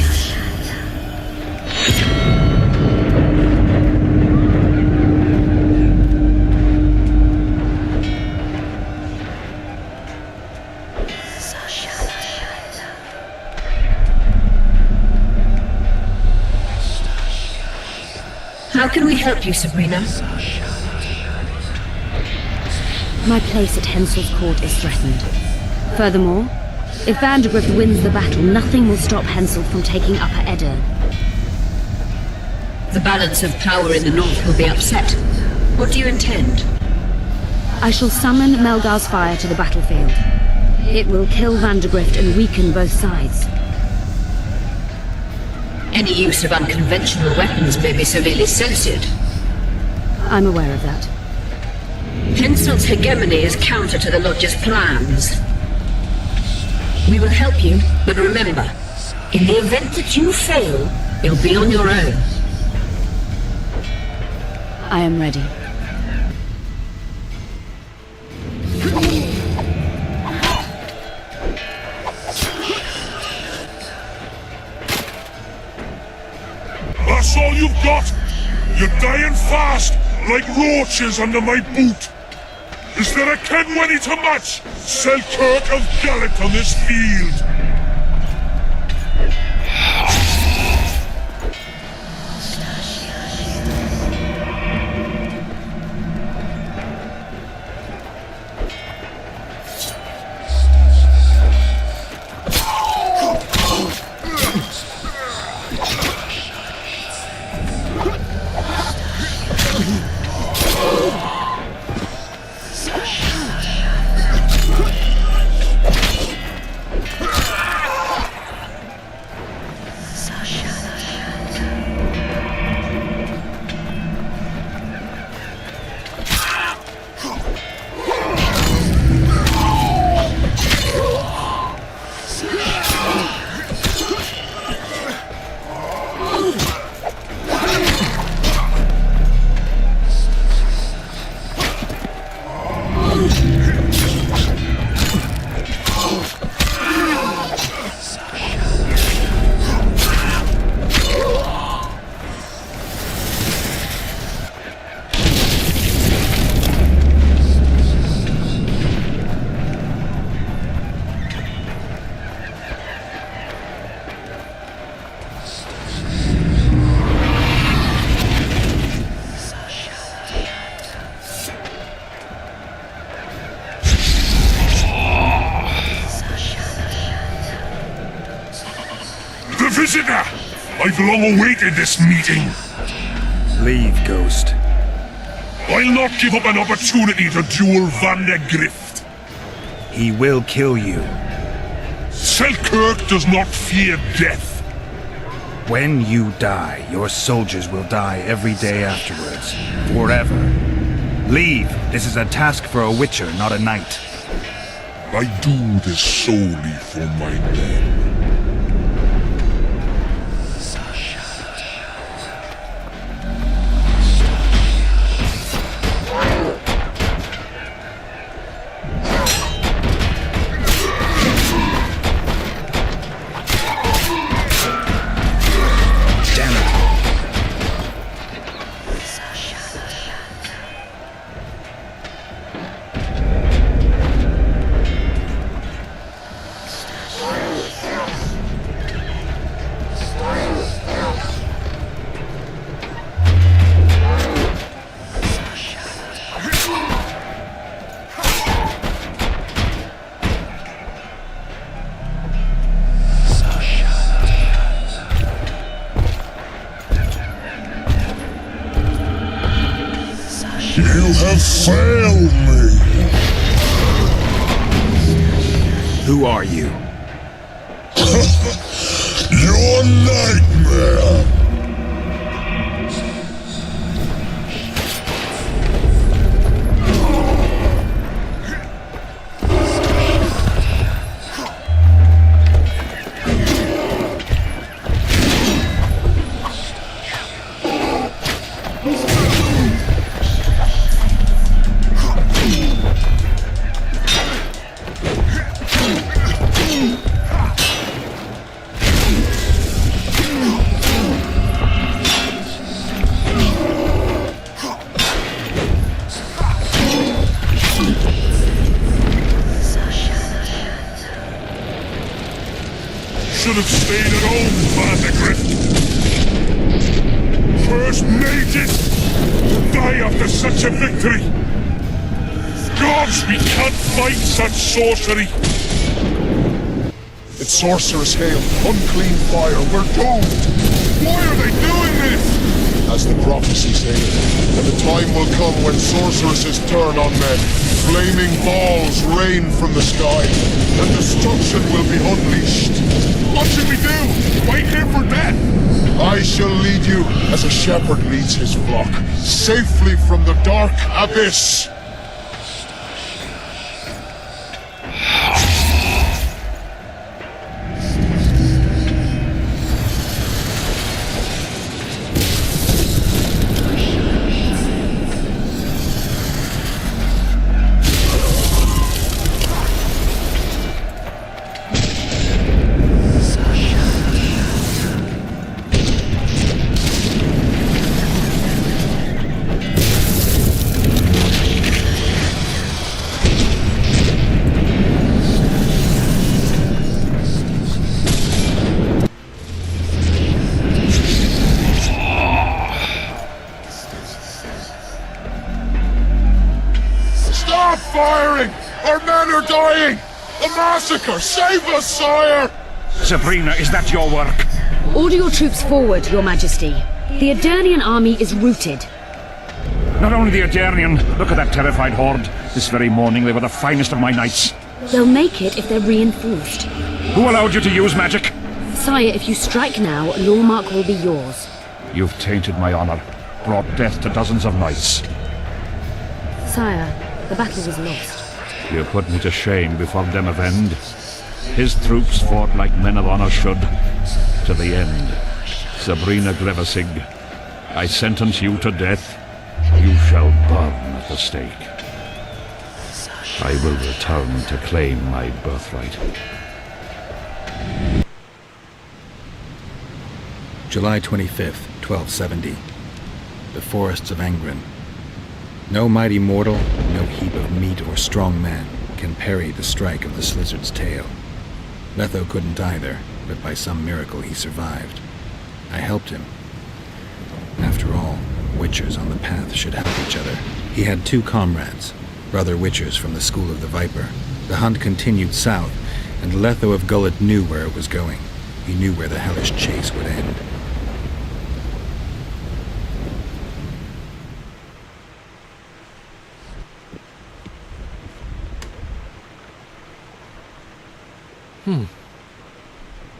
How can we help you, Sabrina? My place at Hensel's court is threatened. Furthermore, If Vandergrift wins the battle, nothing will stop Henselt from taking Upper Edirne. The balance of power in the north will be upset. What do you intend? I shall summon Melgar's fire to the battlefield. It will kill Vandergrift and weaken both sides. Any use of unconventional weapons may be severely censored. I'm aware of that. Henselt's hegemony is counter to the Lodge's plans. We will help you, but remember, in the event that you fail, you'll be on your own. I am ready. That's all you've got? You're dying fast, like roaches under my boot. Is there a Kenwenny to match Selkirk of Gallet on this field? Visitor! I've long awaited this meeting. Leave, Ghost. I'll not give up an opportunity to duel Vandergrift. He will kill you. Selkirk does not fear death. When you die, your soldiers will die every day afterwards. Forever. Leave. This is a task for a witcher, not a knight. I do this solely for my men. You have failed me! Who are you? Your nightmare! Should have stayed at home, Vandergrift. First mated to die after such a victory. Gods, we can't fight such sorcery. It's sorceress hail, unclean fire, we're doomed! Why are they doing this? As the prophecy says, and the time will come when sorceresses turn on men. Flaming balls rain from the sky, and destruction will be unleashed. What should we do? Wait here for death? I shall lead you as a shepherd leads his flock, safely from the dark abyss. Firing! Our men are dying! A massacre! Save us, sire! Sabrina, is that your work? Order your troops forward, Your Majesty. The Aedirnian army is routed. Not only the Aedirnian, look at that terrified horde. This very morning they were the finest of my knights. They'll make it if they're reinforced. Who allowed you to use magic? Sire, if you strike now, Lormark will be yours. You've tainted my honor, brought death to dozens of knights. Sire, the battle was lost. You put me to shame before Demavend. His troops fought like men of honor should, to the end. Sabrina Grevasig, I sentence you to death. You shall burn at the stake. I will return to claim my birthright. July 25th, 1270. The forests of Angren. No mighty mortal, no heap of meat or strong man can parry the strike of the Slizzard's tail. Letho couldn't either, but by some miracle he survived. I helped him. After all, Witchers on the path should help each other. He had 2 comrades, brother Witchers from the School of the Viper. The hunt continued south, and Letho of Gullet knew where it was going. He knew where the hellish chase would end.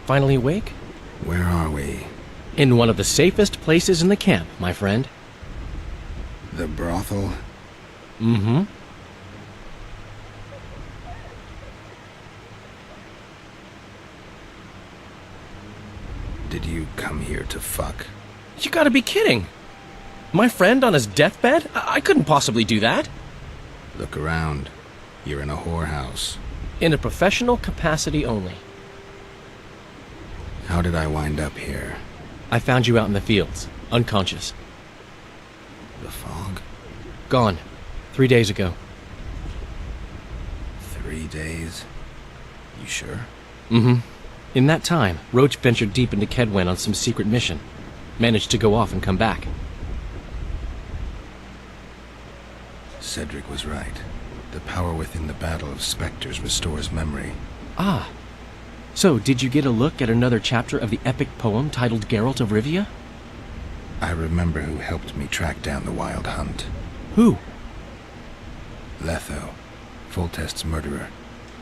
Finally awake? Where are we? In one of the safest places in the camp, my friend. The brothel? Mm-hmm. Did you come here to fuck? You gotta be kidding! My friend on his deathbed? I couldn't possibly do that. Look around. You're in a whorehouse. In a professional capacity only. How did I wind up here? I found you out in the fields, unconscious. The fog? Gone. 3 days ago. 3 days? You sure? Mm-hmm. In that time, Roach ventured deep into Kedwen on some secret mission. Managed to go off and come back. Cedric was right. The power within the Battle of Spectres restores memory. Ah. So, did you get a look at another chapter of the epic poem titled Geralt of Rivia? I remember who helped me track down the Wild Hunt. Who? Letho, Foltest's murderer.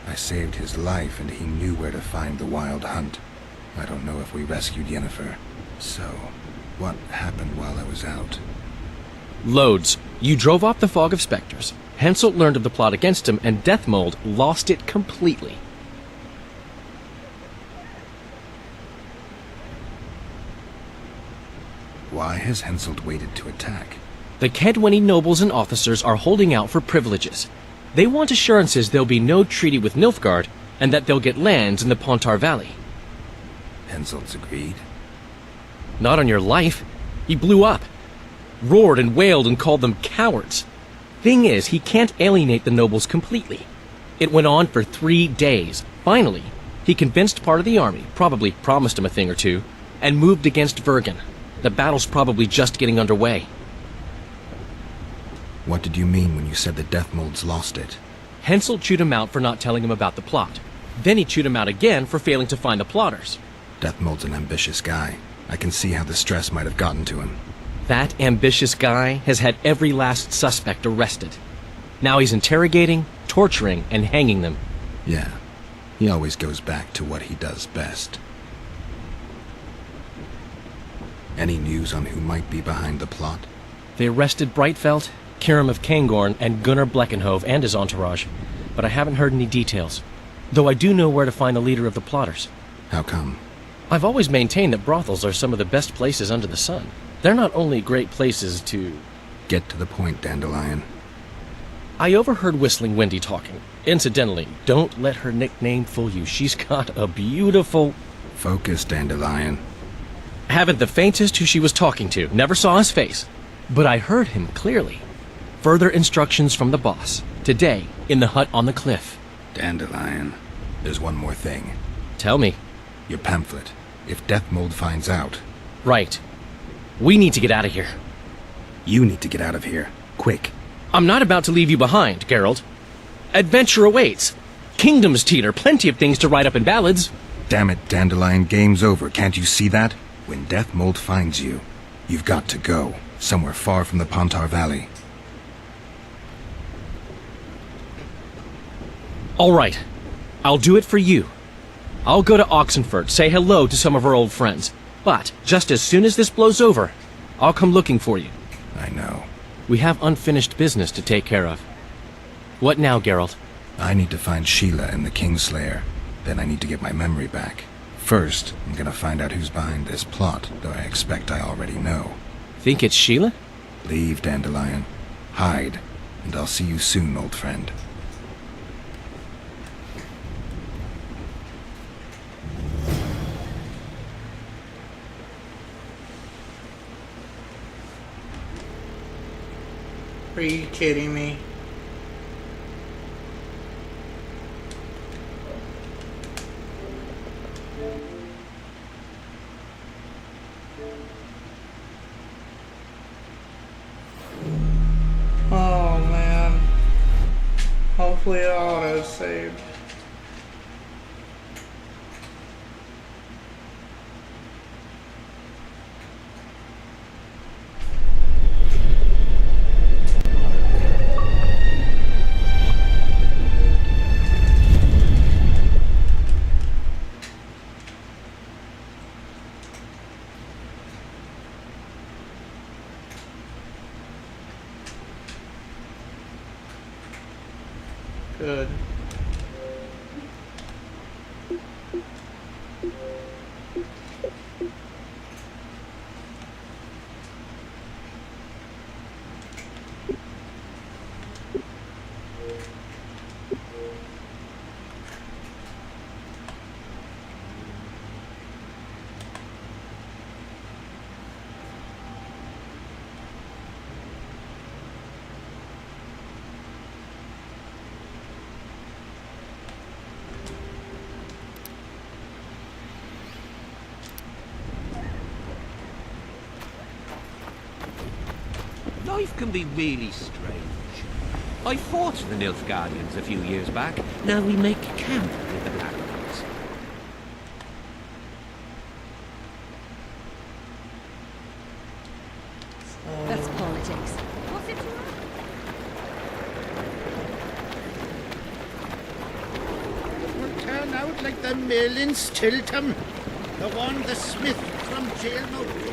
I saved his life and he knew where to find the Wild Hunt. I don't know if we rescued Yennefer. So, what happened while I was out? Loads. You drove off the Fog of Spectres. Henselt learned of the plot against him, and Deathmold lost it completely. Why has Henselt waited to attack? The Kedweni nobles and officers are holding out for privileges. They want assurances there'll be no treaty with Nilfgaard, and that they'll get lands in the Pontar Valley. Henselt's agreed? Not on your life. He blew up. Roared and wailed and called them cowards. Thing is, he can't alienate the nobles completely. It went on for 3 days. Finally, he convinced part of the army, probably promised him a thing or two, and moved against Vergen. The battle's probably just getting underway. What did you mean when you said the Deathmold's lost it? Henselt chewed him out for not telling him about the plot. Then he chewed him out again for failing to find the plotters. Deathmold's an ambitious guy. I can see how the stress might have gotten to him. That ambitious guy has had every last suspect arrested. Now he's interrogating, torturing, and hanging them. Yeah, he always goes back to what he does best. Any news on who might be behind the plot? They arrested Breitfeld, Kirim of Cairngorm, and Gunnar Bleckenhove and his entourage, but I haven't heard any details. Though I do know where to find the leader of the plotters. How come? I've always maintained that brothels are some of the best places under the sun. They're not only great places to... Get to the point, Dandelion. I overheard Whistling Wendy talking. Incidentally, don't let her nickname fool you. She's got a beautiful... Focus, Dandelion. Haven't the faintest who she was talking to. Never saw his face. But I heard him clearly. Further instructions from the boss. Today, in the hut on the cliff. Dandelion, there's one more thing. Tell me. Your pamphlet. If Deathmold finds out... Right. We need to get out of here. You need to get out of here. Quick. I'm not about to leave you behind, Geralt. Adventure awaits. Kingdoms teeter, plenty of things to write up in ballads. Damn it, Dandelion, game's over. Can't you see that? When Deathmold finds you, you've got to go. Somewhere far from the Pontar Valley. All right. I'll do it for you. I'll go to Oxenfurt, say hello to some of our old friends. But just as soon as this blows over, I'll come looking for you. I know. We have unfinished business to take care of. What now, Geralt? I need to find Sheila and the Kingslayer. Then I need to get my memory back. First, I'm gonna find out who's behind this plot, though I expect I already know. Think it's Sheila? Leave, Dandelion. Hide, and I'll see you soon, old friend. Are you kidding me? Oh man. Hopefully it auto-saved. Good. Life can be really strange. I fought the Nilfgaardians a few years back. Now we make camp with the Black Ones. That's politics. What's it Will turn out like the mill in Stilton. The one the smith from Jailmouth.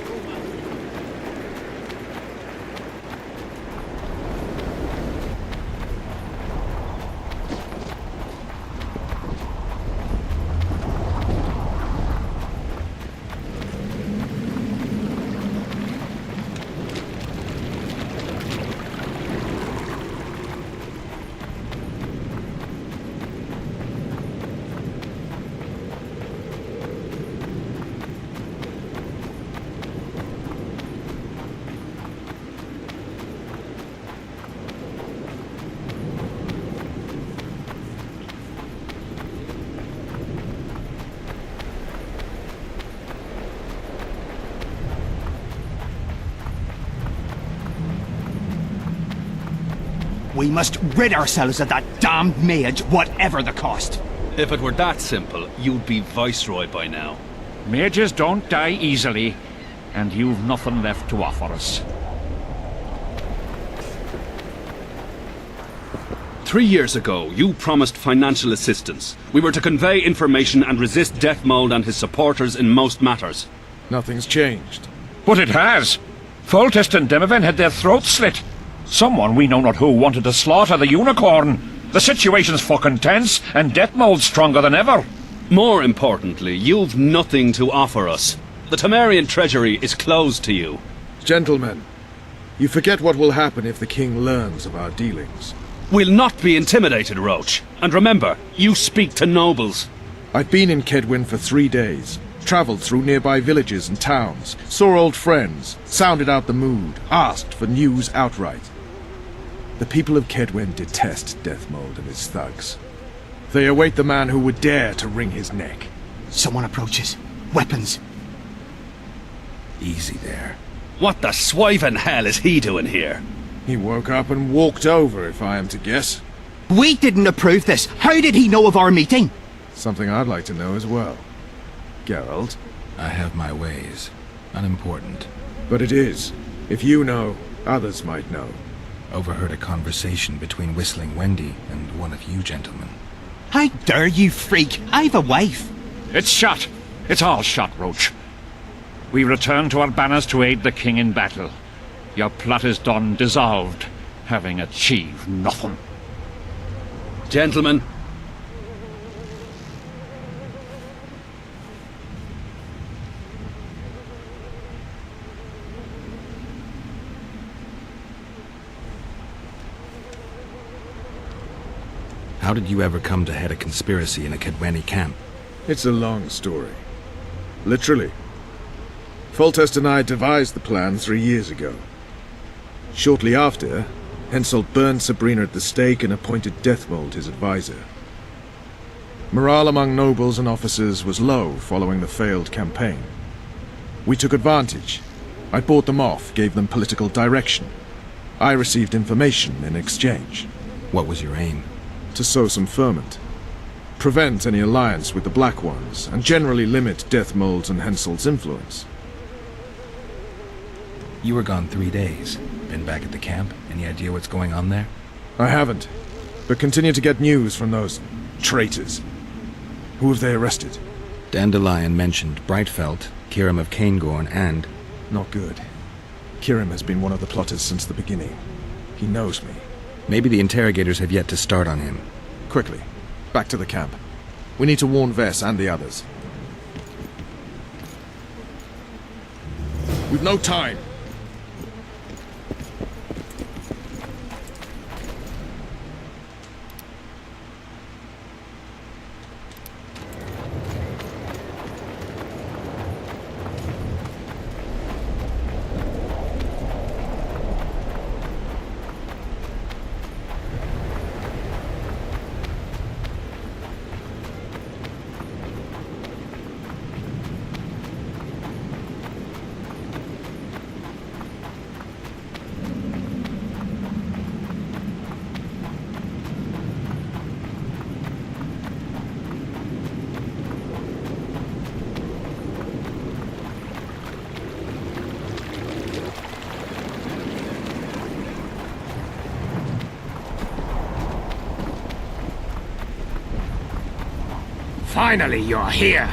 We must rid ourselves of that damned mage, whatever the cost. If it were that simple, you'd be Viceroy by now. Mages don't die easily, and you've nothing left to offer us. 3 years ago, you promised financial assistance. We were to convey information and resist Deathmold and his supporters in most matters. Nothing's changed. But it has. Foltest and Demoven had their throats slit. Someone we know not who wanted to slaughter the unicorn. The situation's fucking tense, and Deathmold's stronger than ever. More importantly, you've nothing to offer us. The Temerian treasury is closed to you. Gentlemen, you forget what will happen if the king learns of our dealings. We'll not be intimidated, Roach. And remember, you speak to nobles. I've been in Kedwin for 3 days. Travelled through nearby villages and towns, saw old friends, sounded out the mood, asked for news outright. The people of Kedwin detest Deathmold and his thugs. They await the man who would dare to wring his neck. Someone approaches. Weapons. Easy there. What the swiven hell is he doing here? He woke up and walked over, if I am to guess. We didn't approve this. How did he know of our meeting? Something I'd like to know as well. Geralt? I have my ways. Unimportant. But it is. If you know, others might know. Overheard a conversation between Whistling Wendy and one of you gentlemen. How dare you, freak? I've a wife. It's shot. It's all shot, Roach. We return to our banners to aid the king in battle. Your plot is done, dissolved, having achieved nothing. Gentlemen. How did you ever come to head a conspiracy in a Kedweni camp? It's a long story. Literally. Foltest and I devised the plan 3 years ago. Shortly after, Henselt burned Sabrina at the stake and appointed Deathmold his advisor. Morale among nobles and officers was low following the failed campaign. We took advantage. I bought them off, gave them political direction. I received information in exchange. What was your aim? To sow some ferment. Prevent any alliance with the Black Ones, and generally limit Deathmold's and Henselt's influence. You were gone 3 days. Been back at the camp? Any idea what's going on there? I haven't, but continue to get news from those traitors. Who have they arrested? Dandelion mentioned Brightfelt, Kirim of Caingorn, and... Not good. Kirim has been one of the plotters since the beginning. He knows me. Maybe the interrogators have yet to start on him. Quickly, back to the camp. We need to warn Vess and the others. We've no time. Finally, you're here!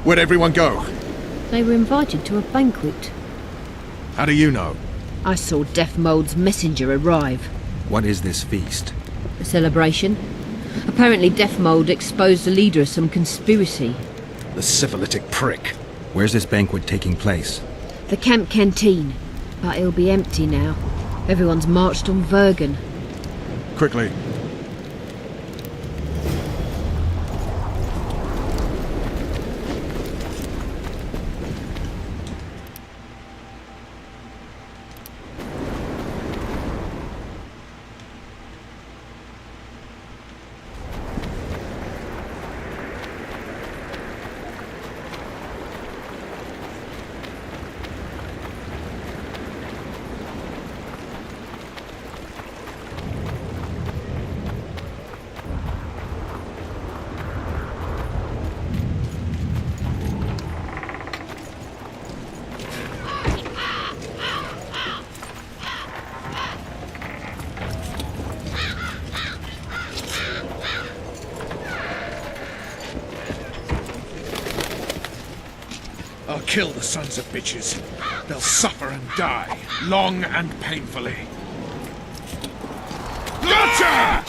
Where'd everyone go? They were invited to a banquet. How do you know? I saw Deathmold's messenger arrive. What is this feast? A celebration. Apparently Deathmold exposed the leader of some conspiracy. The syphilitic prick. Where's this banquet taking place? The camp canteen. But it'll be empty now. Everyone's marched on Vergen. Quickly. I'll kill the sons of bitches. They'll suffer and die, long and painfully. Gotcha!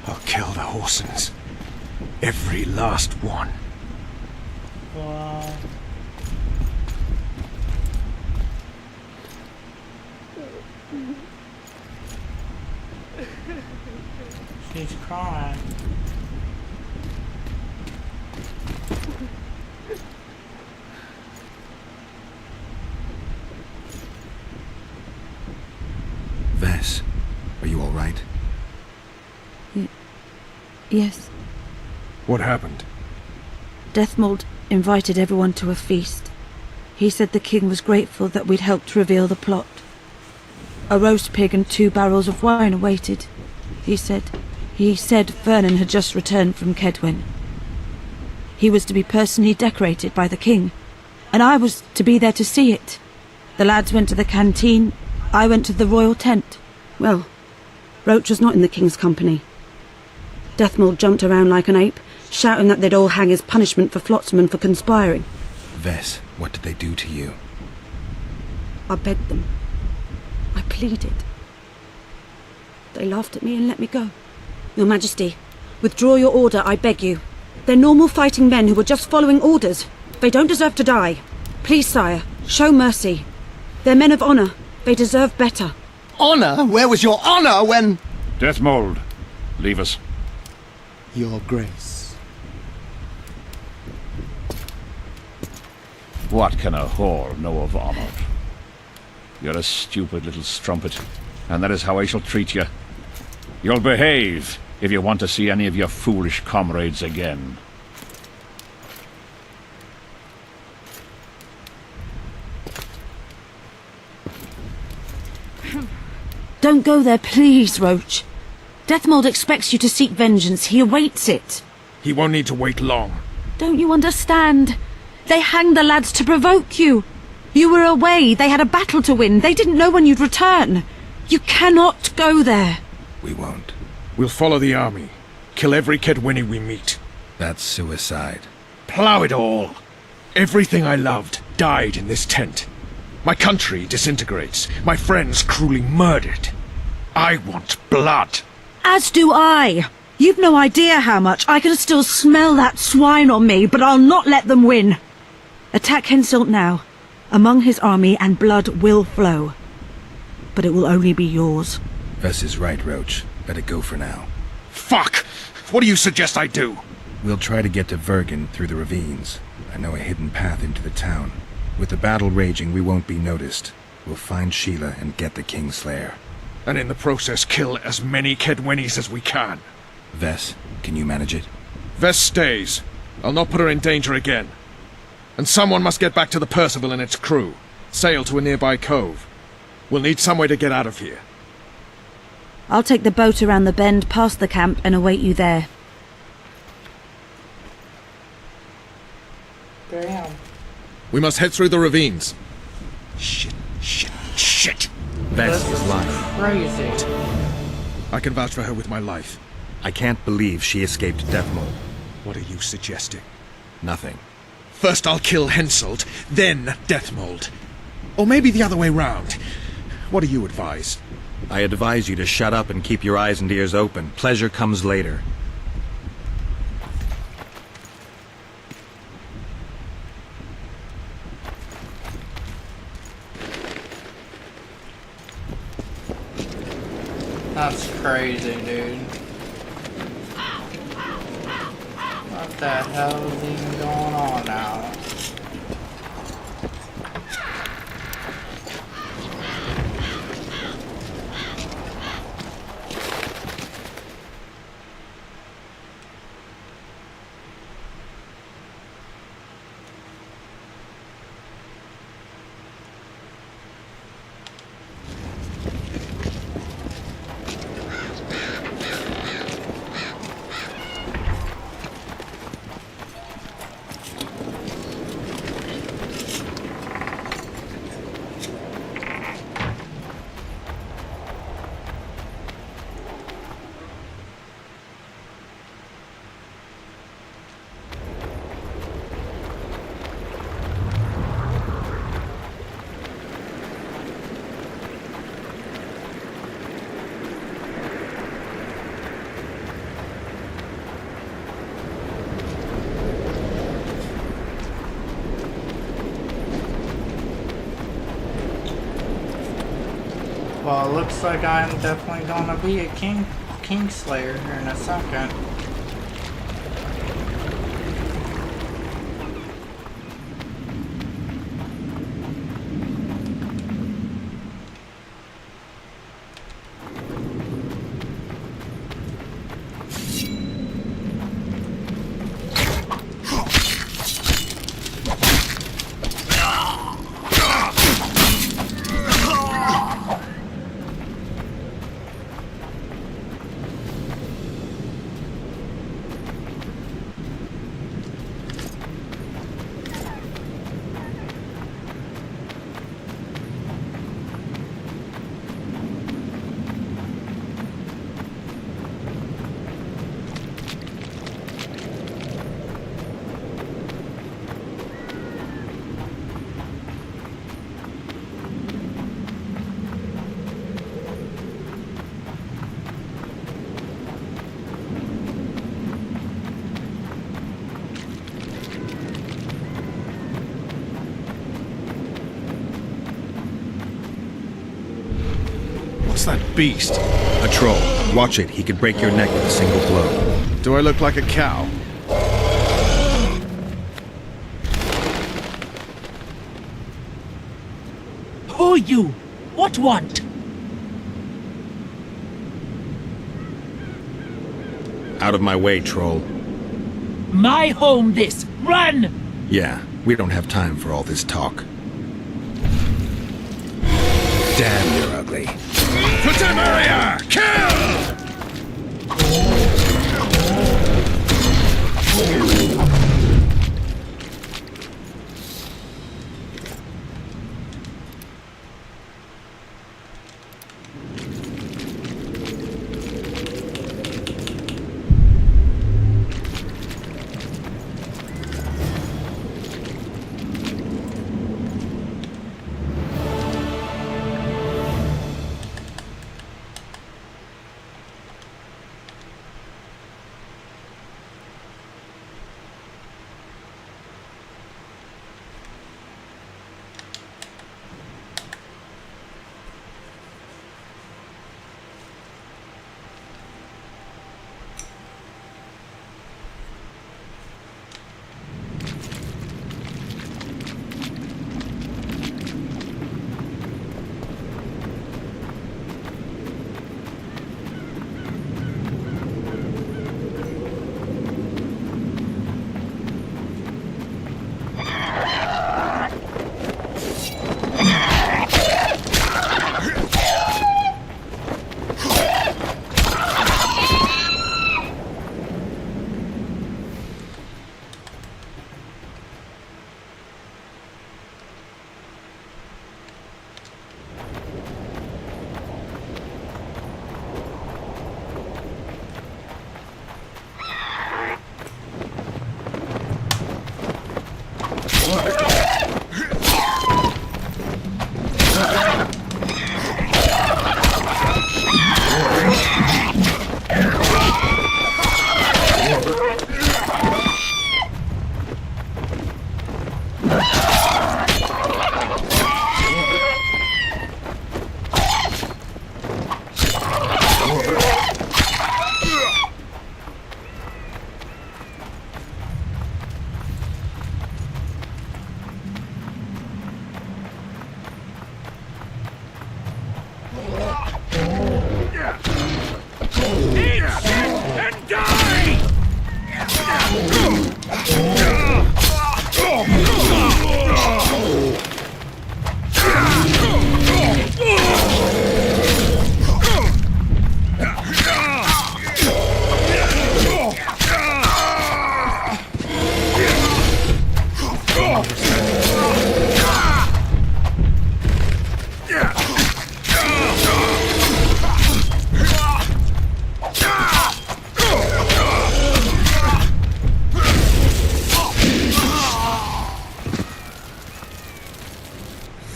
I'll kill the Horsens. Every last one. Wow. She's crying. Vess, are you all right? Yes. What happened? Deathmold invited everyone to a feast. He said the king was grateful that we'd helped reveal the plot. A roast pig and 2 barrels of wine awaited, he said. He said Vernon had just returned from Kedwen. He was to be personally decorated by the king, and I was to be there to see it. The lads went to the canteen, I went to the royal tent. Well, Roach was not in the king's company. Deathmold jumped around like an ape, shouting that they'd all hang as punishment for Flotsam for conspiring. Vess, what did they do to you? I begged them. I pleaded. They laughed at me and let me go. Your Majesty, withdraw your order, I beg you. They're normal fighting men who were just following orders. They don't deserve to die. Please, sire, show mercy. They're men of honor. They deserve better. Honor? Where was your honor when... Deathmold, leave us. Your Grace. What can a whore know of honor? You're a stupid little strumpet, and that is how I shall treat you. You'll behave if you want to see any of your foolish comrades again. Don't go there, please, Roach. Deathmold expects you to seek vengeance. He awaits it. He won't need to wait long. Don't you understand? They hanged the lads to provoke you. You were away. They had a battle to win. They didn't know when you'd return. You cannot go there. We won't. We'll follow the army. Kill every Kedwini we meet. That's suicide. Plough it all. Everything I loved died in this tent. My country disintegrates. My friends cruelly murdered. I want blood. As do I. You've no idea how much. I can still smell that swine on me, but I'll not let them win. Attack Henselt now, among his army, and blood will flow. But it will only be yours. Vess is right, Roach. Better go for now. Fuck! What do you suggest I do? We'll try to get to Vergen through the ravines. I know a hidden path into the town. With the battle raging, we won't be noticed. We'll find Sheila and get the Kingslayer. And in the process kill as many Kedwenis as we can. Vess, can you manage it? Vess stays. I'll not put her in danger again. And someone must get back to the Percival and its crew. Sail to a nearby cove. We'll need some way to get out of here. I'll take the boat around the bend past the camp and await you there. Damn. We must head through the ravines. Shit. Vess is lying. Crazy. I can vouch for her with my life. I can't believe she escaped Deathmold. What are you suggesting? Nothing. First I'll kill Henselt, then Deathmold. Or maybe the other way round. What do you advise? I advise you to shut up and keep your eyes and ears open. Pleasure comes later. That's crazy, dude. What the hell is even going on now? Well, it looks like I'm definitely gonna be a Kingslayer here in a second. What's that beast? A troll. Watch it. He could break your neck with a single blow. Do I look like a cow? Who you? What want? Out of my way, troll. My home this. Run! Yeah, we don't have time for all this talk. Damn, you're ugly. For Temeria! Kill!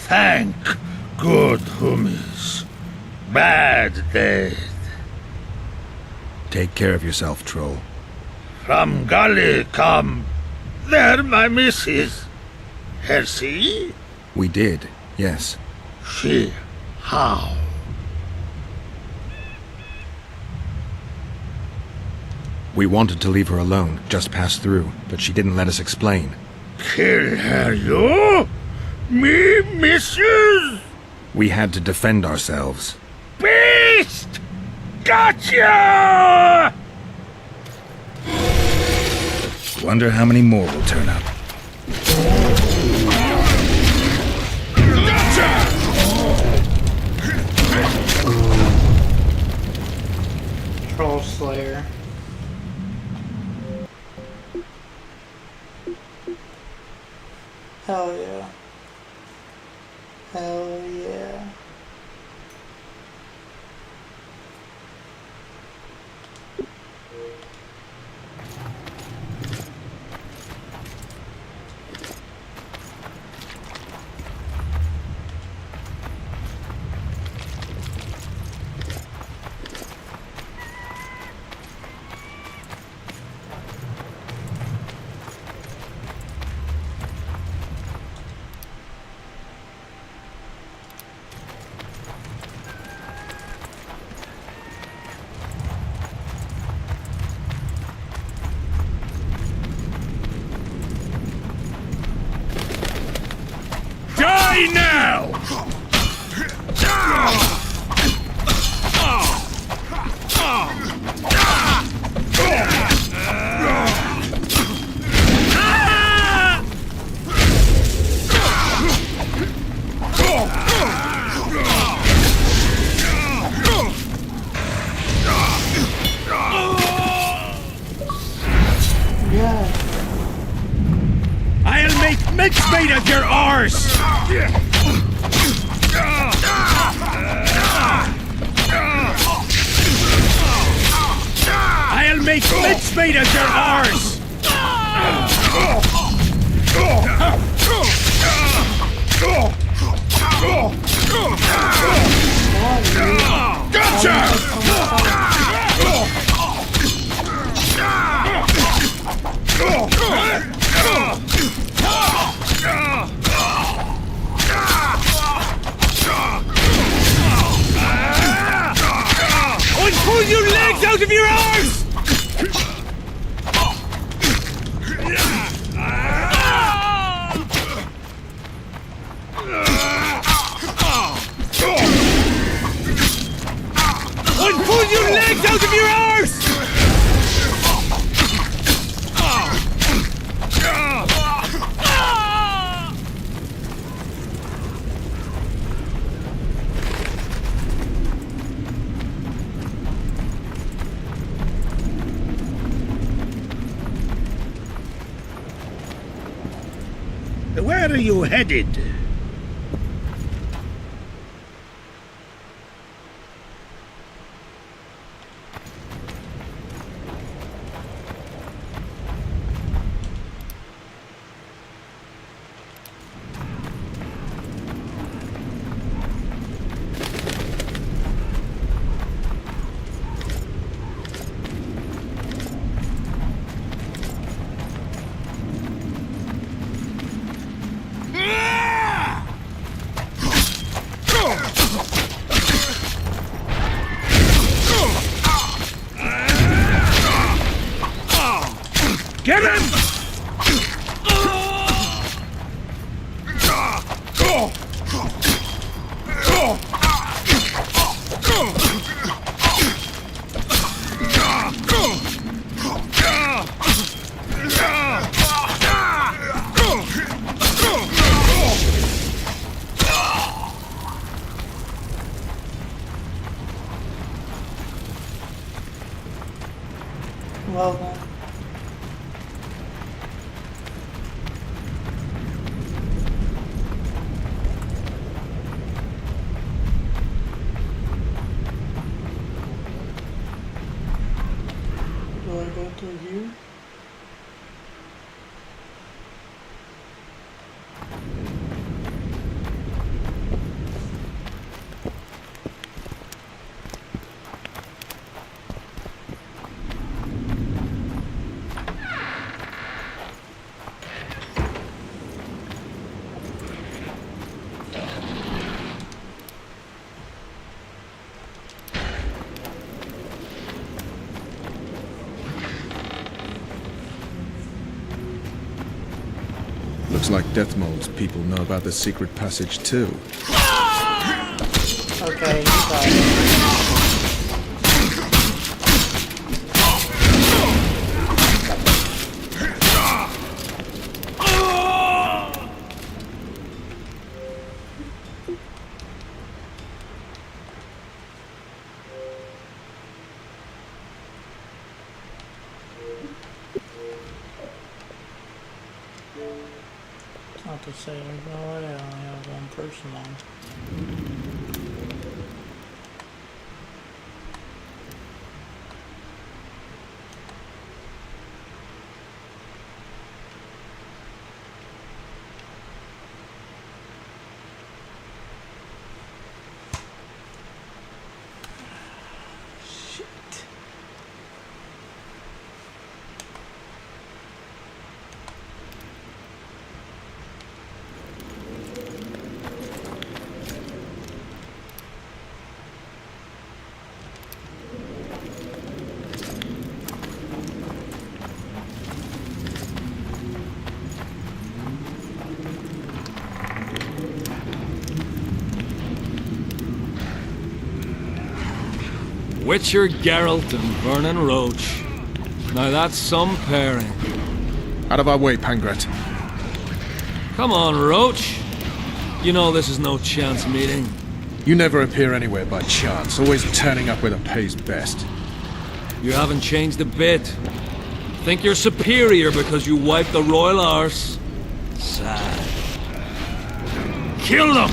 Thank good Humis. Bad dead. Take care of yourself, troll. From Gully come. There, my missus. Hersey? We did, yes. She. How? We wanted to leave her alone, just pass through, but she didn't let us explain. Kill her, you? Me, missus? We had to defend ourselves. Beast! Gotcha! Wonder how many more will turn up. Troll Slayer. Hell yeah. Hell yeah. Die now! I'll make mincemeat of your arse! I'll make mincemeat of your arse! And pull your legs out of your arse! And pull your legs out of your arse! Where are you headed? Get him! Well then. Do I go through here? Looks like Deathmold's people know about the secret passage too. Okay, you got it. Not to say there's no way I only have one person on. Witcher Geralt and Vernon Roach. Now that's some pairing. Out of our way, Pangret. Come on, Roach. You know this is no chance meeting. You never appear anywhere by chance, always turning up where the pay's best. You haven't changed a bit. Think you're superior because you wiped the royal arse? Sad. Kill them!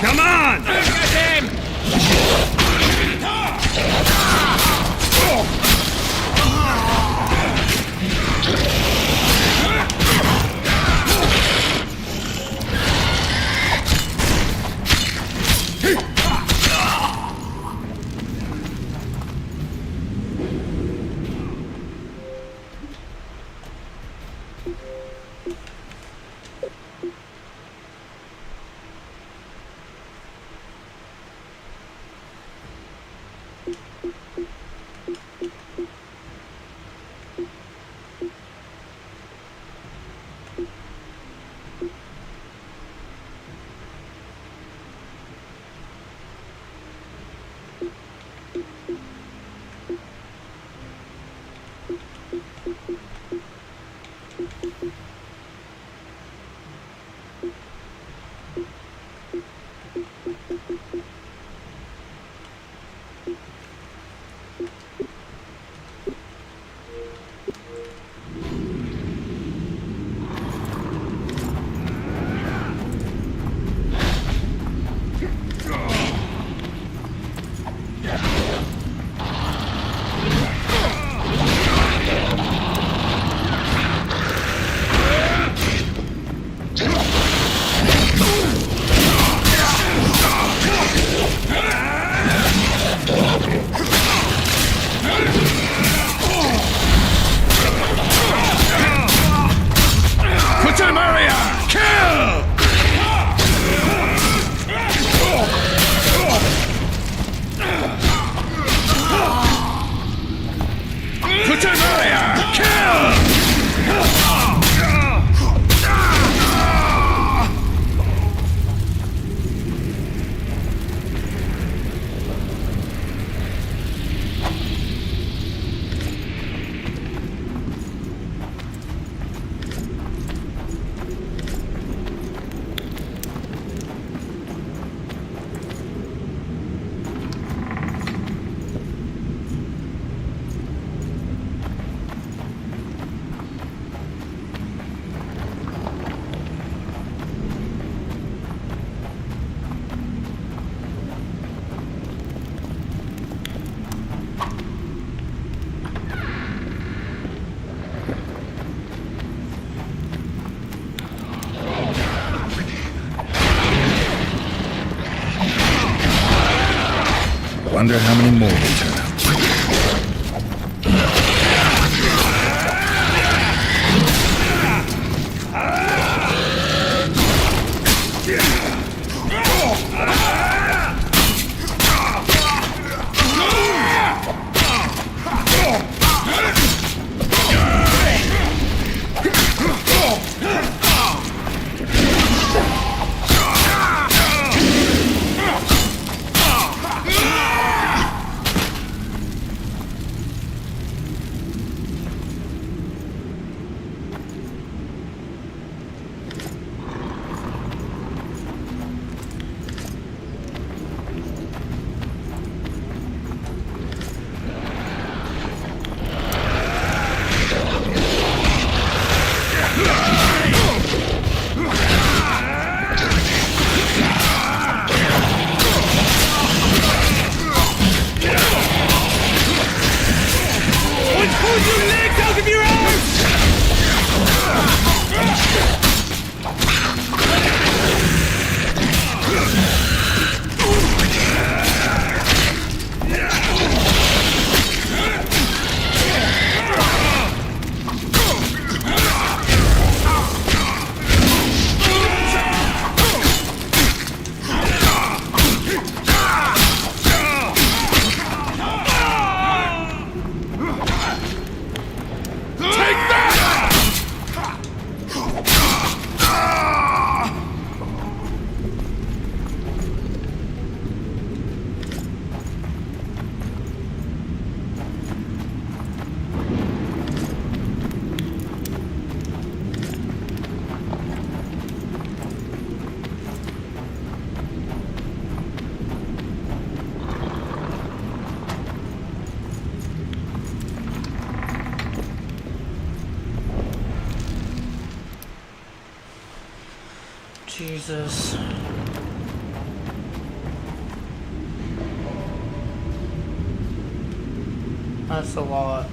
Come on! Get him! Wonder how many more will turn up. Jesus. That's a lot.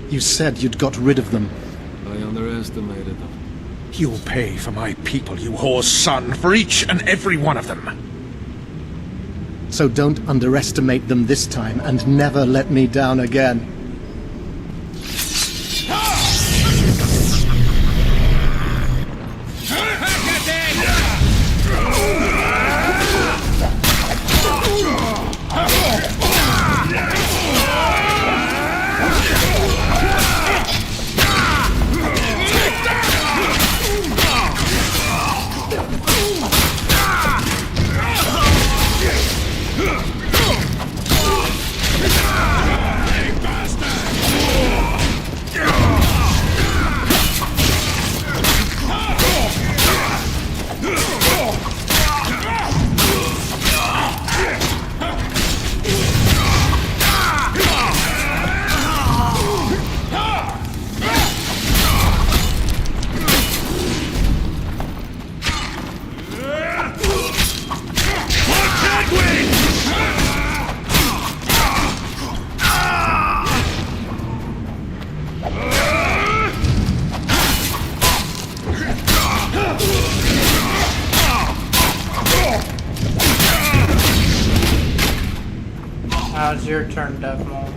You said you'd got rid of them. I underestimated them. You'll pay for my people, you whore's son, for each and every one of them. So don't underestimate them this time, and never let me down again. Now it's your turn, Death Maul.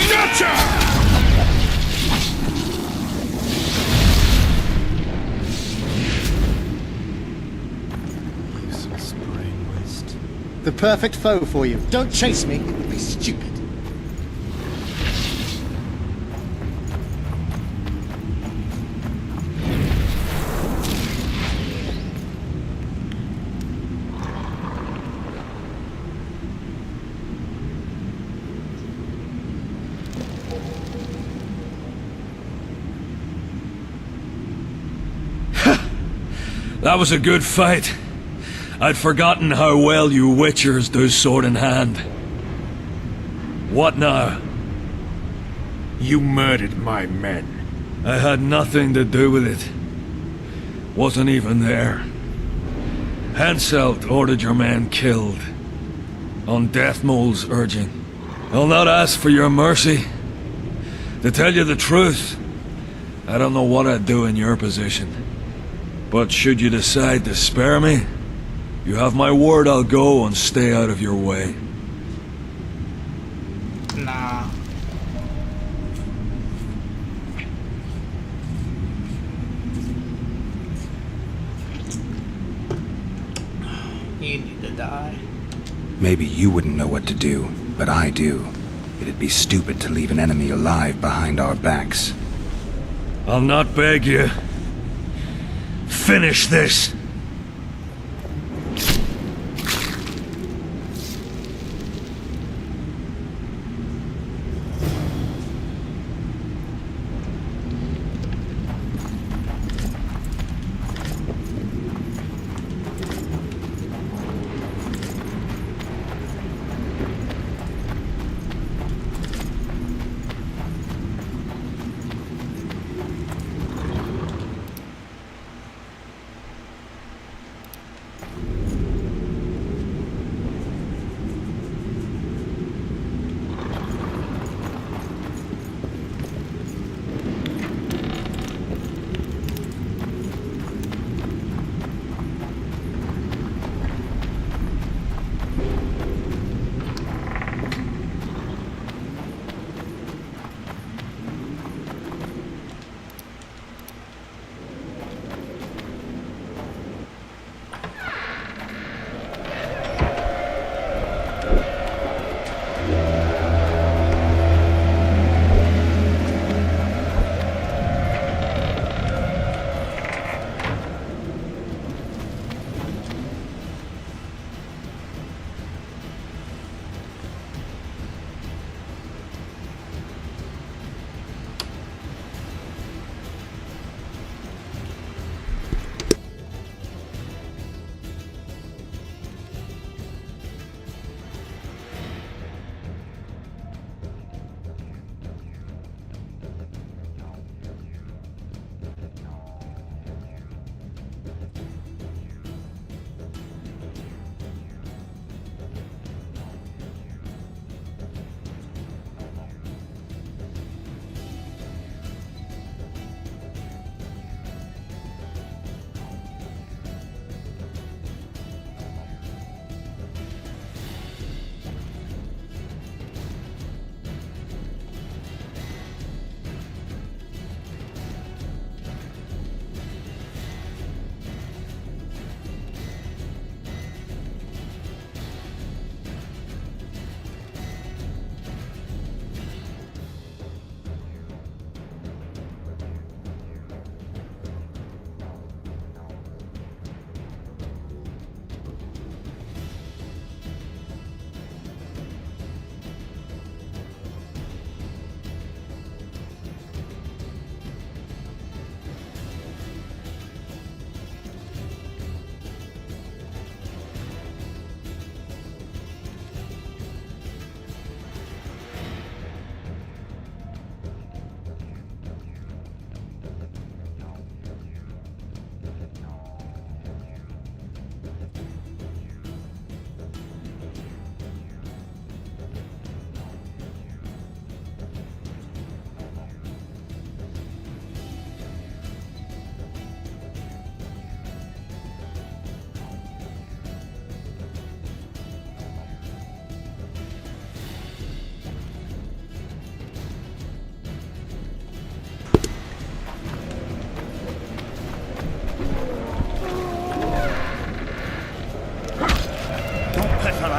Gotcha! Useless brain waste. The perfect foe for you. Don't chase me. It would be stupid. That was a good fight. I'd forgotten how well you Witchers do sword in hand. What now? You murdered my men. I had nothing to do with it. Wasn't even there. Henselt ordered your men killed. On Death Maul's urging. I'll not ask for your mercy. To tell you the truth, I don't know what I'd do in your position. But should you decide to spare me, you have my word I'll go and stay out of your way. Nah. You need to die. Maybe you wouldn't know what to do, but I do. It'd be stupid to leave an enemy alive behind our backs. I'll not beg you. Finish this!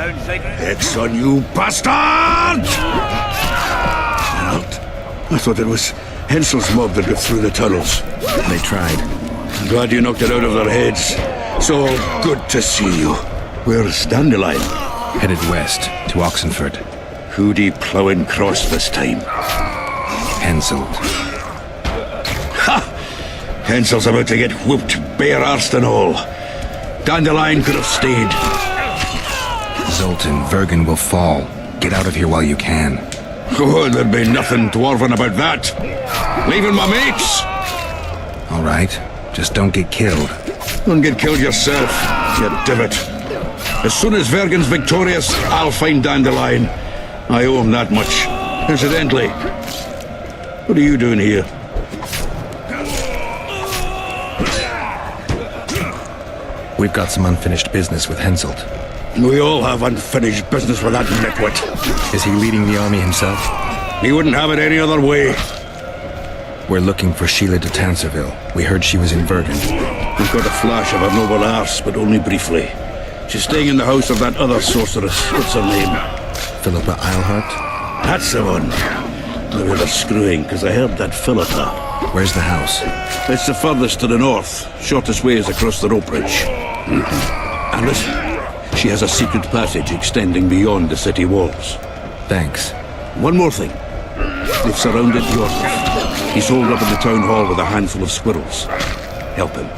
Hex on you, bastard! Halt. I thought it was Hensel's mob that got through the tunnels. They tried. I'm glad you knocked it out of their heads. So good to see you. Where's Dandelion? Headed west, to Oxenford. Who'd he ploughing cross this time? Henselt. Ha! Hensel's about to get whooped, bare-arsed and all. Dandelion could have stayed. Zoltan, Vergen will fall. Get out of here while you can. Oh, there'd be nothing dwarven about that. Leaving my mates! All right. Just don't get killed. Don't get killed yourself, you divot. As soon as Vergen's victorious, I'll find Dandelion. I owe him that much. Incidentally, what are you doing here? We've got some unfinished business with Henselt. We all have unfinished business with that nitwit. Is he leading the army himself? He wouldn't have it any other way. We're looking for Sheila de Tanserville. We heard she was in Vergen. We've got a flash of her noble arse, but only briefly. She's staying in the house of that other sorceress. What's her name? Philippa Eilhart? That's the one. Maybe they're screwing, because I heard that Philippa. Where's the house? It's the furthest to the north. Shortest way is across the rope bridge. And listen, she has a secret passage extending beyond the city walls. Thanks. One more thing. They've surrounded York. He's holed up in the town hall with a handful of squirrels. Help him.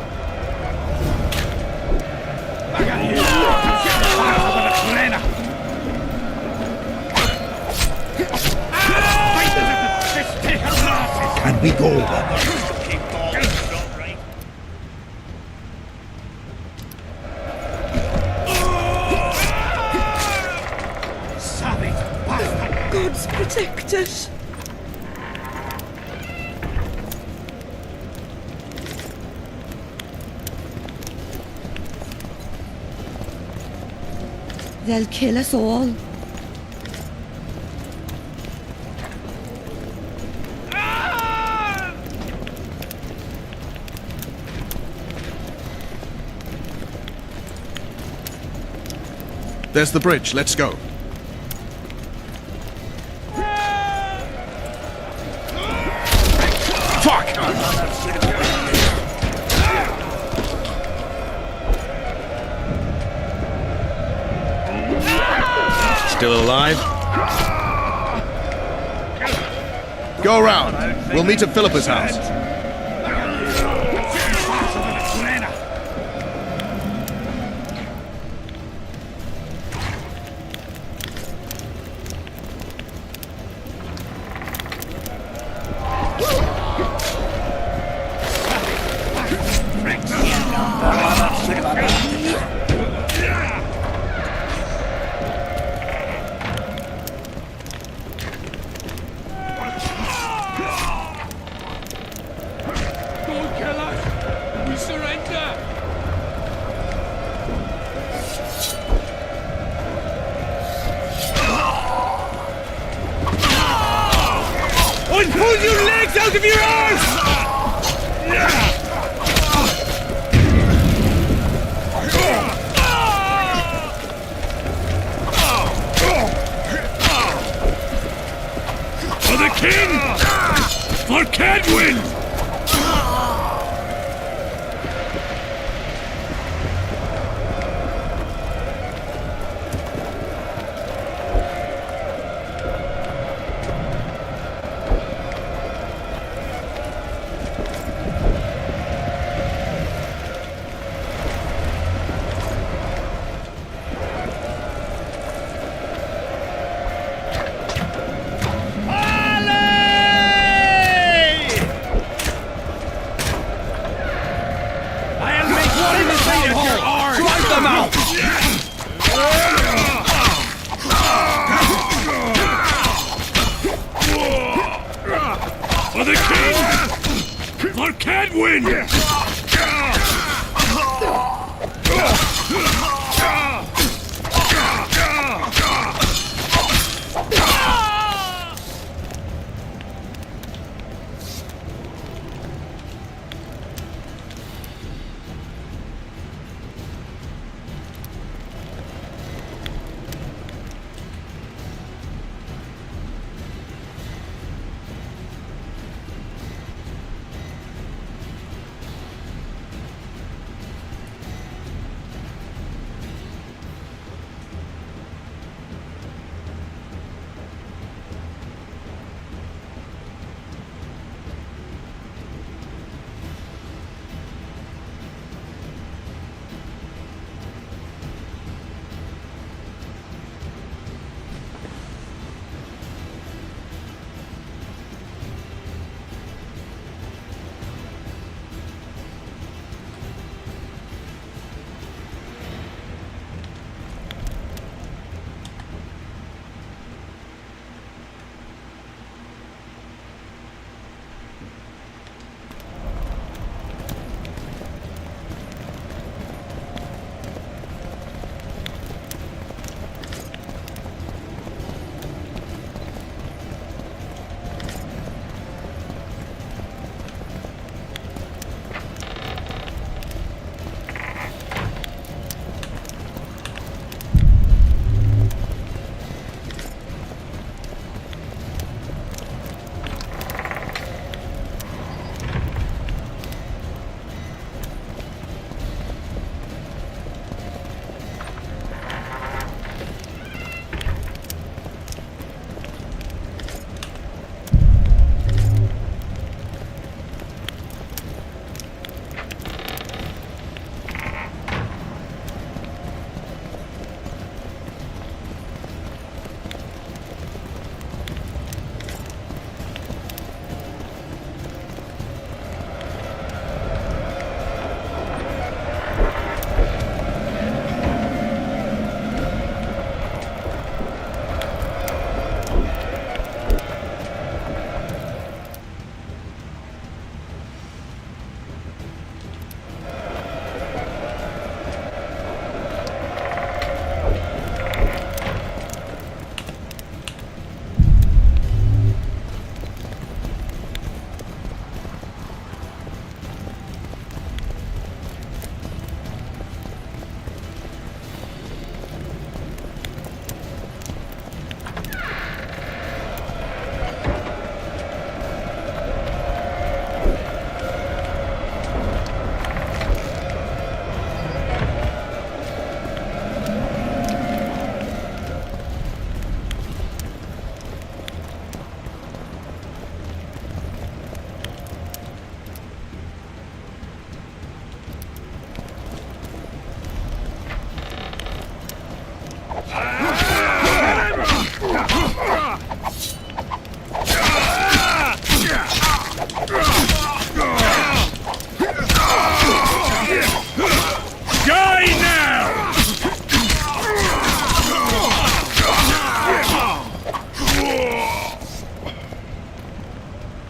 Can we go? Gods protect us. They'll kill us all. There's the bridge. Let's go. Fuck! Still alive? Go around. We'll meet at Philippa's house. Pull your legs out of your arse! For the king! For Kedwin! For the king! For Kedwin!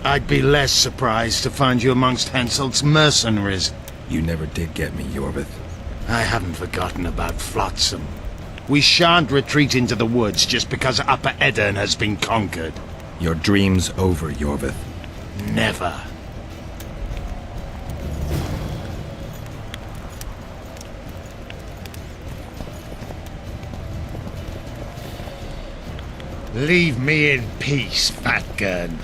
I'd be less surprised to find you amongst Henselt's mercenaries. You never did get me, Yorvith. I haven't forgotten about Flotsam. We shan't retreat into the woods just because Upper Eddern has been conquered. Your dream's over, Yorvith. Never. Leave me in peace, Fatgern.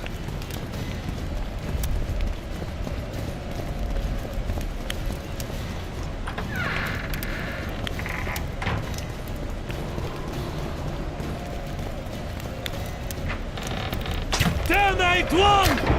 Termite one!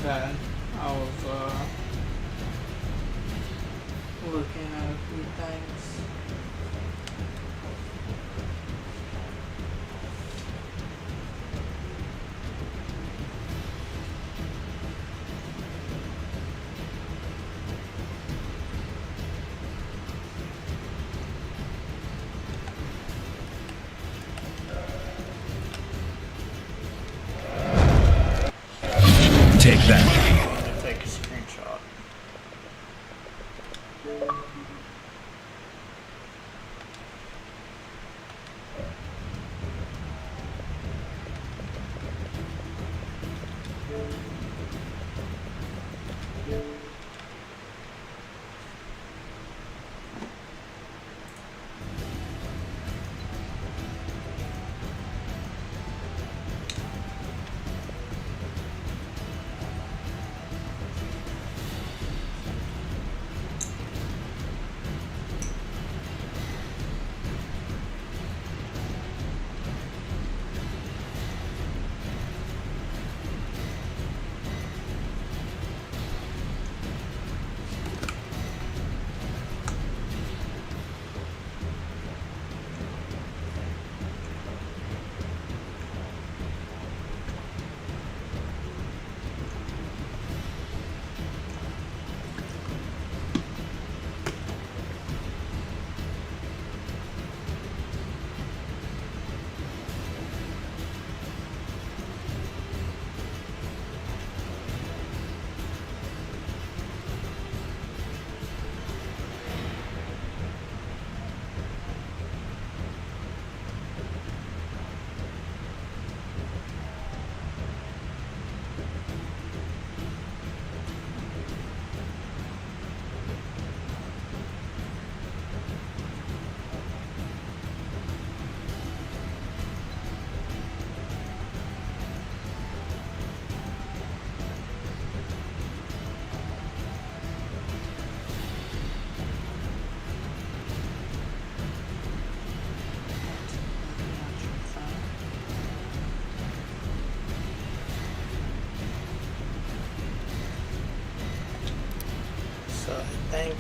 bad. I was looking at a few things. Take that. Take a screenshot. So I think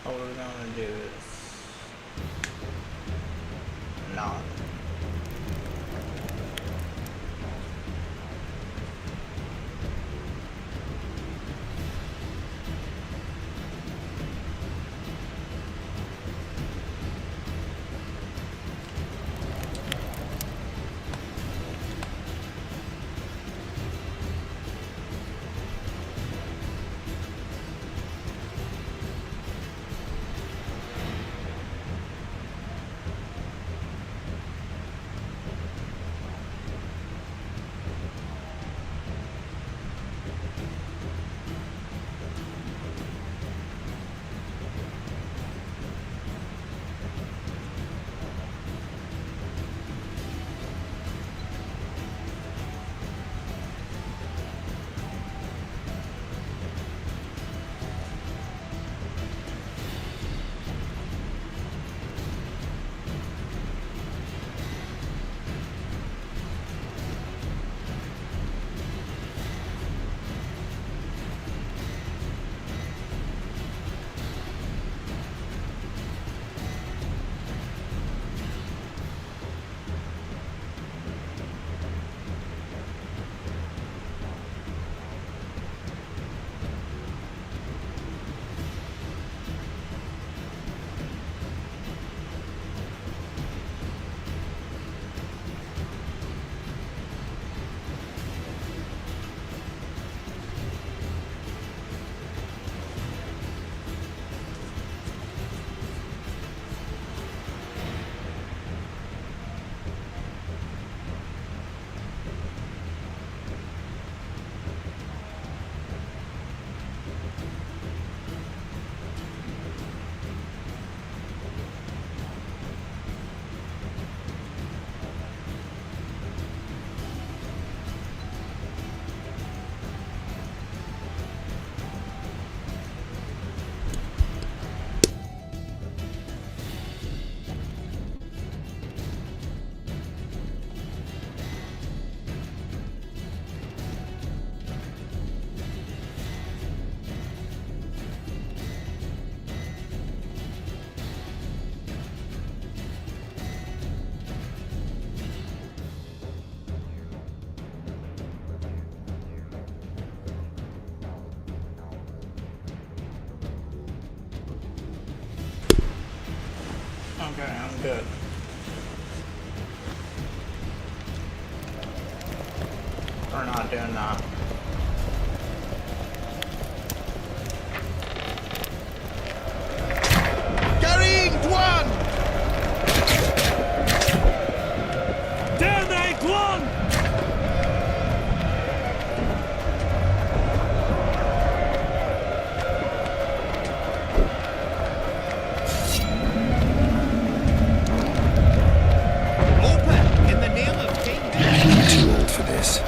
what we're gonna do is not. Okay, I'm good. We're not doing that. Carrying Dwan! Down there, Dwan! Open! In the name of King... I'm too old for this.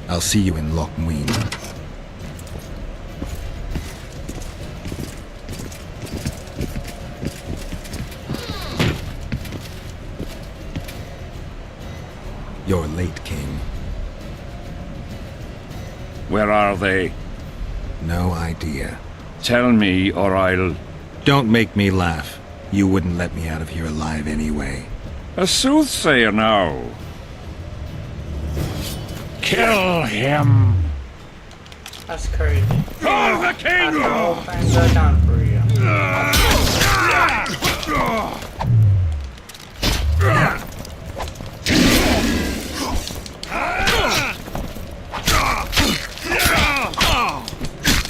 I'll see you in Loch Muin. You're late, King. Where are they? No idea. Tell me, or I'll... Don't make me laugh. You wouldn't let me out of here alive anyway. A soothsayer now. Kill him! That's crazy. For the king! The whole thing go down for you.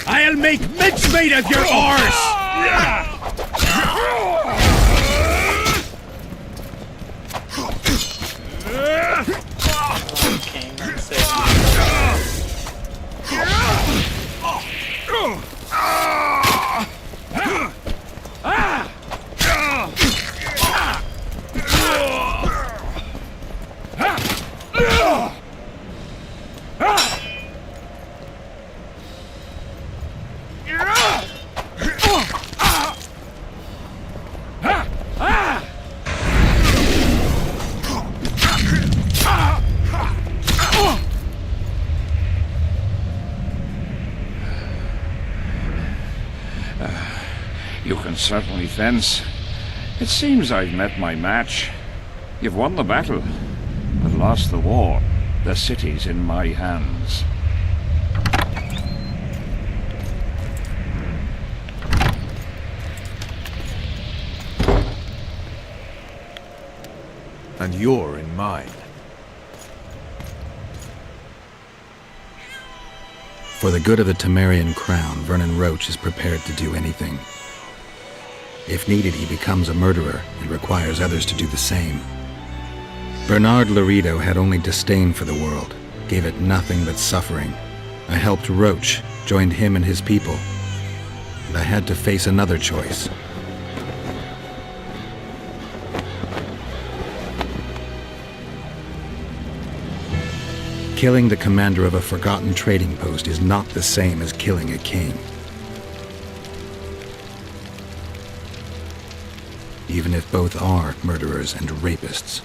I'll make mincemeat of your arse! King, I'm safe. You can certainly fence. It seems I've met my match. You've won the battle, but lost the war. The city's in my hands. And you're in mine. For the good of the Temerian crown, Vernon Roche is prepared to do anything. If needed, he becomes a murderer and requires others to do the same. Bernard Laredo had only disdain for the world, gave it nothing but suffering. I helped Roche, joined him and his people, and I had to face another choice. Killing the commander of a forgotten trading post is not the same as killing a king. Even if both are murderers and rapists.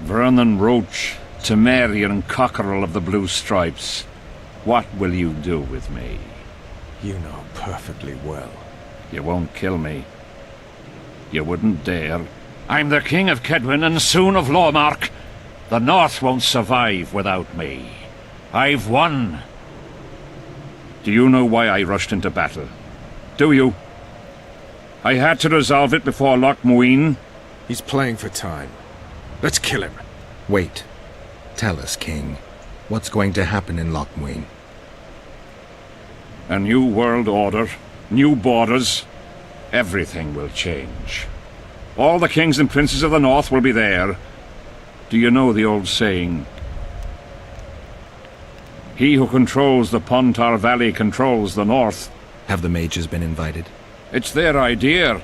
Vernon Roche, Temerian cockerel of the Blue Stripes. What will you do with me? You know perfectly well. You won't kill me. You wouldn't dare. I'm the King of Kedwen and soon of Lormark. The North won't survive without me. I've won. Do you know why I rushed into battle? Do you? I had to resolve it before Loch Muin. He's playing for time. Let's kill him. Wait. Tell us, King. What's going to happen in Loch Muin? A new world order, new borders. Everything will change. All the kings and princes of the North will be there. Do you know the old saying? He who controls the Pontar Valley controls the North. Have the mages been invited? It's their idea.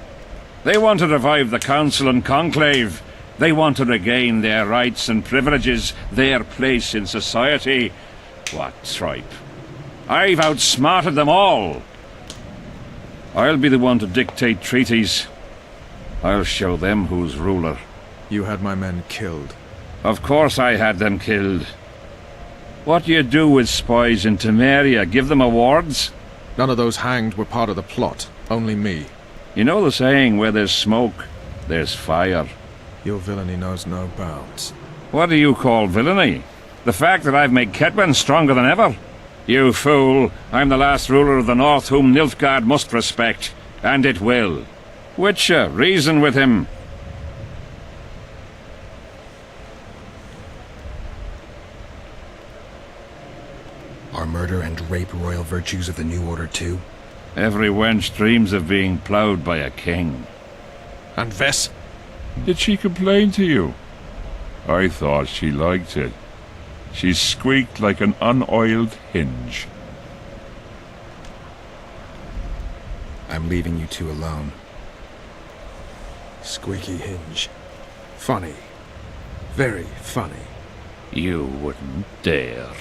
They want to revive the Council and Conclave. They want to regain their rights and privileges, their place in society. What tripe. I've outsmarted them all. I'll be the one to dictate treaties. I'll show them who's ruler. You had my men killed. Of course I had them killed. What do you do with spies in Temeria? Give them awards? None of those hanged were part of the plot. Only me. You know the saying, where there's smoke, there's fire. Your villainy knows no bounds. What do you call villainy? The fact that I've made Kedwen stronger than ever? You fool! I'm the last ruler of the North whom Nilfgaard must respect. And it will. Witcher, reason with him. Are murder and rape royal virtues of the New Order too? Every wench dreams of being ploughed by a king. And Vess? Did she complain to you? I thought she liked it. She squeaked like an unoiled hinge. I'm leaving you two alone. Squeaky hinge. Funny. Very funny. You wouldn't dare.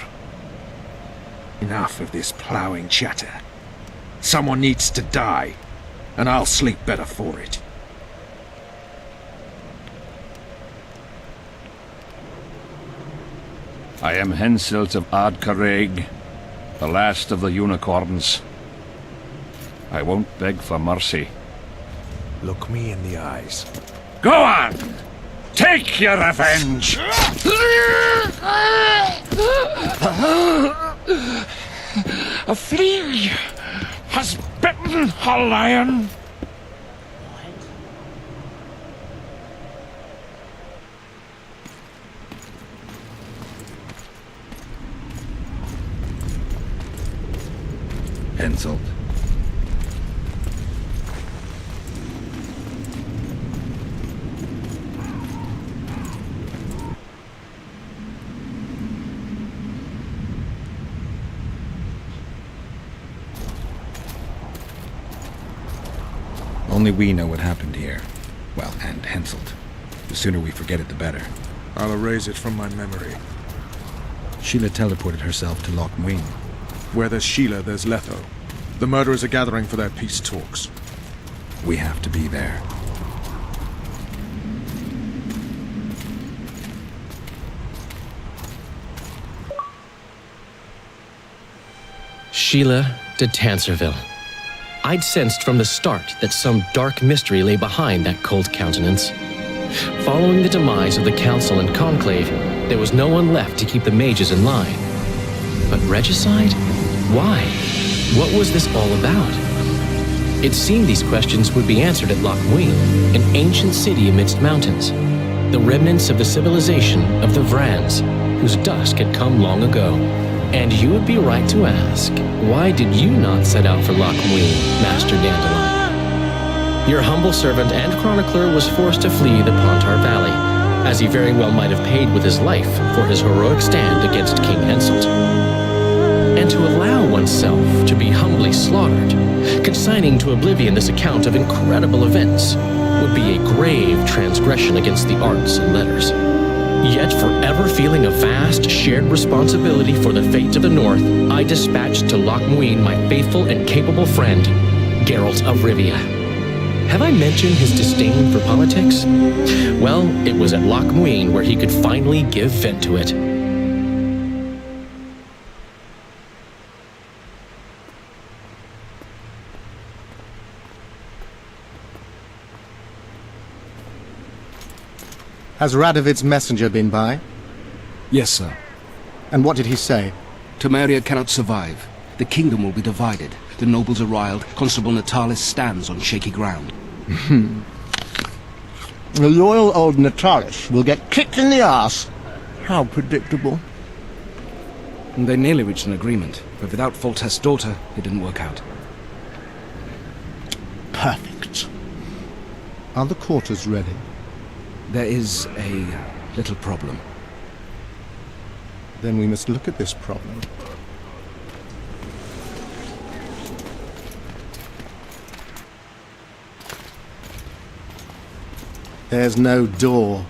Enough of this ploughing chatter. Someone needs to die, and I'll sleep better for it. I am Henselt of Ardcarreg, the last of the unicorns. I won't beg for mercy. Look me in the eyes. Go on! Take your revenge! A flea has bitten a lion. Henselt. Only we know what happened here. Well, and Henselt. The sooner we forget it, the better. I'll erase it from my memory. Sheila teleported herself to Loch Muin. Where there's Sheila, there's Letho. The murderers are gathering for their peace talks. We have to be there. Sheila de Tanserville. I'd sensed from the start that some dark mystery lay behind that cold countenance. Following the demise of the Council and Conclave, there was no one left to keep the mages in line. But regicide? Why? What was this all about? It seemed these questions would be answered at Loch Muin, an ancient city amidst mountains, the remnants of the civilization of the Vrans, whose dusk had come long ago. And you would be right to ask, why did you not set out for Loch Muin, Master Dandelion? Your humble servant and chronicler was forced to flee the Pontar Valley, as he very well might have paid with his life for his heroic stand against King Henselt. And to allow oneself to be humbly slaughtered, consigning to oblivion this account of incredible events, would be a grave transgression against the arts and letters. Yet forever feeling a vast shared responsibility for the fate of the North, I dispatched to Loch Muin my faithful and capable friend, Geralt of Rivia. Have I mentioned his disdain for politics? Well, it was at Loch Muin where he could finally give vent to it. Has Radovid's messenger been by? Yes, sir. And what did he say? Temeria cannot survive. The kingdom will be divided. The nobles are riled. Constable Natalis stands on shaky ground. The loyal old Natalis will get kicked in the arse. How predictable. They nearly reached an agreement, but without Foltest's daughter, it didn't work out. Perfect. Are the quarters ready? There is a little problem. Then we must look at this problem. There's no door.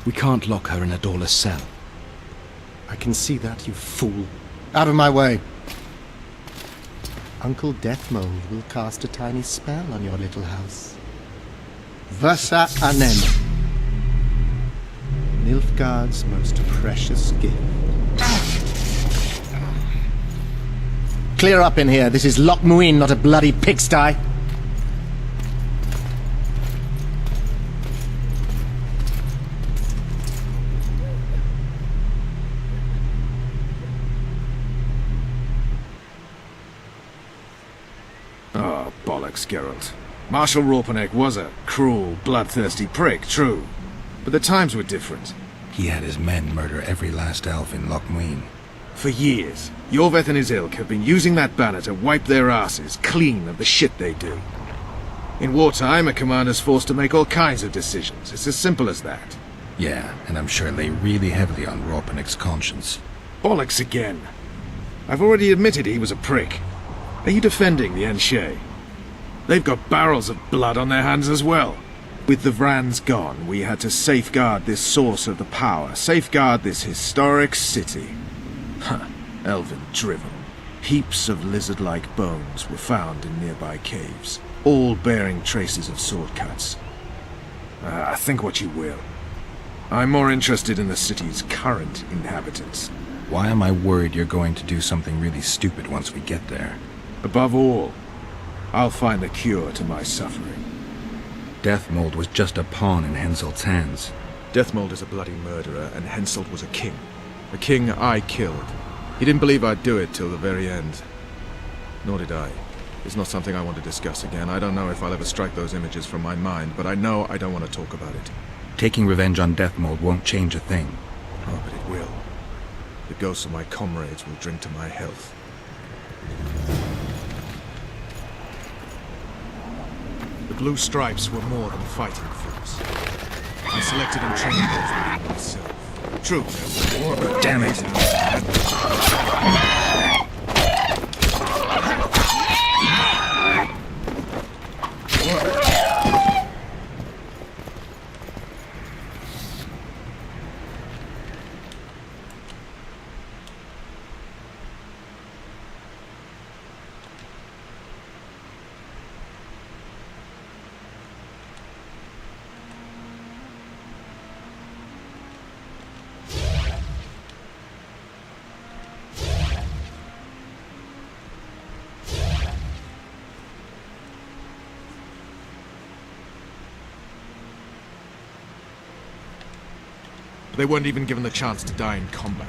We can't lock her in a doorless cell. I can see that, you fool. Out of my way. Uncle Deathmold will cast a tiny spell on your little house. Versa Anem. Nilfgaard's most precious gift. Clear up in here. This is Loch Muin, not a bloody pigsty. Oh, bollocks, Geralt. Marshal Raupenek was a cruel, bloodthirsty prick, true. But the times were different. He had his men murder every last elf in Loch Muin. For years, Yorveth and his ilk have been using that banner to wipe their asses clean of the shit they do. In wartime, a commander's forced to make all kinds of decisions. It's as simple as that. Yeah, and I'm sure lay really heavily on Raupenek's conscience. Bollocks again. I've already admitted he was a prick. Are you defending the Enshe? They've got barrels of blood on their hands as well. With the Vrans gone, we had to safeguard this source of the power, safeguard this historic city. Huh, elven drivel. Heaps of lizard-like bones were found in nearby caves, all bearing traces of sword cuts. Think what you will. I'm more interested in the city's current inhabitants. Why am I worried you're going to do something really stupid once we get there? Above all, I'll find the cure to my suffering. Deathmold was just a pawn in Henselt's hands. Deathmold is a bloody murderer, and Henselt was a king. A king I killed. He didn't believe I'd do it till the very end. Nor did I. It's not something I want to discuss again. I don't know if I'll ever strike those images from my mind, but I know I don't want to talk about it. Taking revenge on Deathmold won't change a thing. Oh, but it will. The ghosts of my comrades will drink to my health. The Blue Stripes were more than fighting force. I selected and trained those men myself. True, there were more. Damn it! They weren't even given the chance to die in combat.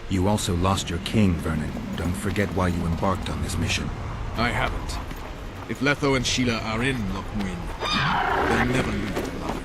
You also lost your king, Vernon. Don't forget why you embarked on this mission. I haven't. If Letho and Sheila are in Loch Muin, they'll never leave it alive.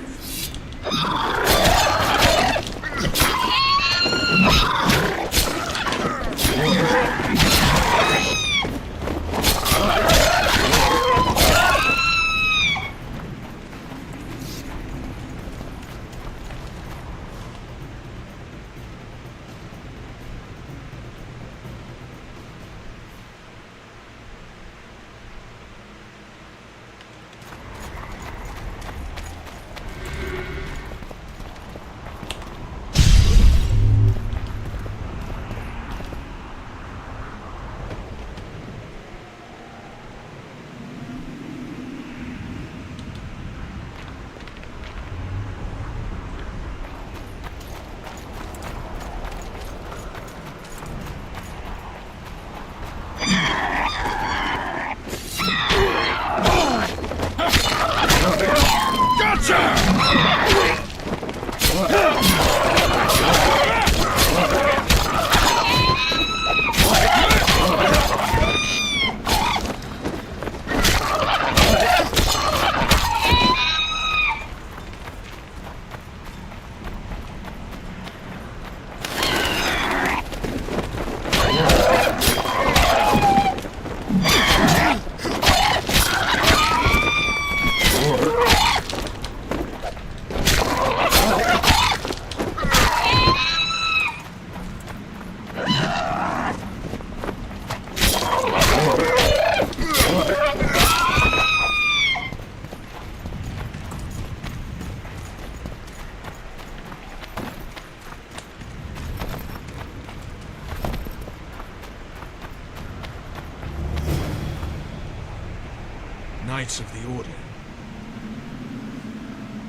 Knights of the Order.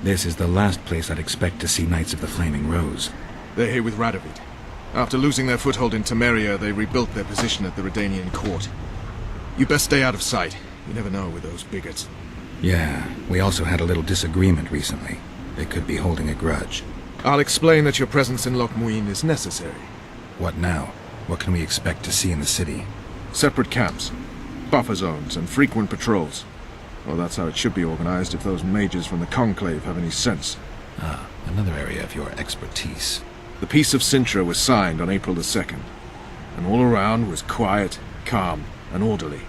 This is the last place I'd expect to see Knights of the Flaming Rose. They're here with Radovid. After losing their foothold in Temeria, they rebuilt their position at the Redanian court. You best stay out of sight. You never know with those bigots. Yeah, we also had a little disagreement recently. They could be holding a grudge. I'll explain that your presence in Loch Muin is necessary. What now? What can we expect to see in the city? Separate camps, buffer zones, and frequent patrols. Well, that's how it should be organized if those mages from the Conclave have any sense. Ah, another area of your expertise. The Peace of Sintra was signed on April the 2nd, and all around was quiet, calm, and orderly.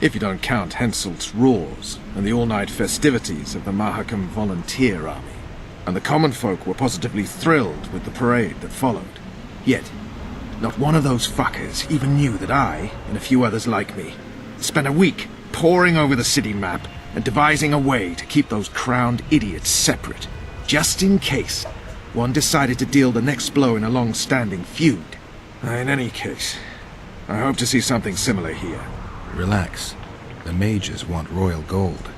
If you don't count Henselt's roars and the all-night festivities of the Mahakam Volunteer Army. And the common folk were positively thrilled with the parade that followed. Yet, not one of those fuckers even knew that I, and a few others like me, spent a week poring over the city map and devising a way to keep those crowned idiots separate, just in case one decided to deal the next blow in a long-standing feud. In any case, I hope to see something similar here. Relax. The mages want royal gold.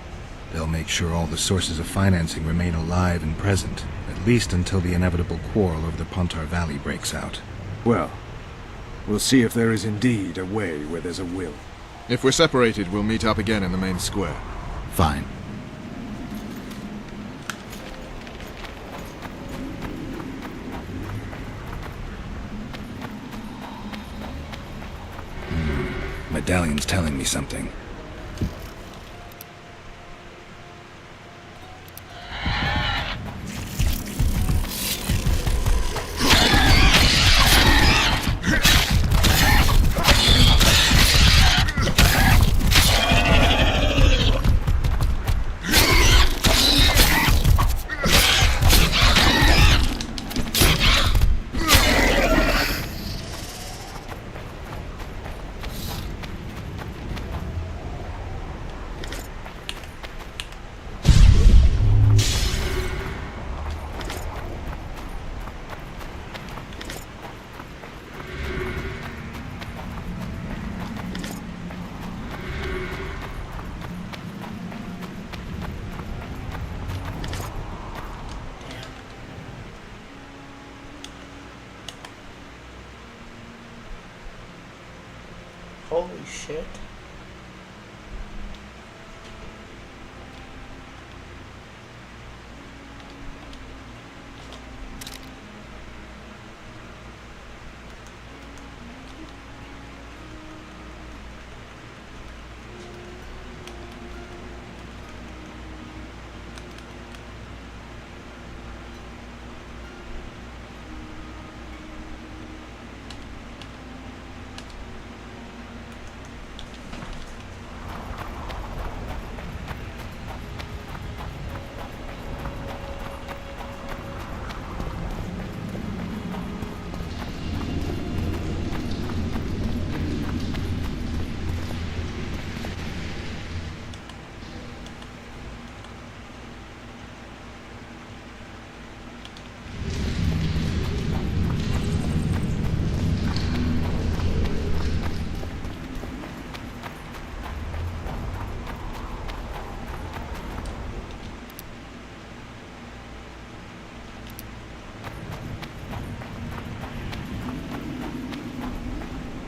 They'll make sure all the sources of financing remain alive and present, at least until the inevitable quarrel over the Pontar Valley breaks out. Well, we'll see if there is indeed a way where there's a will. If we're separated, we'll meet up again in the main square. Fine. Medallion's telling me something. Holy shit.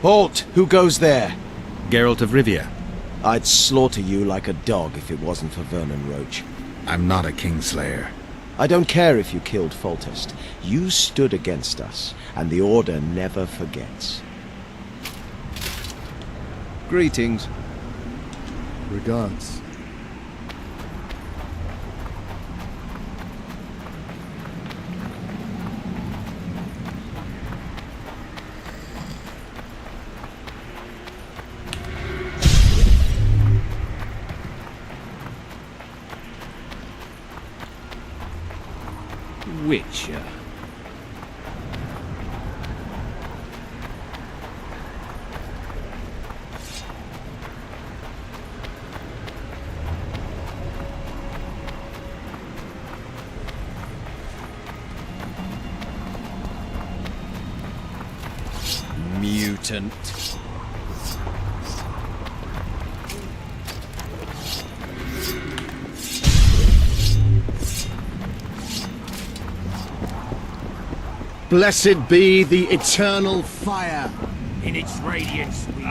Halt! Who goes there? Geralt of Rivia. I'd slaughter you like a dog if it wasn't for Vernon Roach. I'm not a Kingslayer. I don't care if you killed Foltest. You stood against us, and the Order never forgets. Greetings. Regards. Witcher. Mutant. Blessed be the eternal fire. In its radiance, we...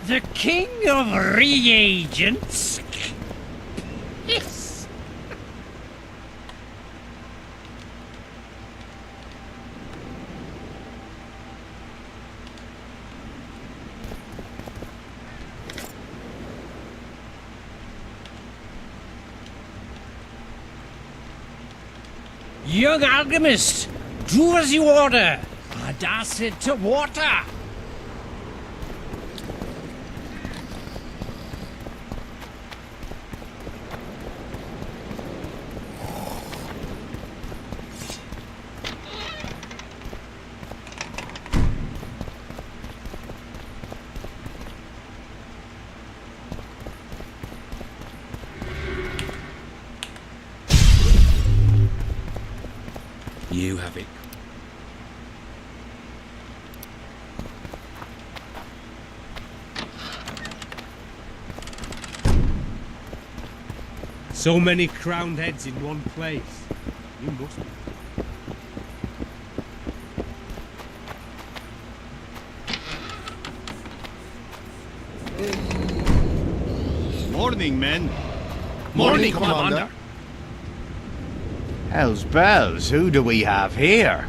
The King of Reagents? Yes. Young alchemist, do as you order. I dash it to water. You have it. So many crowned heads in one place. You must be. Morning, men. Morning, Commander. Hell's bells, who do we have here?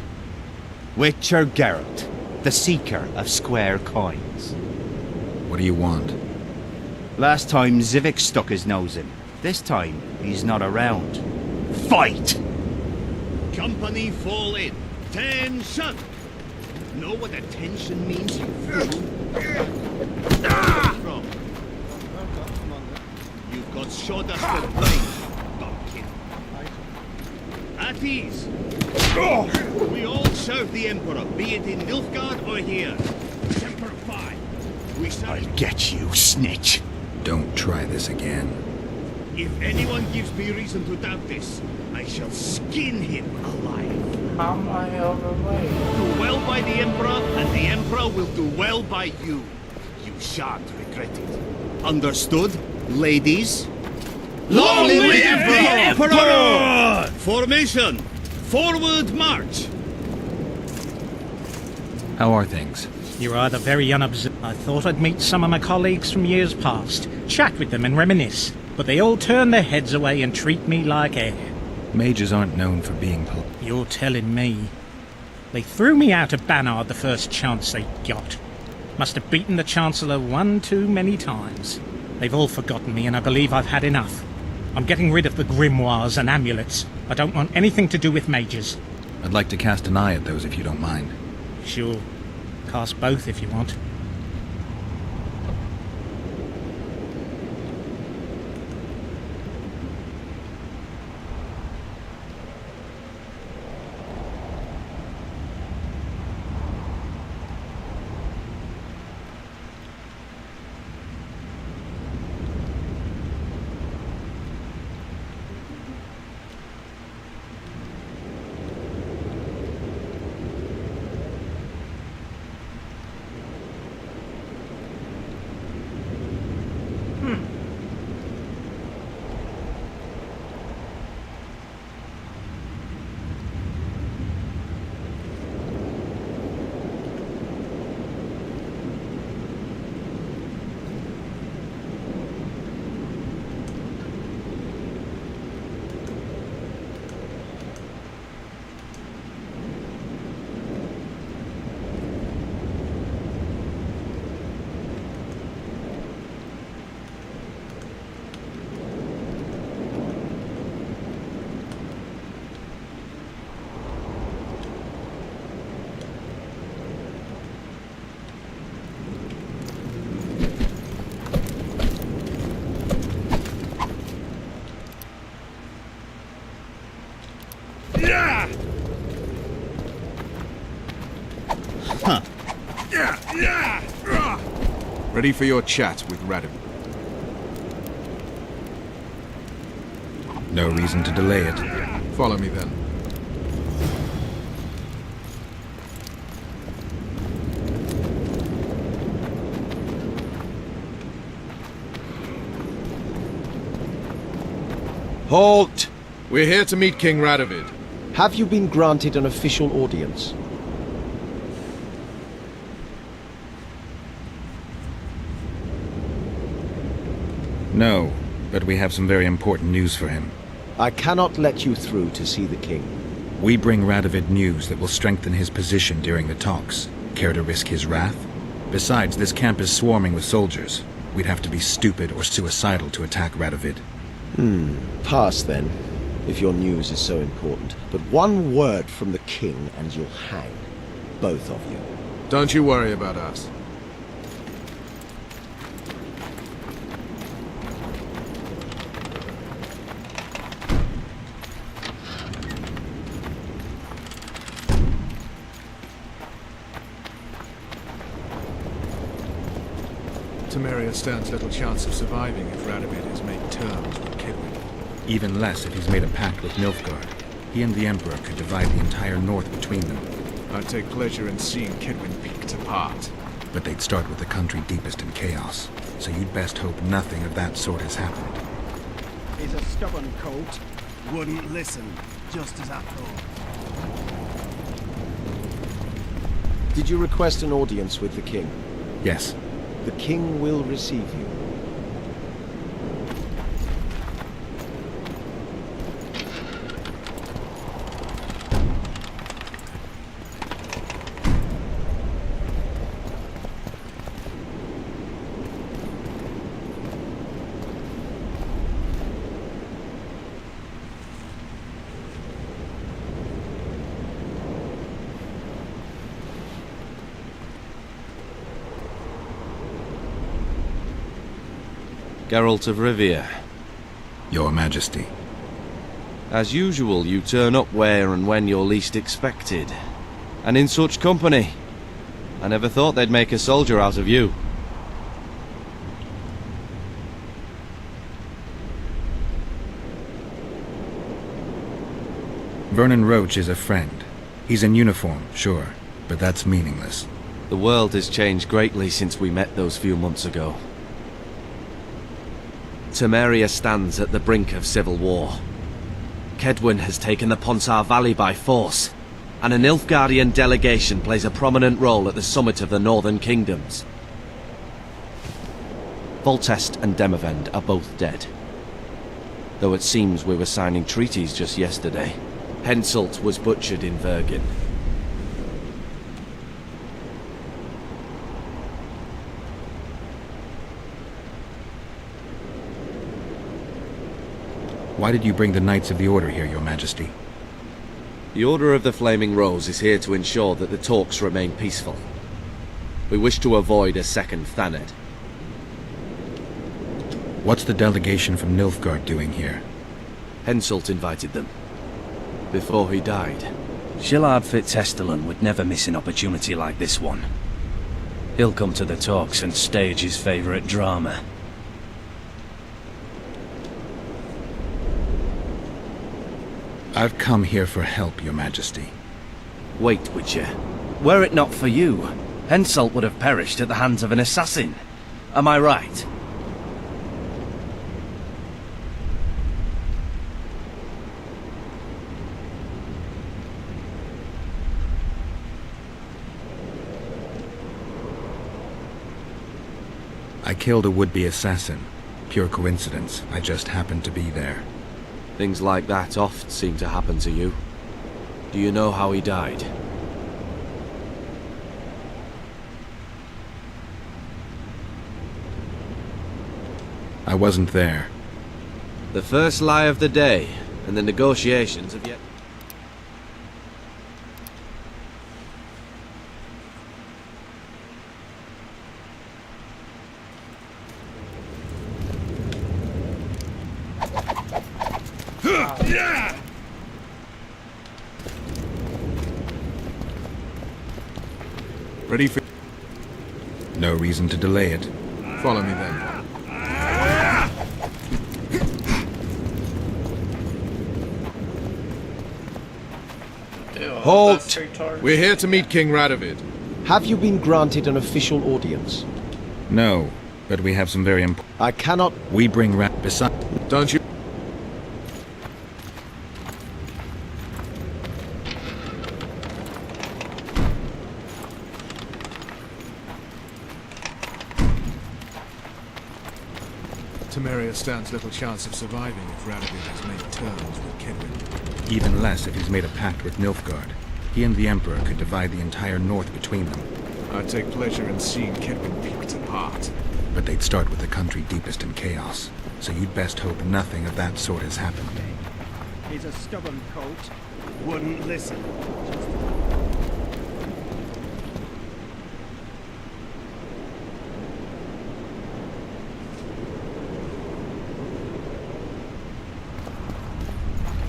Witcher Geralt, the seeker of square coins. What do you want? Last time Zivik stuck his nose in. This time, he's not around. Fight! Company fall in. Tension! Know what attention means, you fool? You've got shoulders with blame, Duncan. At ease. We all serve the Emperor, be it in Nilfgaard or here. Semper Fi. We serve... I'll get you, snitch. Don't try this again. If anyone gives me reason to doubt this, I shall skin him alive. How am I overweight? Do well by the Emperor, and the Emperor will do well by you. You shan't regret it. Understood, ladies? Long live the Emperor! Formation! Forward march! How are things? You are the very unobserved. I thought I'd meet some of my colleagues from years past, chat with them and reminisce, but they all turn their heads away and treat me like air. Mages aren't known for being polite. You're telling me. They threw me out of Banard the first chance they got. Must have beaten the Chancellor one too many times. They've all forgotten me, and I believe I've had enough. I'm getting rid of the grimoires and amulets. I don't want anything to do with mages. I'd like to cast an eye at those if you don't mind. Sure. Cast both if you want. Ready for your chat with Radovid. No reason to delay it. Follow me then. Halt! We're here to meet King Radovid. Have you been granted an official audience? No, but we have some very important news for him. I cannot let you through to see the king. We bring Radovid news that will strengthen his position during the talks. Care to risk his wrath? Besides, this camp is swarming with soldiers. We'd have to be stupid or suicidal to attack Radovid. Pass then, if your news is so important. But one word from the king and you'll hang. Both of you. Don't you worry about us. Temeria stands little chance of surviving if Radovid has made terms with Kedwin. Even less if he's made a pact with Nilfgaard. He and the Emperor could divide the entire north between them. I'd take pleasure in seeing Kedwin picked apart. But they'd start with the country deepest in chaos. So you'd best hope nothing of that sort has happened. He's a stubborn colt. Wouldn't listen, just as I thought. Did you request an audience with the king? Yes. The king will receive you. Geralt of Rivia. Your Majesty. As usual, you turn up where and when you're least expected. And in such company. I never thought they'd make a soldier out of you. Vernon Roach is a friend. He's in uniform, sure, but that's meaningless. The world has changed greatly since we met those few months ago. Temeria stands at the brink of civil war. Kedwin has taken the Ponsar Valley by force, and a Nilfgaardian delegation plays a prominent role at the summit of the Northern Kingdoms. Foltest and Demavend are both dead. Though it seems we were signing treaties just yesterday. Henselt was butchered in Vergen. Why did you bring the Knights of the Order here, Your Majesty? The Order of the Flaming Rose is here to ensure that the talks remain peaceful. We wish to avoid a second Thanedd. What's the delegation from Nilfgaard doing here? Henselt invited them. Before he died. Shillard Fitzhestelon would never miss an opportunity like this one. He'll come to the talks and stage his favourite drama. I've come here for help, Your Majesty. Wait, Witcher. Were it not for you, Henselt would have perished at the hands of an assassin. Am I right? I killed a would-be assassin. Pure coincidence. I just happened to be there. Things like that oft seem to happen to you. Do you know how he died? I wasn't there. The first lie of the day, and the negotiations have yet... Ready for... No reason to delay it. Follow me then. Halt! We're here to meet King Radovid. Have you been granted an official audience? No, but we have some very important... I cannot... We bring beside... Don't you... Temeria stands little chance of surviving if Radovid has made terms with Kedwin. Even less if he's made a pact with Nilfgaard. He and the Emperor could divide the entire north between them. I'd take pleasure in seeing Kedwin picked apart. But they'd start with the country deepest in chaos. So you'd best hope nothing of that sort has happened. He's a stubborn colt. Wouldn't listen.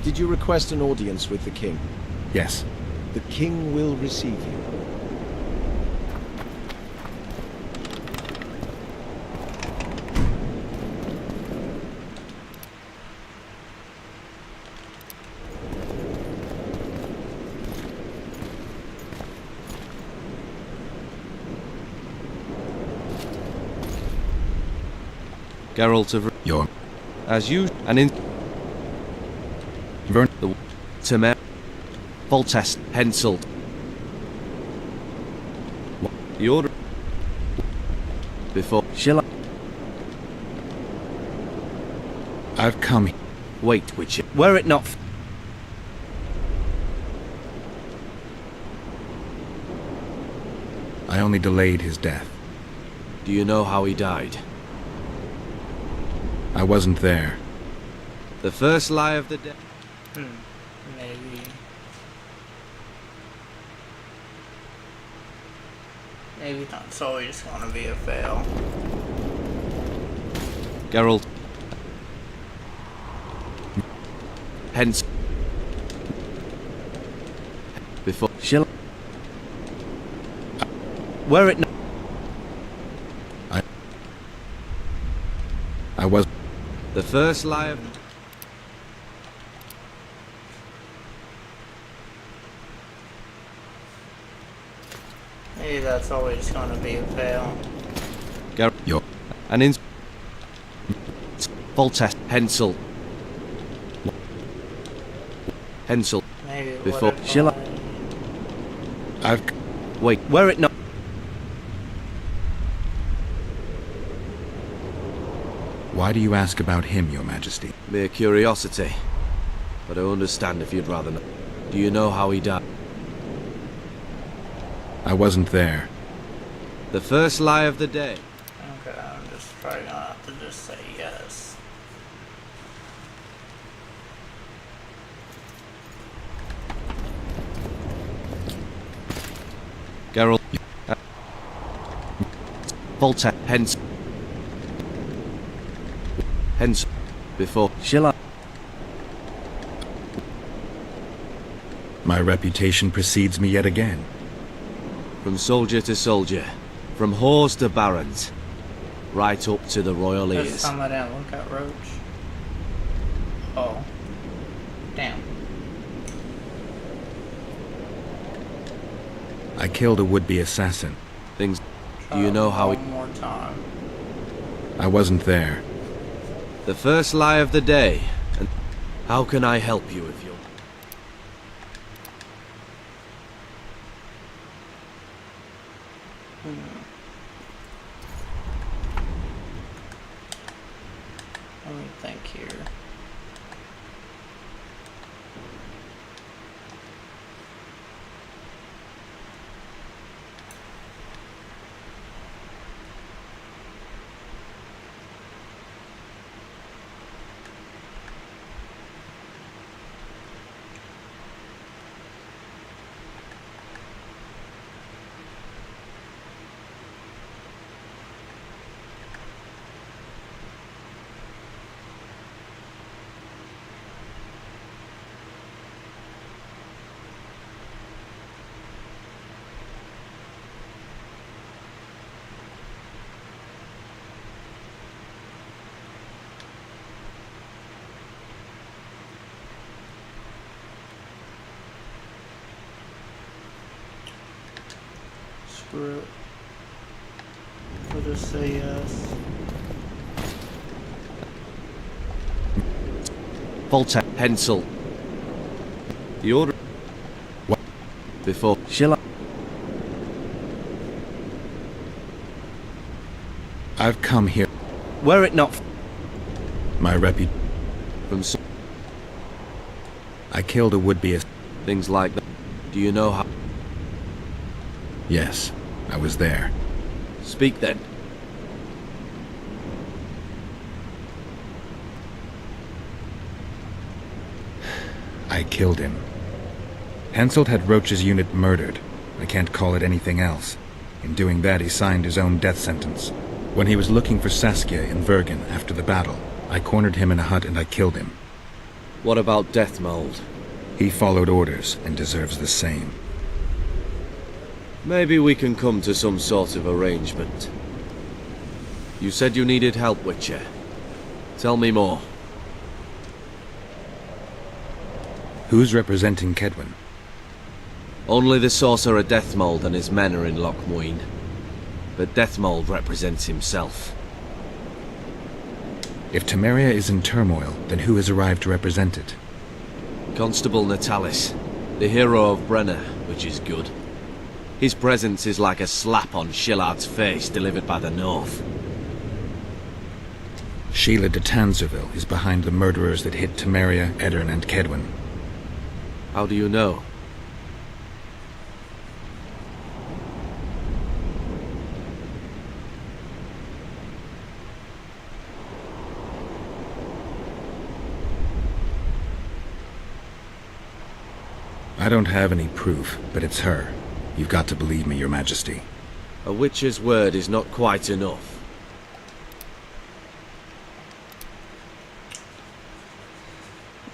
Did you request an audience with the king? Yes. The king will receive you. Geralt of... Your... As you... and in... Vern... The... Temer... Foltest... Henselt... The order... Before... Shall I... I've come... Wait, Witcher. Were it not... I only delayed his death. Do you know how he died? I wasn't there. The first lie of the day. Maybe. Maybe that's always gonna be a fail. Geralt. Hence. Before. Shall Were it not... I was... The first lie of... Maybe that's always gonna be a fail. Geralt. Yo. And in... Foltest. Henselt. Henselt. Maybe Before. Shall I've... Wait. Were it not... Why do you ask about him, Your Majesty? Mere curiosity. But I understand if you'd rather know. Do you know how he died? I wasn't there. The first lie of the day. Okay, I'm just probably gonna have to just say yes. Volta, hence. Hence. Before. Shall I? My reputation precedes me yet again. From soldier to soldier, from whores to barons, right up to the royal That's ears. time I didn't look at Roach. Oh. Damn. I killed a would-be assassin. Things. Do you know how it? One more time. I wasn't there. The first lie of the day. And how can I help you if you're? Let me think here. Screw it. I'll just say yes. Volta, pencil. The order. What? Before. Shall I? I've come here. Were it not My repu... from so I killed a would-be things like that. Do you know how? Yes, I was there. Speak then. I killed him. Henselt had Roach's unit murdered. I can't call it anything else. In doing that, he signed his own death sentence. When he was looking for Saskia in Vergen after the battle, I cornered him in a hut and I killed him. What about Deathmold? He followed orders and deserves the same. Maybe we can come to some sort of arrangement. You said you needed help, Witcher. Tell me more. Who's representing Kedwin? Only the sorcerer Deathmold and his men are in Lochmuin. But Deathmold represents himself. If Temeria is in turmoil, then who has arrived to represent it? Constable Natalis, the hero of Brenna, which is good. His presence is like a slap on Shillard's face delivered by the North. Sheila de Tanzerville is behind the murderers that hit Temeria, Eddern, and Kedwin. How do you know? I don't have any proof, but it's her. You've got to believe me, Your Majesty. A witcher's word is not quite enough.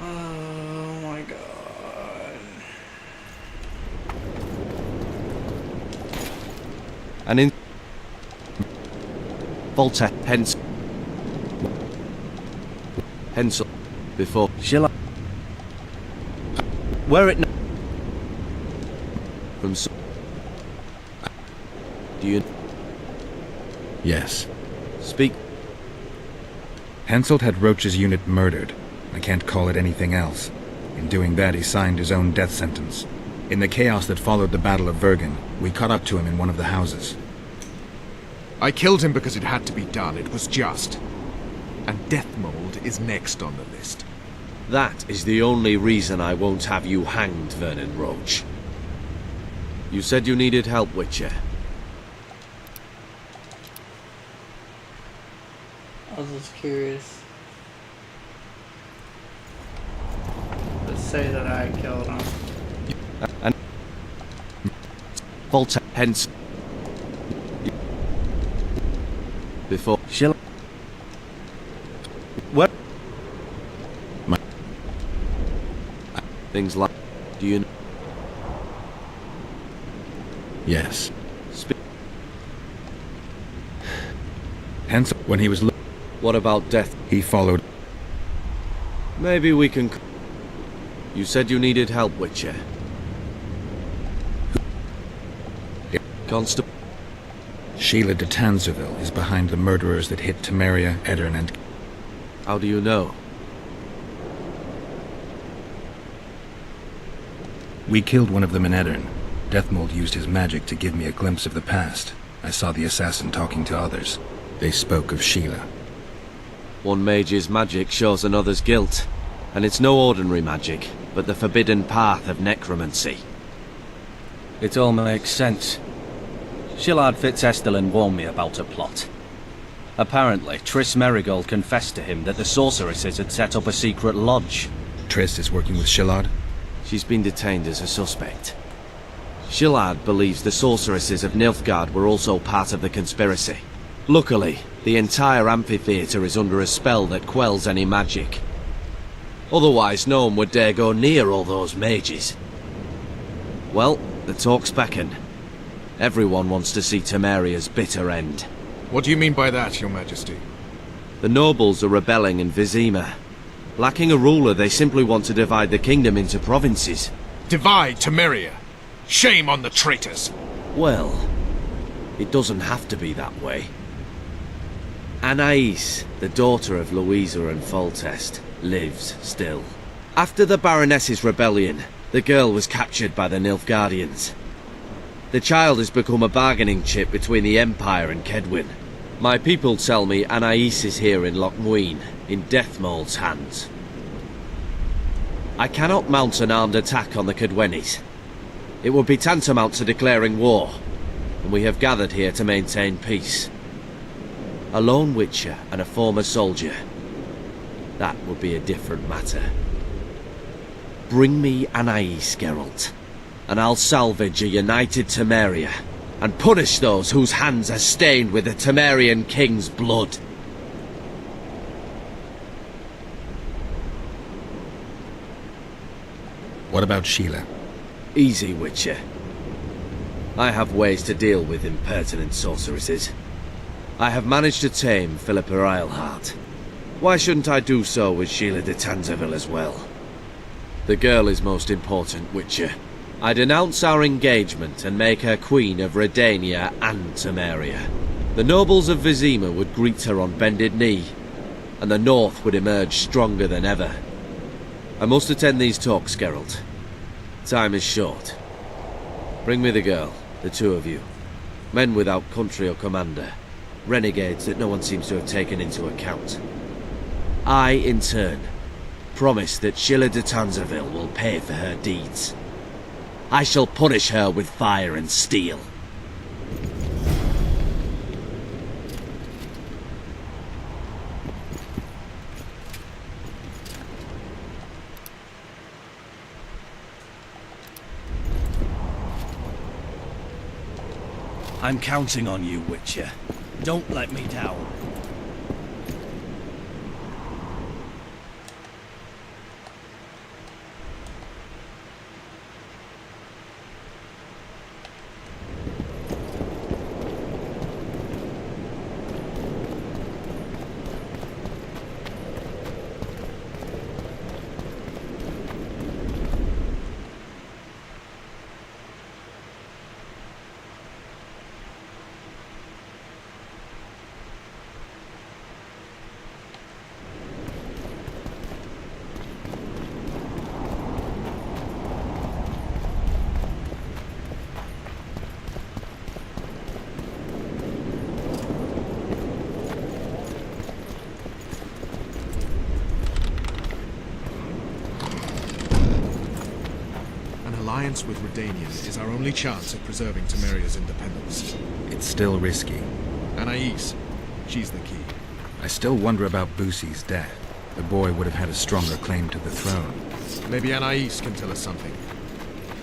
Oh my god. And in Volta, hence Hensel before shall I were it not from so do you Yes. speak? Henselt had Roach's unit murdered. I can't call it anything else. In doing that, he signed his own death sentence. In the chaos that followed the Battle of Vergen, we caught up to him in one of the houses. I killed him because it had to be done. It was just. And Deathmold is next on the list. That is the only reason I won't have you hanged, Vernon Roach. You said you needed help, Witcher. I was just curious. Let's say that I killed him. And Volta, hence She'll... What? Things like... Do you know? Yes. Hence, when he was... What about death? He followed... Maybe we can... You said you needed help, Witcher. Constable... Sheila de Tanzerville is behind the murderers that hit Temeria, Edirn, and... How do you know? We killed one of them in Edirn. Deathmold used his magic to give me a glimpse of the past. I saw the assassin talking to others. They spoke of Sheila. One mage's magic shows another's guilt. And it's no ordinary magic, but the forbidden path of necromancy. It all makes sense. Shillard Fitzestelin warned me about a plot. Apparently, Triss Merigold confessed to him that the sorceresses had set up a secret lodge. Triss is working with Shillard? She's been detained as a suspect. Shillard believes the sorceresses of Nilfgaard were also part of the conspiracy. Luckily, the entire amphitheatre is under a spell that quells any magic. Otherwise, no one would dare go near all those mages. Well, the talk's beckon. Everyone wants to see Temeria's bitter end. What do you mean by that, Your Majesty? The nobles are rebelling in Vizima. Lacking a ruler, they simply want to divide the kingdom into provinces. Divide Temeria! Shame on the traitors! Well, it doesn't have to be that way. Anais, the daughter of Louisa and Foltest, lives still. After the Baroness's rebellion, the girl was captured by the Nilfgaardians. The child has become a bargaining chip between the Empire and Kedwin. My people tell me Anais is here in Lochmuin, in Deathmold's hands. I cannot mount an armed attack on the Kedwenis. It would be tantamount to declaring war, and we have gathered here to maintain peace. A lone witcher and a former soldier. That would be a different matter. Bring me Anais, Geralt, and I'll salvage a united Temeria, and punish those whose hands are stained with the Temerian king's blood. What about Sheila? Easy, Witcher. I have ways to deal with impertinent sorceresses. I have managed to tame Philippa Eilhart. Why shouldn't I do so with Sheila de Tanzerville as well? The girl is most important, Witcher. I denounce our engagement and make her queen of Redania and Temeria. The nobles of Vizima would greet her on bended knee, and the North would emerge stronger than ever. I must attend these talks, Geralt. Time is short. Bring me the girl, the two of you. Men without country or commander. Renegades that no one seems to have taken into account. I, in turn, promise that Sheila de Tanzerville will pay for her deeds. I shall punish her with fire and steel. I'm counting on you, Witcher. Don't let me down. Alliance with Redania is our only chance of preserving Temeria's independence. It's still risky. Anais, she's the key. I still wonder about Busi's death. The boy would have had a stronger claim to the throne. Maybe Anais can tell us something.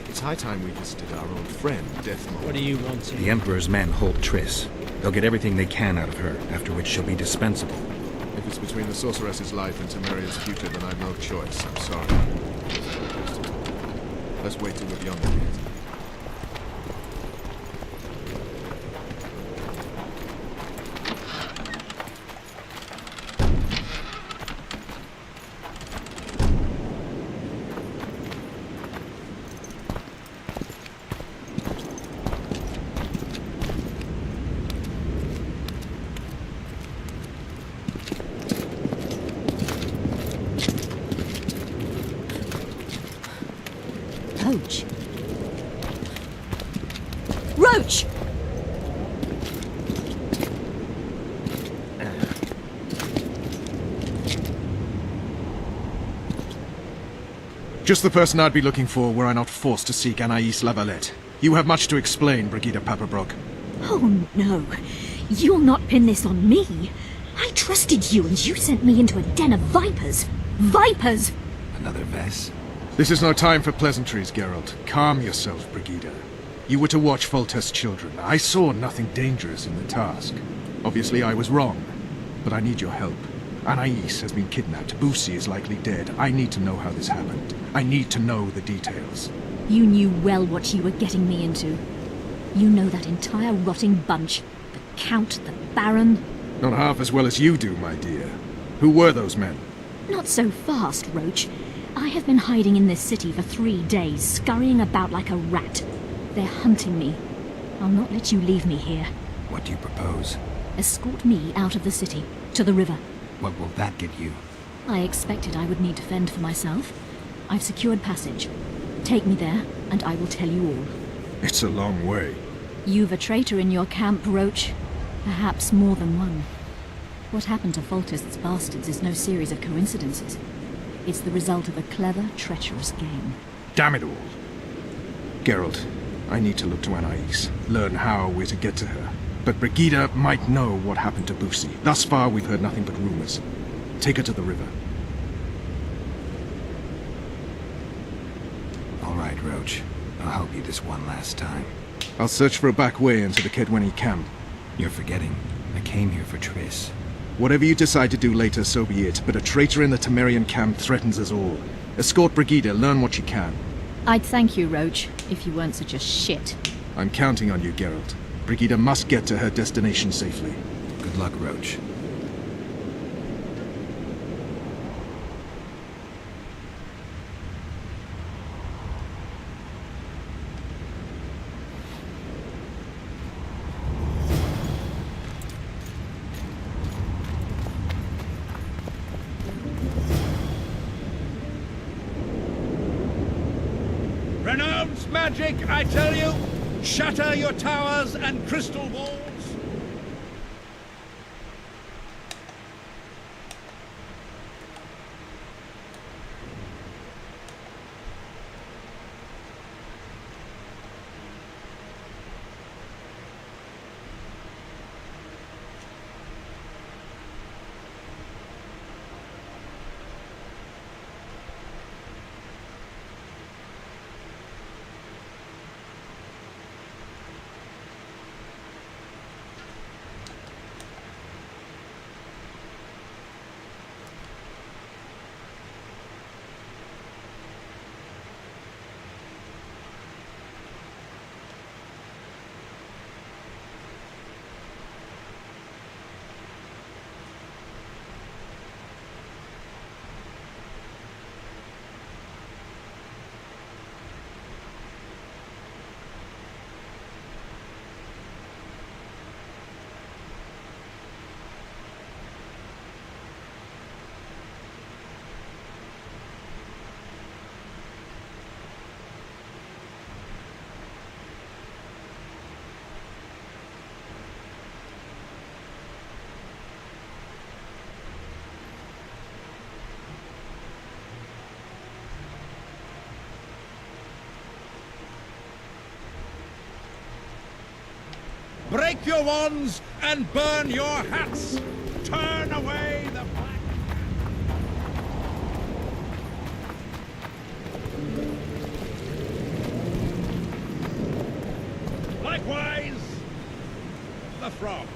It's high time we visited our old friend, Deathmold. What do you want to? The Emperor's men hold Triss. They'll get everything they can out of her, after which she'll be dispensable. If it's between the sorceress's life and Temeria's future, then I've no choice. I'm sorry. Let's wait till we're beyond the gate. Roach. Roach! Just the person I'd be looking for were I not forced to seek Anais Lavalette. You have much to explain, Brigida Paperbrook. Oh no. You'll not pin this on me. I trusted you and you sent me into a den of vipers. Vipers! Another Vess? This is no time for pleasantries, Geralt. Calm yourself, Brigida. You were to watch Foltest's children. I saw nothing dangerous in the task. Obviously, I was wrong. But I need your help. Anais has been kidnapped. Boussy is likely dead. I need to know how this happened. I need to know the details. You knew well what you were getting me into. You know that entire rotting bunch. The Count, the Baron. Not half as well as you do, my dear. Who were those men? Not so fast, Roach. I have been hiding in this city for 3 days, scurrying about like a rat. They're hunting me. I'll not let you leave me here. What do you propose? Escort me out of the city, to the river. What will that get you? I expected I would need to fend for myself. I've secured passage. Take me there, and I will tell you all. It's a long way. You've a traitor in your camp, Roach. Perhaps more than one. What happened to Foltest's bastards is no series of coincidences. It's the result of a clever, treacherous game. Damn it all. Geralt, I need to look to Anais, learn how we're to get to her. But Brigida might know what happened to Boussy. Thus far, we've heard nothing but rumors. Take her to the river. All right, Roach. I'll help you this one last time. I'll search for a back way into the Kedweni camp. You're forgetting. I came here for Triss. Whatever you decide to do later, so be it. But a traitor in the Temerian camp threatens us all. Escort Brigida, learn what you can. I'd thank you, Roach, if you weren't such a shit. I'm counting on you, Geralt. Brigida must get to her destination safely. Good luck, Roach. Renounce magic, I tell you! Shatter your towers and crystal walls! Break your wands and burn your hats! Turn away the black... Likewise, the frog.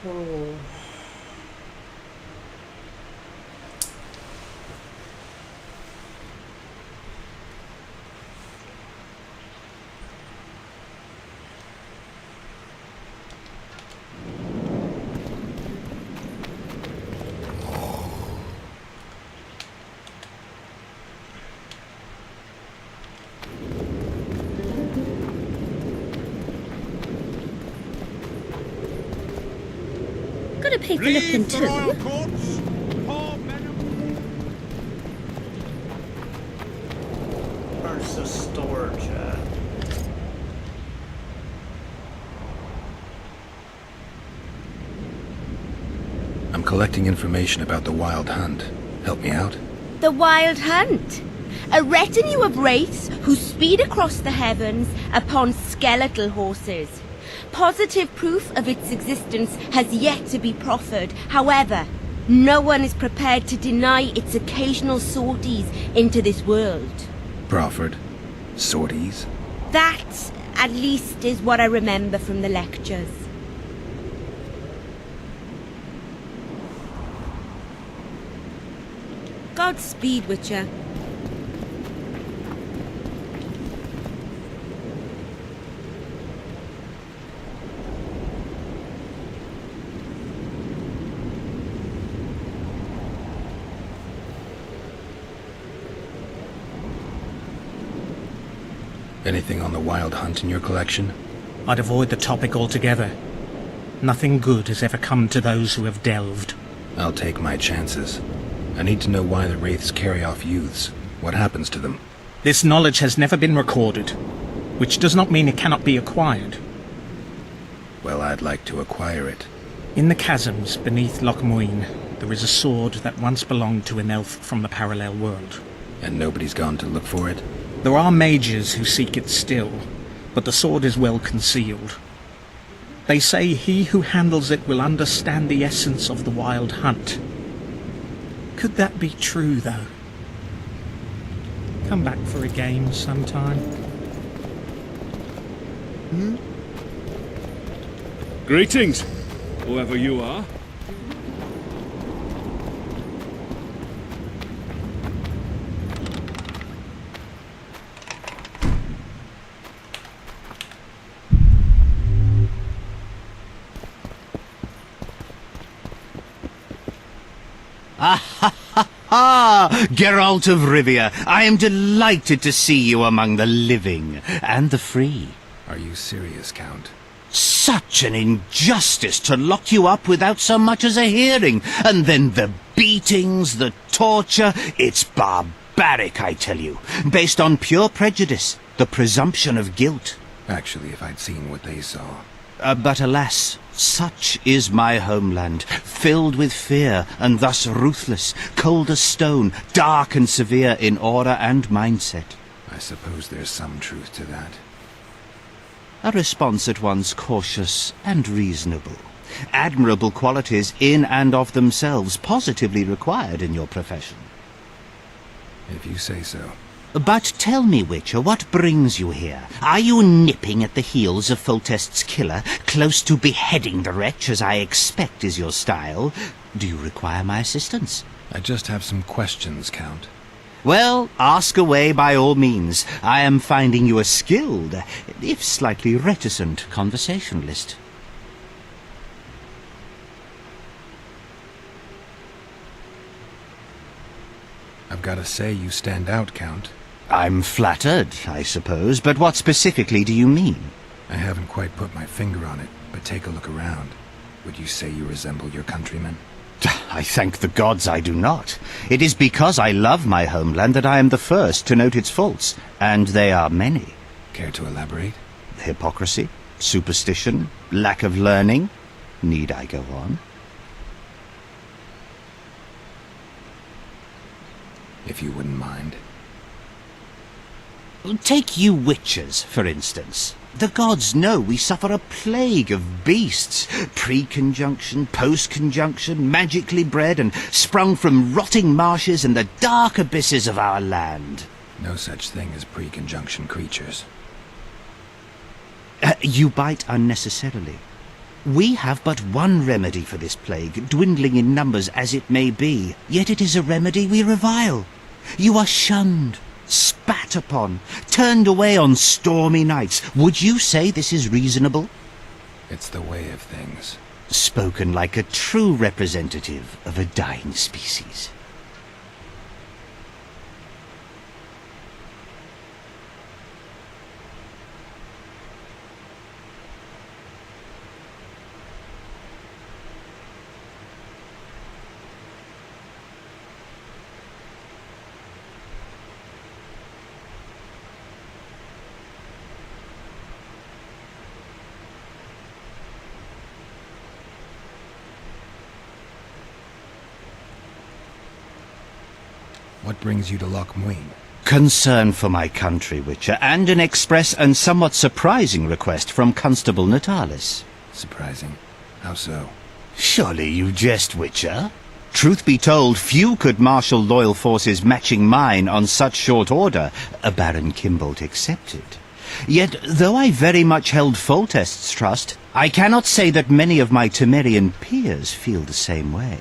Oh. pay for looking too. Where's the storage at? I'm collecting information about the Wild Hunt. Help me out? The Wild Hunt. A retinue of wraiths who speed across the heavens upon skeletal horses. Positive proof of its existence has yet to be proffered. However, no one is prepared to deny its occasional sorties into this world. Proffered? Sorties? That, at least, is what I remember from the lectures. Godspeed, Witcher. Anything on the Wild Hunt in your collection? I'd avoid the topic altogether. Nothing good has ever come to those who have delved. I'll take my chances. I need to know why the Wraiths carry off youths. What happens to them? This knowledge has never been recorded, which does not mean it cannot be acquired. Well, I'd like to acquire it. In the chasms beneath Loch Muin, there is a sword that once belonged to an elf from the parallel world. And nobody's gone to look for it? There are mages who seek it still, but the sword is well concealed. They say he who handles it will understand the essence of the Wild Hunt. Could that be true, though? Come back for a game sometime. Greetings, whoever you are. Geralt of Rivia, I am delighted to see you among the living and the free. Are you serious, Count? Such an injustice to lock you up without so much as a hearing, and then the beatings, the torture. It's barbaric, I tell you, based on pure prejudice, the presumption of guilt. Actually, if I'd seen what they saw... But alas, such is my homeland, filled with fear, and thus ruthless, cold as stone, dark and severe in aura and mindset. I suppose there's some truth to that. A response at once cautious and reasonable. Admirable qualities in and of themselves, positively required in your profession. If you say so. But tell me, Witcher, what brings you here? Are you nipping at the heels of Foltest's killer, close to beheading the wretch, as I expect is your style? Do you require my assistance? I just have some questions, Count. Well, ask away by all means. I am finding you a skilled, if slightly reticent, conversationalist. I've got to say you stand out, Count. I'm flattered, I suppose, but what specifically do you mean? I haven't quite put my finger on it, but take a look around. Would you say you resemble your countrymen? I thank the gods I do not. It is because I love my homeland that I am the first to note its faults, and they are many. Care to elaborate? Hypocrisy, superstition, lack of learning. Need I go on? If you wouldn't mind. Take you witchers, for instance. The gods know we suffer a plague of beasts, pre-conjunction, post-conjunction, magically bred and sprung from rotting marshes and the dark abysses of our land. No such thing as pre-conjunction creatures. You bite unnecessarily. We have but one remedy for this plague, dwindling in numbers as it may be, yet it is a remedy we revile. You are shunned, spat upon, turned away on stormy nights. Would you say this is reasonable? It's the way of things. Spoken like a true representative of a dying species. What brings you to Loch Muin? Concern for my country, Witcher, and an express and somewhat surprising request from Constable Natalis. Surprising? How so? Surely you jest, Witcher? Truth be told, few could marshal loyal forces matching mine on such short order, Baron Kimbolt excepted. Yet, though I very much held Foltest's trust, I cannot say that many of my Temerian peers feel the same way.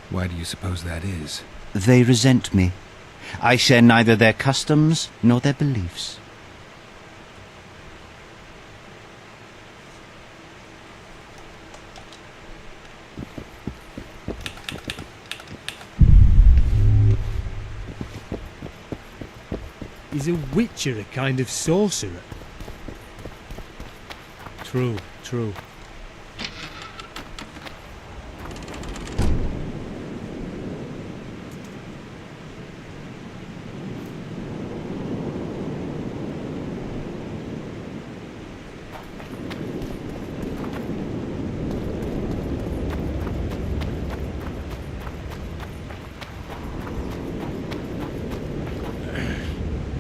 Why do you suppose that is? They resent me. I share neither their customs nor their beliefs. Is a witcher a kind of sorcerer? True, true.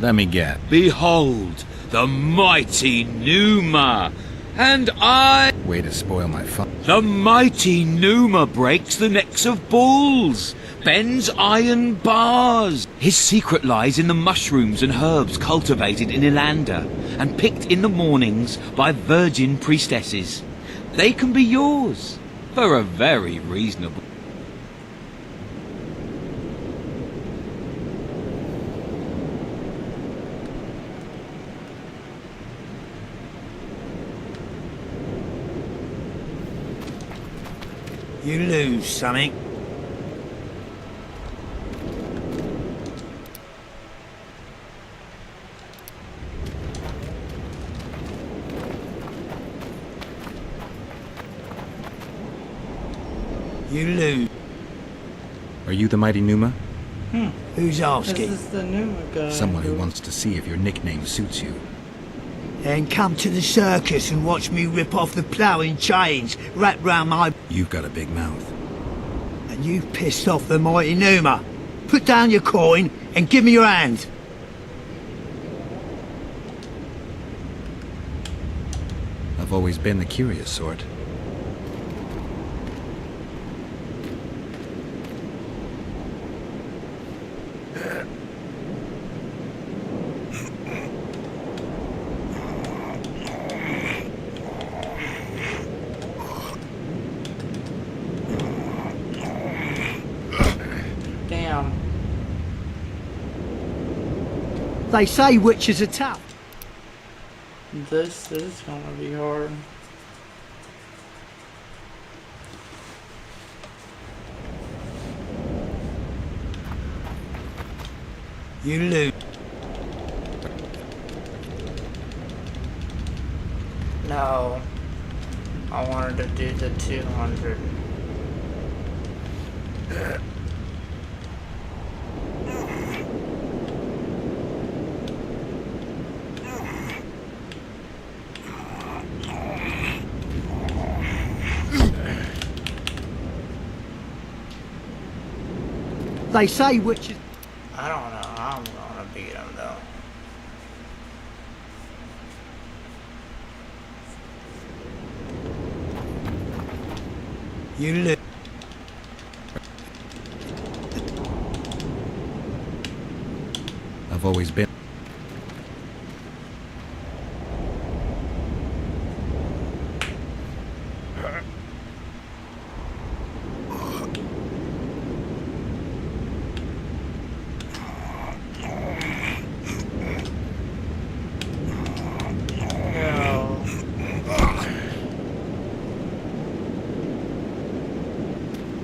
Let me get. Behold, the mighty Numa, and I... Way to spoil my fun. The mighty Numa breaks the necks of bulls, bends iron bars. His secret lies in the mushrooms and herbs cultivated in Ilander, and picked in the mornings by virgin priestesses. They can be yours, for a very reasonable... You lose something. You lose. Are you the mighty Numa? Who's asking? This is the Numa guy. Someone who wants to see if your nickname suits you. Then come to the circus and watch me rip off the ploughing chains wrapped round my... You've got a big mouth. And you've pissed off the mighty Numa. Put down your coin and give me your hand. I've always been the curious sort. Damn. They say witches are tough. This is gonna be hard. You lose. No. I wanted to do the 200. They say witches... I don't know. I'm gonna beat him though. You lose. I've always been.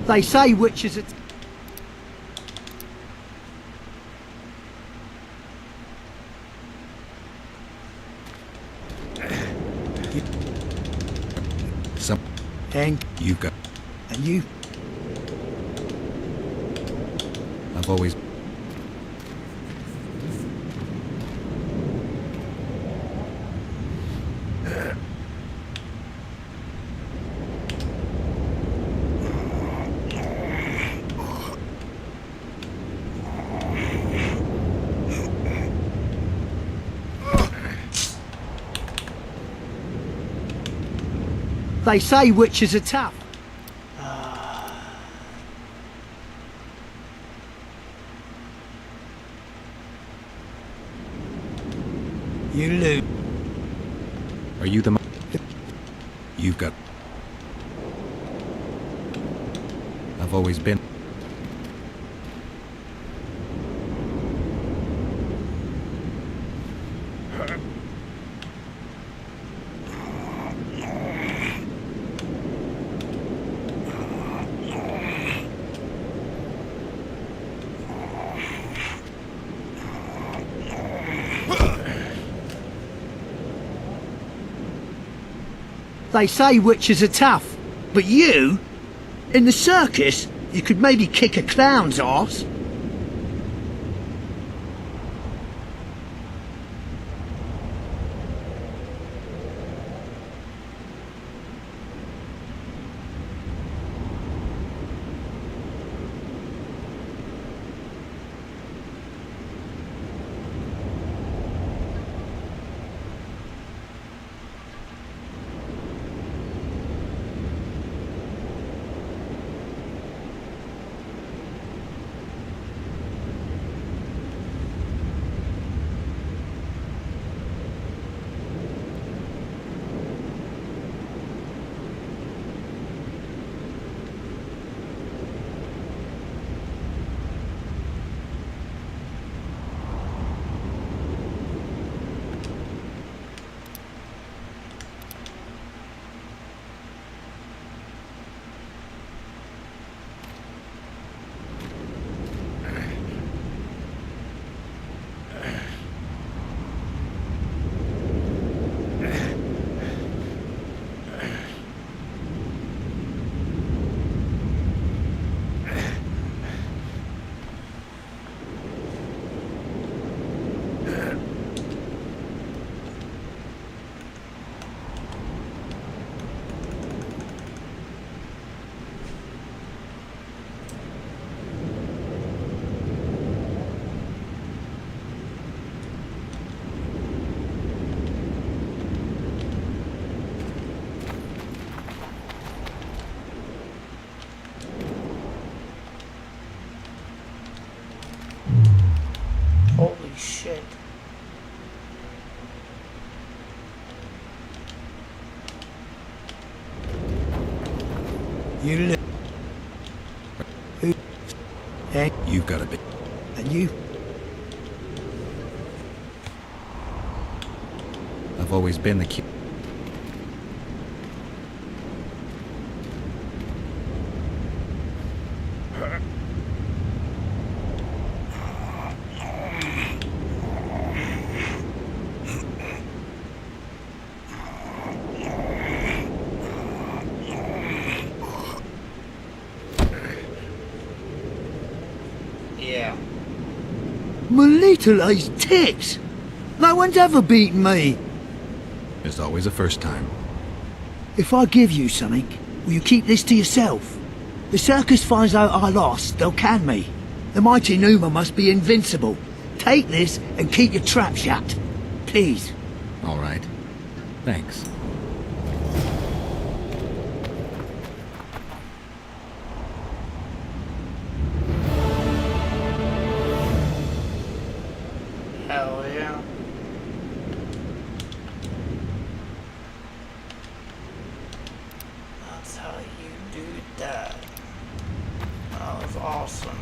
They say witches are... Some. And You've got. And you... I've always. They say witches are tough. You lose. Are you the... You've got... I've always been... They say witches are tough, but you? In the circus, you could maybe kick a clown's arse. Holy shit. You live. Who? Hey, You've got a bit... and you? I've always been the key... Yeah. My little ace tits! No one's ever beaten me! There's always a first time. If I give you something, will you keep this to yourself? The circus finds out I lost, they'll can me. The mighty Numa must be invincible. Take this and keep your trap shut. Please. All right. Thanks. Hell yeah. That's how you do that. That was awesome.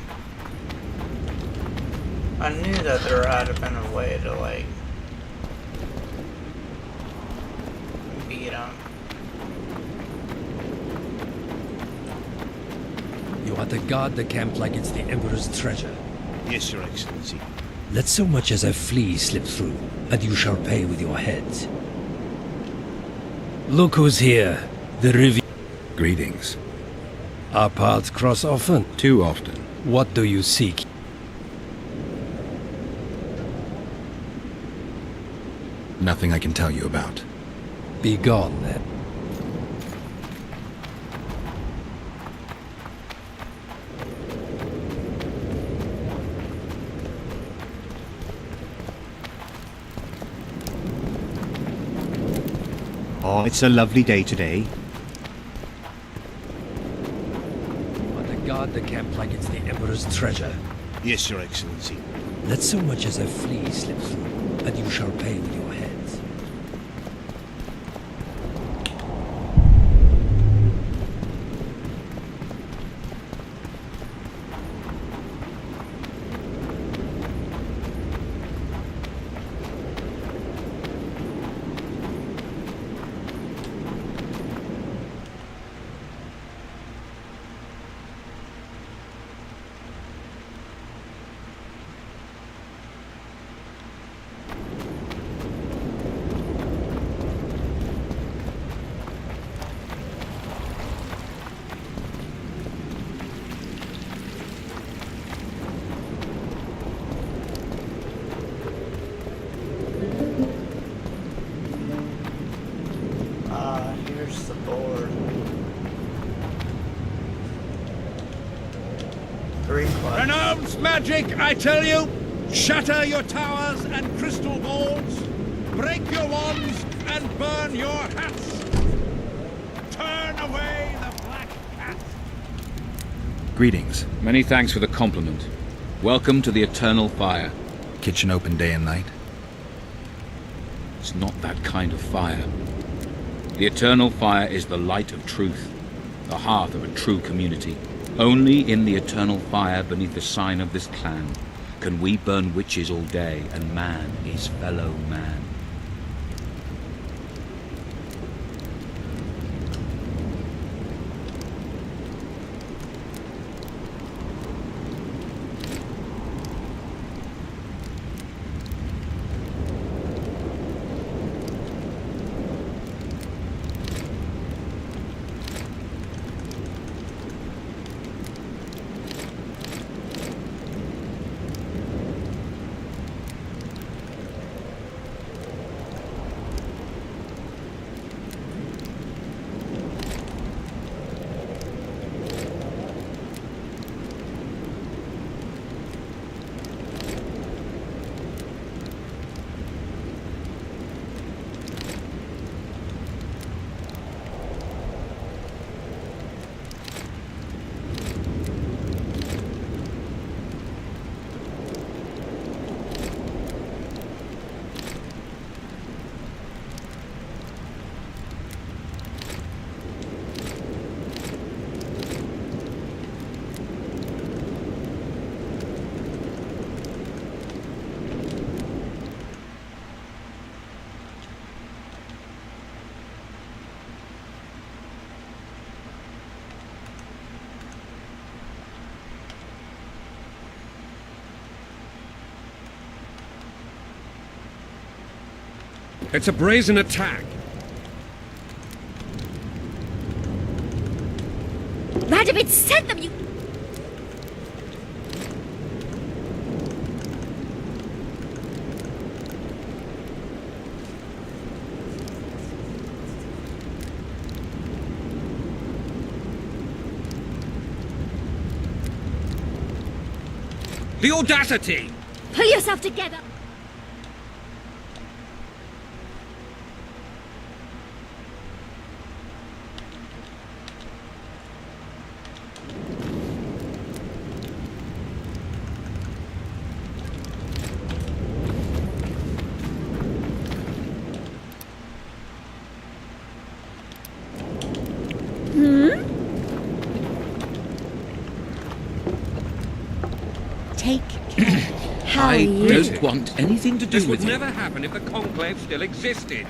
I knew that there had to been a way to, like, beat him. You are to guard the camp like it's the Emperor's treasure. Yes, Your Excellency. Let so much as a flea slip through, and you shall pay with your head. Look who's here, the Rivi... Greetings. Our paths cross often. Too often. What do you seek? Nothing I can tell you about. Be gone, then. Oh, it's a lovely day today. guard the camp like it's the Emperor's treasure. Yes, Your Excellency. Let so much as a flea slip through, and you shall pay with your heads. Here's the board. 3 quests. Renounce magic, I tell you! Shatter your towers and crystal balls! Break your wands and burn your hats! Turn away the black cat! Greetings. Many thanks for the compliment. Welcome to the Eternal Fire. Kitchen open day and night? It's not that kind of fire. The Eternal Fire is the light of truth, the hearth of a true community. Only in the Eternal Fire beneath the sign of this clan can we burn witches all day and man is fellow man. It's a brazen attack. Radovid sent them, you... The audacity! Pull yourself together! Take care. How I are you? don't want anything to do This would with it. never happen if the Conclave still existed.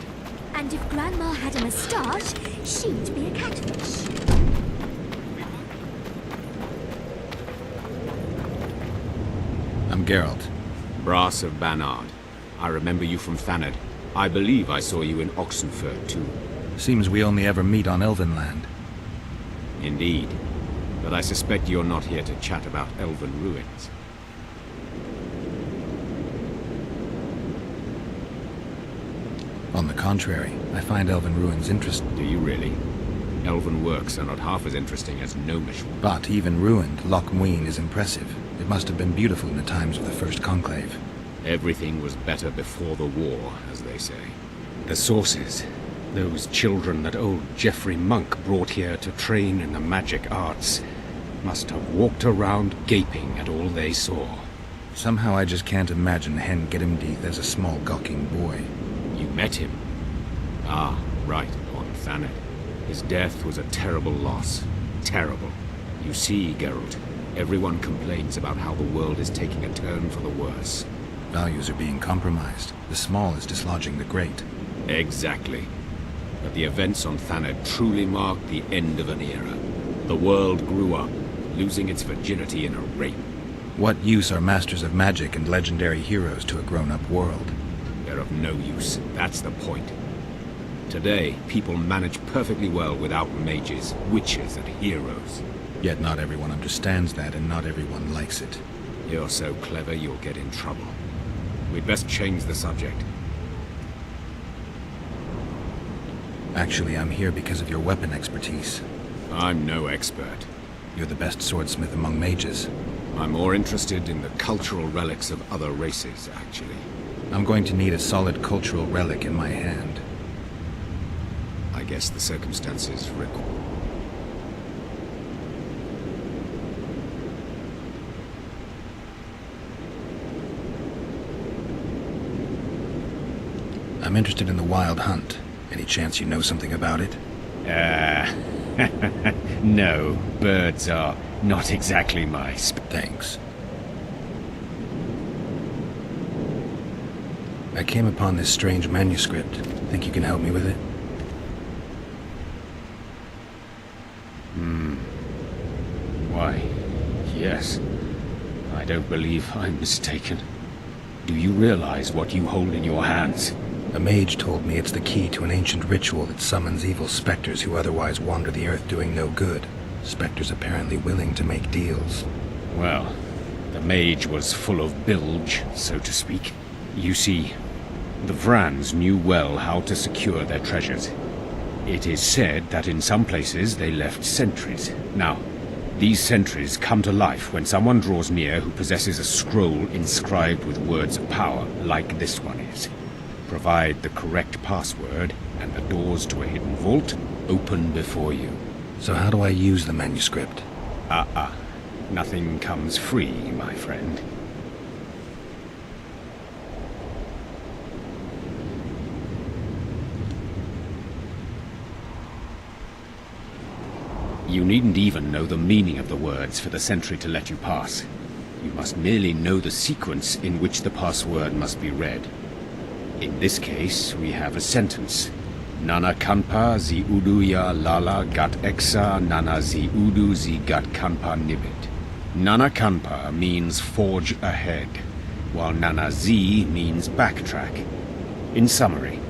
And if Grandma had a moustache, she'd be a catfish. I'm Geralt. Brass of Banard. I remember you from Thanad. I believe I saw you in Oxenfurt, too. Seems we only ever meet on Elvenland. Indeed. But I suspect you're not here to chat about elven ruins. On the contrary, I find elven ruins interesting. Do you really? Elven works are not half as interesting as gnomish ones. But even ruined, Loch Muin is impressive. It must have been beautiful in the times of the First Conclave. Everything was better before the war, as they say. The sources. Those children that old Geoffrey Monk brought here to train in the magic arts. must have walked around gaping at all they saw. Somehow I just can't imagine Hen Giddimdeath as a small gawking boy. You met him? Ah, right, on Thanet. His death was a terrible loss. Terrible. You see, Geralt, everyone complains about how the world is taking a turn for the worse. Values are being compromised. The small is dislodging the great. Exactly. But the events on Thanet truly marked the end of an era. The world grew up, losing its virginity in a rape. What use are masters of magic and legendary heroes to a grown-up world? They're of no use. That's the point. Today, people manage perfectly well without mages, witches, and heroes. Yet not everyone understands that, and not everyone likes it. You're so clever, you'll get in trouble. We'd best change the subject. Actually, I'm here because of your weapon expertise. I'm no expert. You're the best swordsmith among mages. I'm more interested in the cultural relics of other races, actually. I'm going to need a solid cultural relic in my hand. I guess the circumstances require... I'm interested in the Wild Hunt. Any chance you know something about it? No, birds are not exactly my Thanks. I came upon this strange manuscript. Think you can help me with it? Why, yes. I don't believe I'm mistaken. Do you realize what you hold in your hands? A mage told me it's the key to an ancient ritual that summons evil specters who otherwise wander the earth doing no good. Specters apparently willing to make deals. Well, the mage was full of bilge, so to speak. You see, the Vrans knew well how to secure their treasures. It is said that in some places they left sentries. Now, these sentries come to life when someone draws near who possesses a scroll inscribed with words of power, like this one is. Provide the correct password, and the doors to a hidden vault open before you. So how do I use the manuscript? Nothing comes free, my friend. You needn't even know the meaning of the words for the sentry to let you pass. You must merely know the sequence in which the password must be read. In this case, we have a sentence. Nana kanpa zi udu ya lala gat exa nana zi udu zi gat kanpa nibit. Nana kanpa means forge ahead, while nana zi means backtrack. In summary,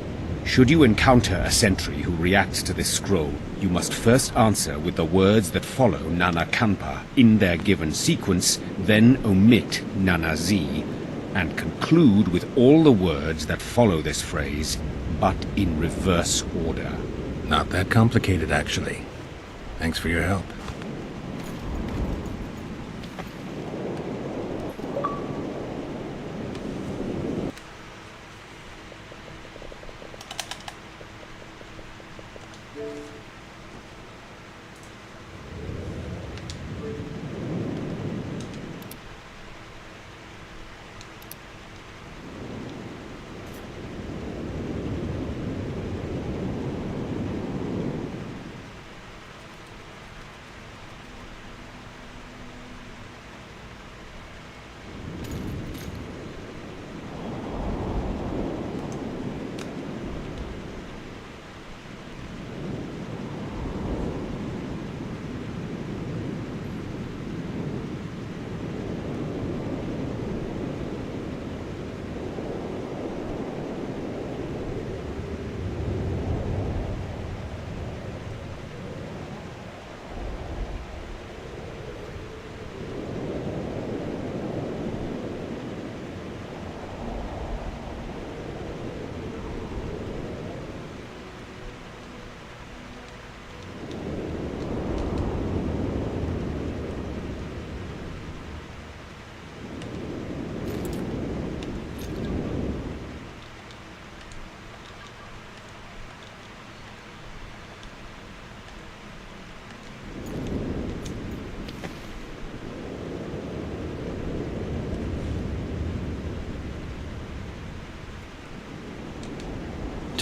should you encounter a sentry who reacts to this scroll, you must first answer with the words that follow Nana Kanpa in their given sequence, then omit Nana Zi, and conclude with all the words that follow this phrase, but in reverse order. Not that complicated, actually. Thanks for your help.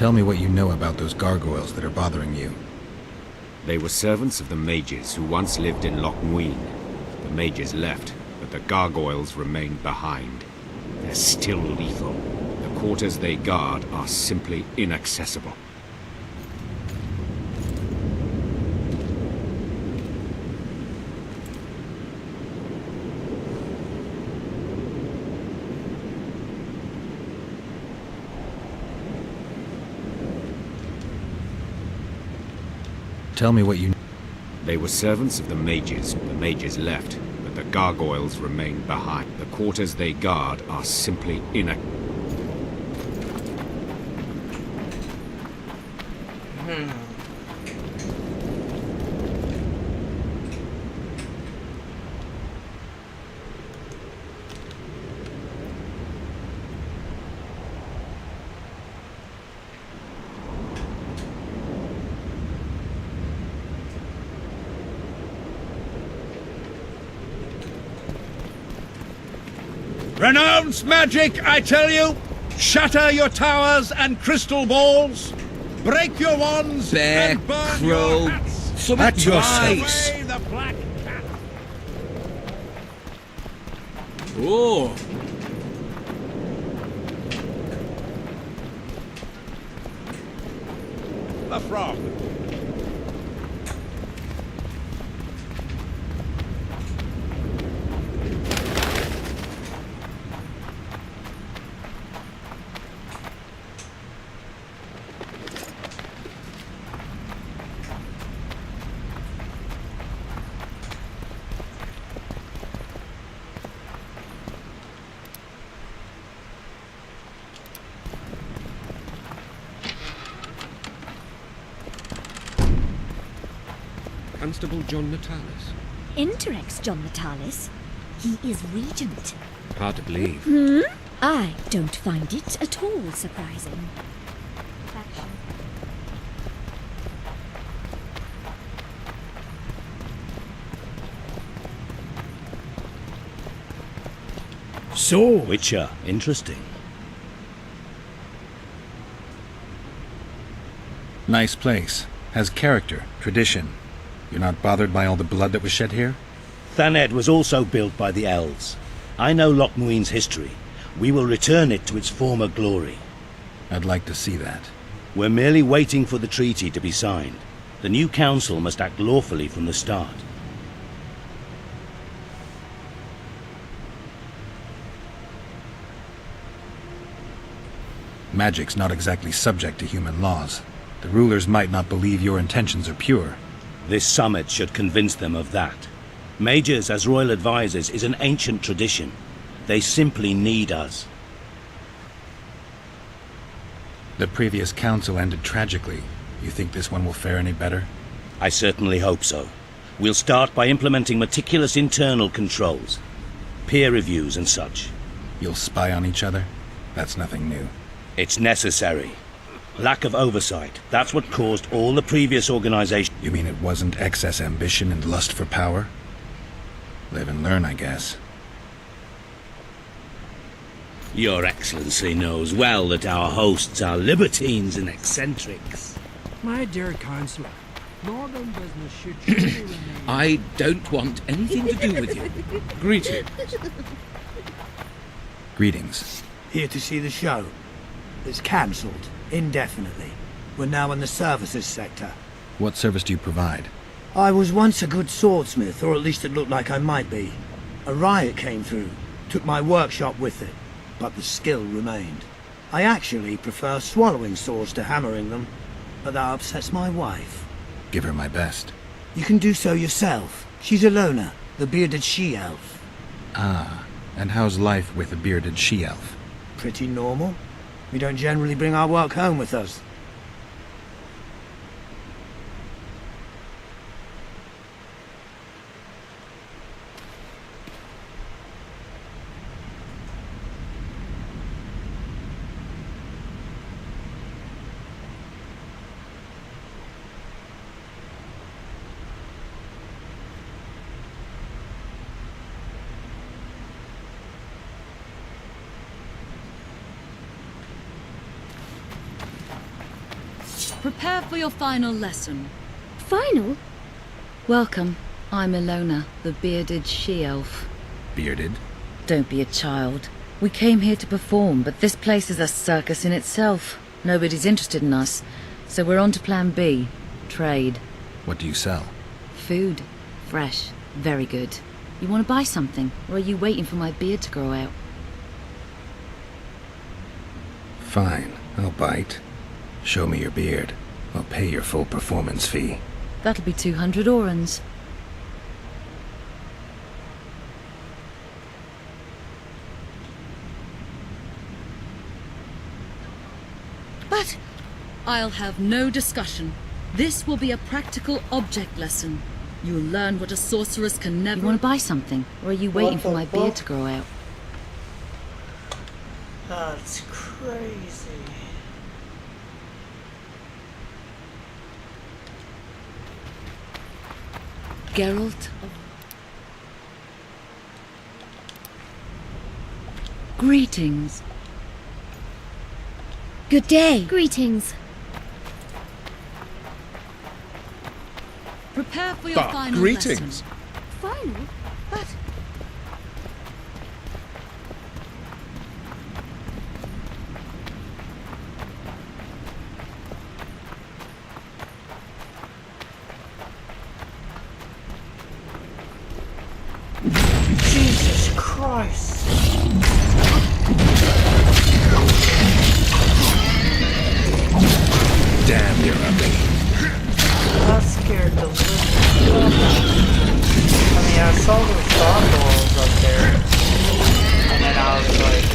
Tell me what you know about those gargoyles that are bothering you. They were servants of the mages who once lived in Loch Muin. The mages left, but the gargoyles remained behind. They're still lethal. The quarters they guard are simply inaccessible. Tell me what you... They were servants of the mages. The mages left, but the gargoyles remained behind. The quarters they guard are simply inaccessible. Renounce magic, I tell you! Shatter your towers and crystal balls! Break your wands Bear, and burn crow, your hats! something At your right. service! The black cat! Oh, The frog! Constable John Natalis. Interex John Natalis. He is regent. Hard to believe. I don't find it at all surprising. So, Witcher, interesting. Nice place. Has character, tradition. You're not bothered by all the blood that was shed here? Thanet was also built by the elves. I know Loch Muin's history. We will return it to its former glory. I'd like to see that. We're merely waiting for the treaty to be signed. The new council must act lawfully from the start. Magic's not exactly subject to human laws. The rulers might not believe your intentions are pure. This summit should convince them of that. Mages as royal advisors is an ancient tradition. They simply need us. The previous council ended tragically. You think this one will fare any better? I certainly hope so. We'll start by implementing meticulous internal controls. Peer reviews and such. You'll spy on each other? That's nothing new. It's necessary. Lack of oversight. That's what caused all the previous organizations. You mean it wasn't excess ambition and lust for power? Live and learn, I guess. Your Excellency knows well that our hosts are libertines and eccentrics. My dear Councillor, northern business should surely remain... I don't want anything to do with you. Greetings. Greetings. Here to see the show. It's cancelled, indefinitely. We're now in the services sector. What service do you provide? I was once a good swordsmith, or at least it looked like I might be. A riot came through, took my workshop with it, but the skill remained. I actually prefer swallowing swords to hammering them, but that upsets my wife. Give her my best. You can do so yourself. She's Alona, the bearded she-elf. Ah, and how's life with a bearded she-elf? Pretty normal. We don't generally bring our work home with us. Prepare for your final lesson. Final? Welcome. I'm Ilona, the bearded she-elf. Bearded? Don't be a child. We came here to perform, but this place is a circus in itself. Nobody's interested in us, so we're on to plan B. Trade. What do you sell? Food. Fresh. Very good. You want to buy something, or are you waiting for my beard to grow out? Fine, I'll bite. Show me your beard. I'll pay your full performance fee. That'll be 200 orans. But I'll have no discussion. This will be a practical object lesson. You'll learn what a sorceress can never... You want to buy something? Or are you waiting for my beard to grow out? That's crazy. Geralt of... Greetings. Good day. Greetings. Prepare for your final lesson. Final? But... Jesus Christ. Damn, you're ugly. That scared the living. I mean, I saw those gargoyles up there, and then I was like,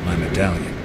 My medallion.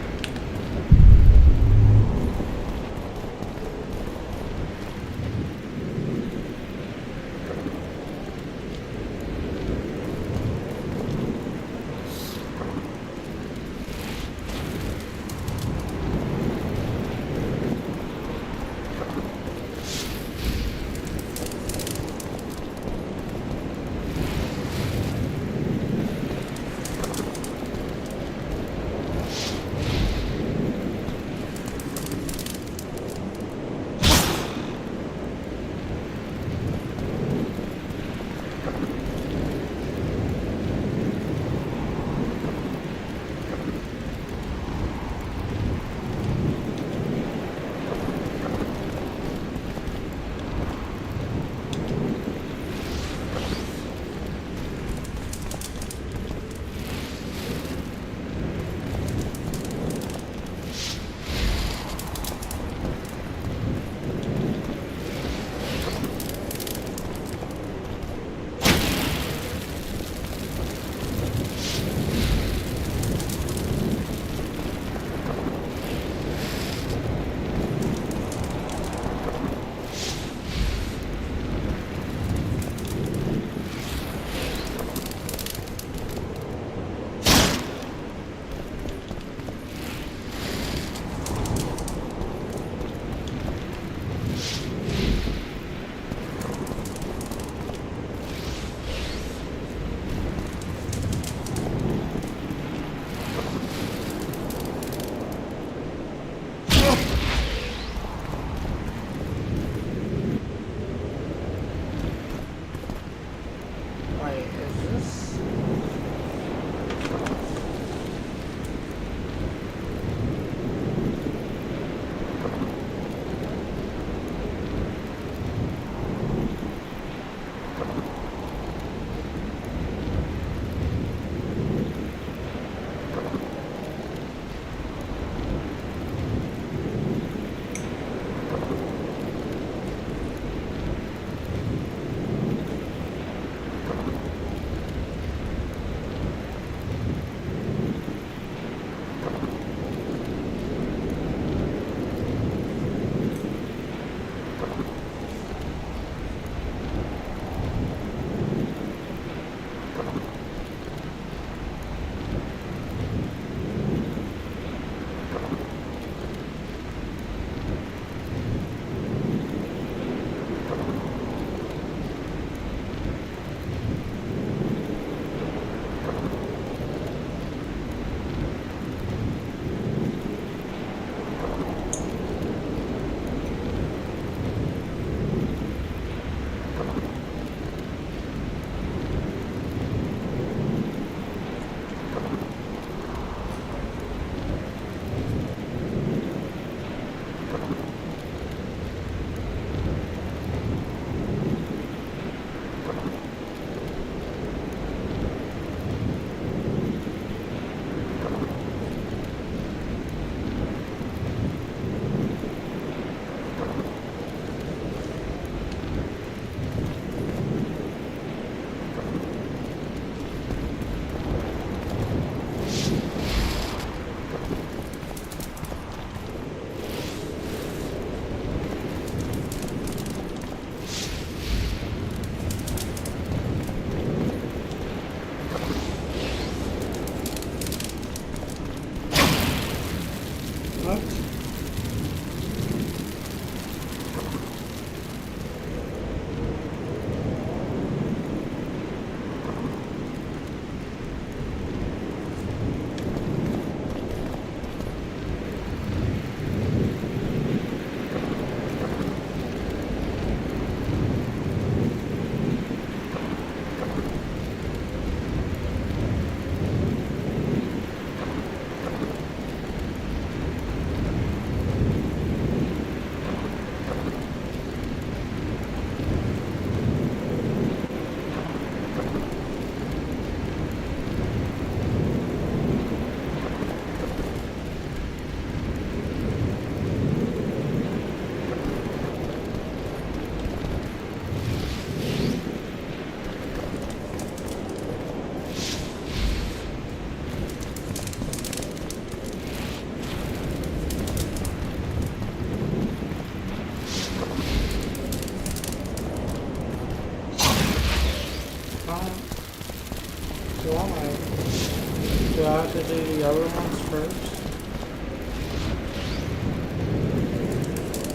Why? Do I have to do the other ones first?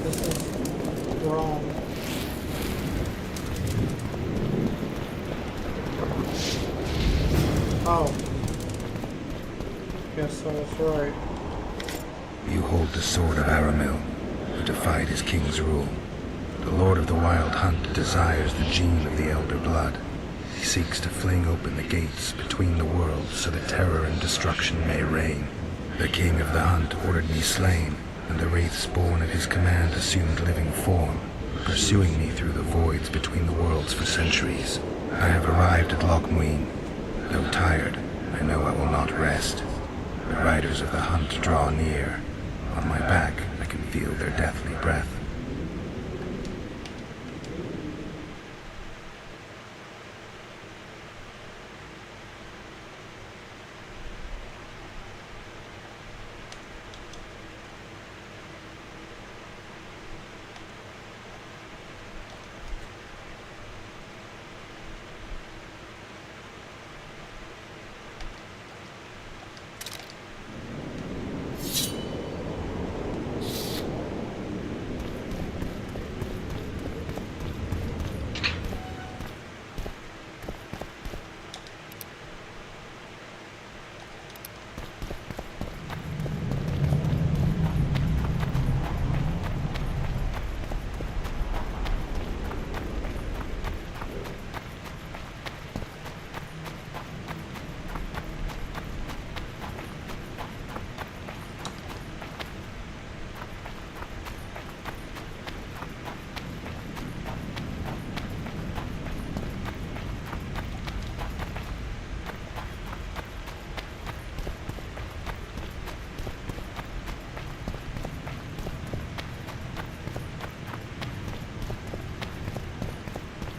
This is wrong. Oh. Guess I was right. You hold the sword of Aramil, who defied his king's rule. The Lord of the Wild Hunt desires the gene of the Elder Blood. He seeks to fling open the gates between the worlds so that terror and destruction may reign. The King of the Hunt ordered me slain, and the wraiths born at his command assumed living form, pursuing me through the voids between the worlds for centuries. I have arrived at Loch Muin. Though tired, I know I will not rest. The riders of the hunt draw near. On my back, I can feel their deathly breath.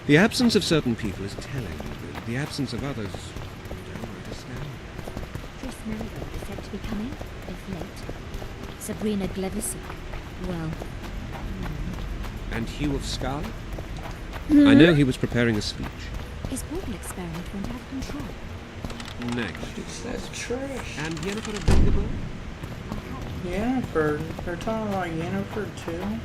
The absence of certain people is telling. The absence of others, I don't understand. Tris Merigold is said to be coming, if late. Sabrina Glevisik, well. And Hugh of Scarlet? I know he was preparing a speech. His portal experiment went out of control. Next. That's trash. And Yennefer of Vengerberg? Yennefer? They're talking about Yennefer too?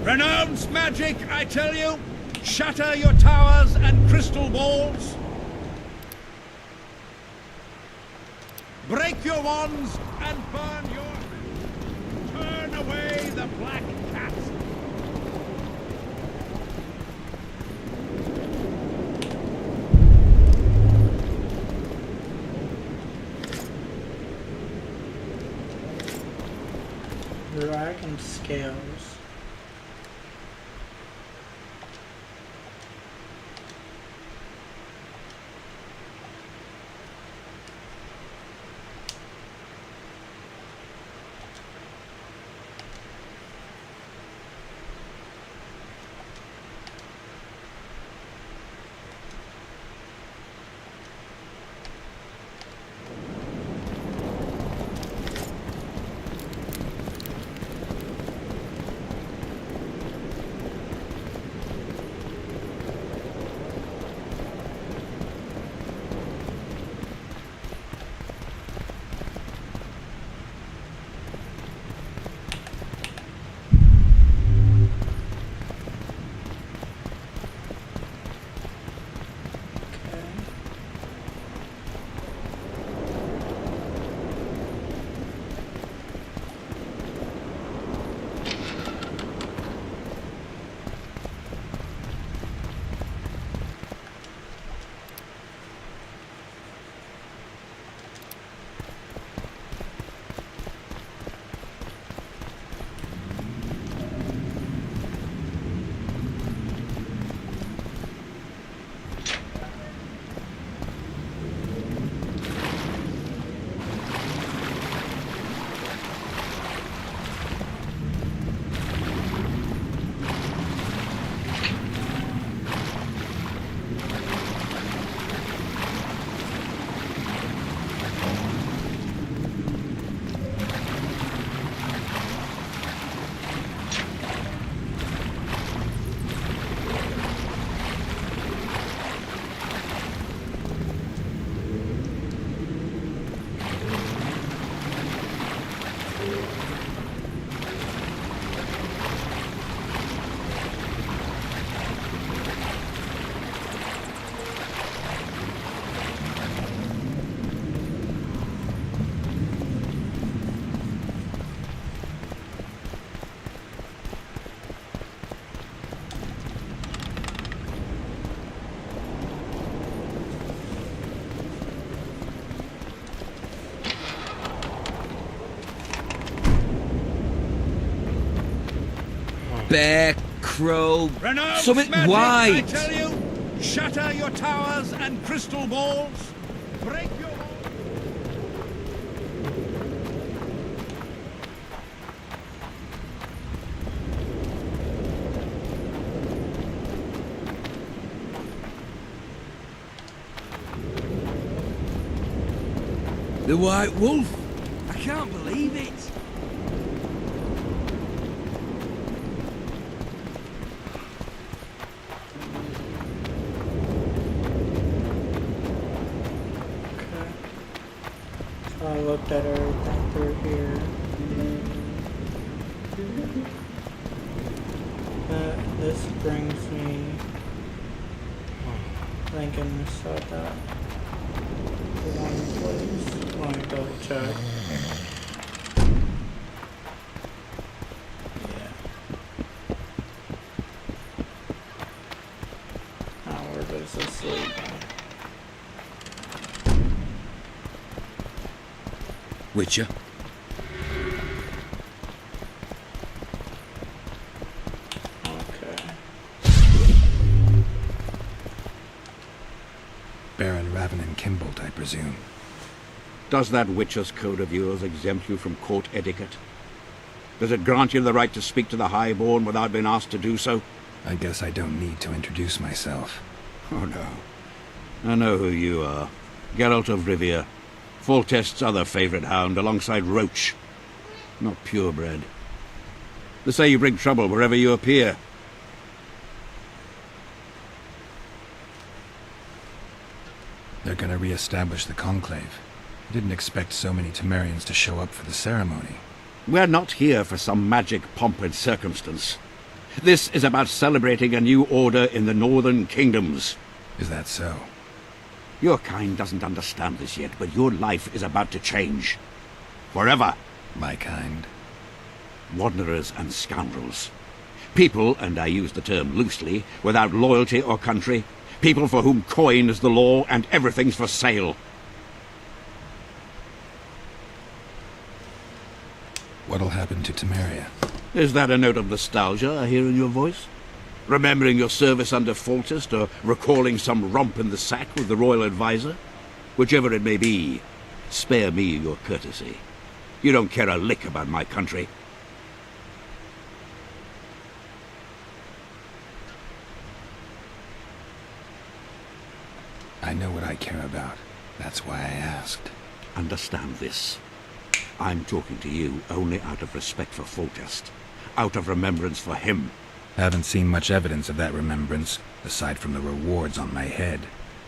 Renounce magic, I tell you! Shatter your towers and crystal walls! Break your wands and burn your... Turn away the black cat! Dragon scales. bear, crow, Renounce something magic, white. I tell you! Shatter your towers and crystal balls! Break your... The White Wolf? I can't believe it. So I looked at everything through here. This brings me thinking so that one place. Let me double check. Yeah. Now where does this lead me? Witcher? Baron Ravenin Kimbolt, I presume. Does that Witcher's code of yours exempt you from court etiquette? Does it grant you the right to speak to the Highborn without being asked to do so? I guess I don't need to introduce myself. Oh no. I know who you are. Geralt of Rivia. Foltest's other favorite hound alongside Roach. Not purebred. They say you bring trouble wherever you appear. They're gonna re-establish the Conclave. I didn't expect so many Temerians to show up for the ceremony. We're not here for some magic pomp and circumstance. This is about celebrating a new order in the Northern Kingdoms. Is that so? Your kind doesn't understand this yet, but your life is about to change. Forever. My kind? Wanderers and scoundrels. People, and I use the term loosely, without loyalty or country. People for whom coin is the law and everything's for sale. What'll happen to Temeria? Is that a note of nostalgia I hear in your voice? Remembering your service under Foltest, or recalling some romp in the sack with the royal advisor? Whichever it may be, spare me your courtesy. You don't care a lick about my country. I know what I care about. That's why I asked. Understand this. I'm talking to you only out of respect for Foltest. Out of remembrance for him. Haven't seen much evidence of that remembrance, aside from the rewards on my head.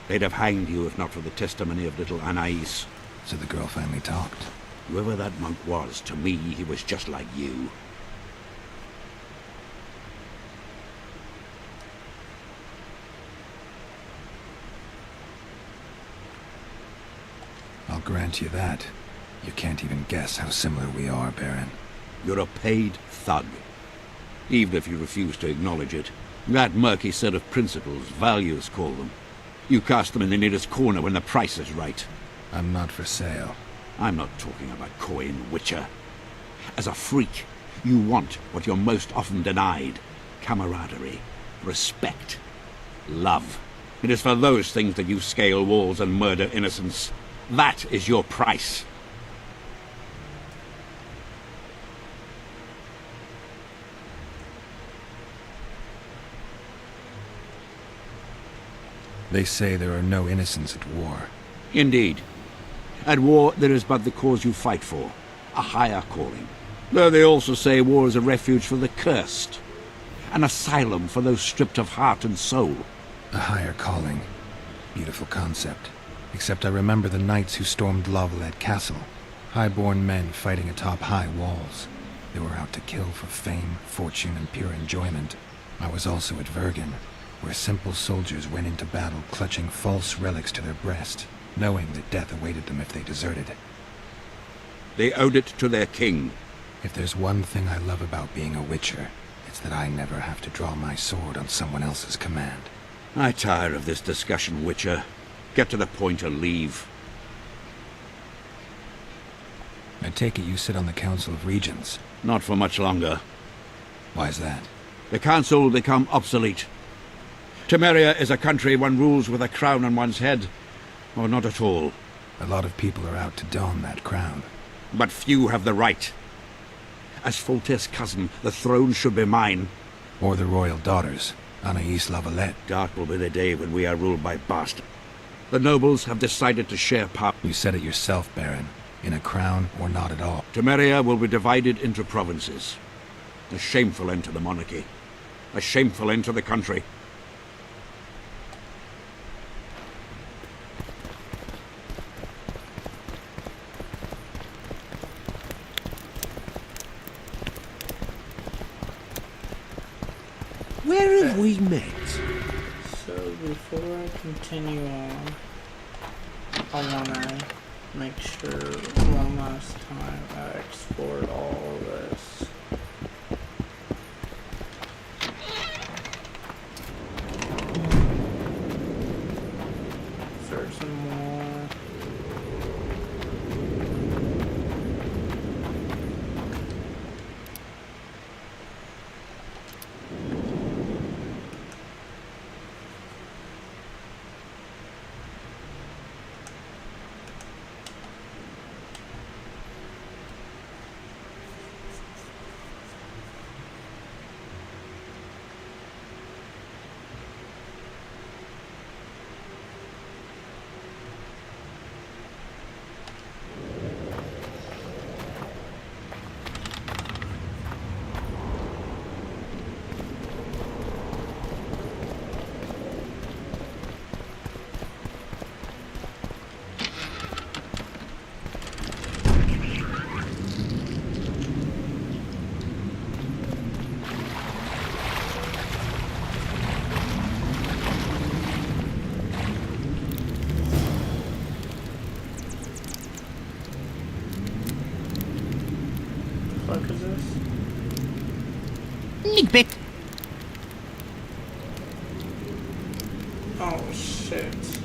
They'd have hanged you if not for the testimony of little Anais. So the girl finally talked. Whoever that monk was, to me, he was just like you. I'll grant you that. You can't even guess how similar we are, Baron. You're a paid thug. Even if you refuse to acknowledge it. That murky set of principles, values call them. You cast them in the nearest corner when the price is right. I'm not for sale. I'm not talking about coin, Witcher. As a freak, you want what you're most often denied. Camaraderie, respect, love. It is for those things that you scale walls and murder innocents. That is your price. They say there are no innocents at war. Indeed. At war, there is but the cause you fight for. A higher calling. Though they also say war is a refuge for the cursed. An asylum for those stripped of heart and soul. A higher calling. Beautiful concept. Except I remember the knights who stormed Lavalette Castle. High-born men fighting atop high walls. They were out to kill for fame, fortune, and pure enjoyment. I was also at Vergen, where simple soldiers went into battle clutching false relics to their breast, knowing that death awaited them if they deserted. They owed it to their king. If there's one thing I love about being a Witcher, it's that I never have to draw my sword on someone else's command. I tire of this discussion, Witcher. Get to the point or leave. I take it you sit on the Council of Regents. Not for much longer. Why's that? The council will become obsolete. Temeria is a country one rules with a crown on one's head, or not at all. A lot of people are out to don that crown. But few have the right. As Foltest's cousin, the throne should be mine. Or the royal daughters, Anais Lavalette. Dark will be the day when we are ruled by bastards. The nobles have decided to share power. You said it yourself, Baron. In a crown or not at all. Temeria will be divided into provinces. A shameful end to the monarchy. A shameful end to the country. Where have we met? So before I continue on, I wanna make sure one last time I export all of this. There's some more. What is this? Ligbit. Oh shit.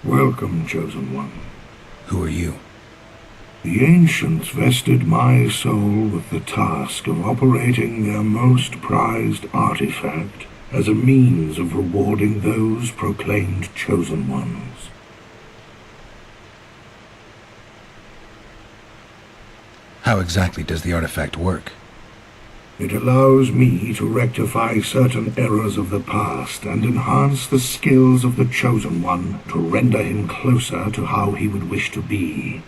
Welcome, Chosen One. Who are you? The Ancients vested my soul with the task of operating their most prized artifact as a means of rewarding those proclaimed Chosen Ones. How exactly does the artifact work? It allows me to rectify certain errors of the past and enhance the skills of the Chosen One to render him closer to how he would wish to be.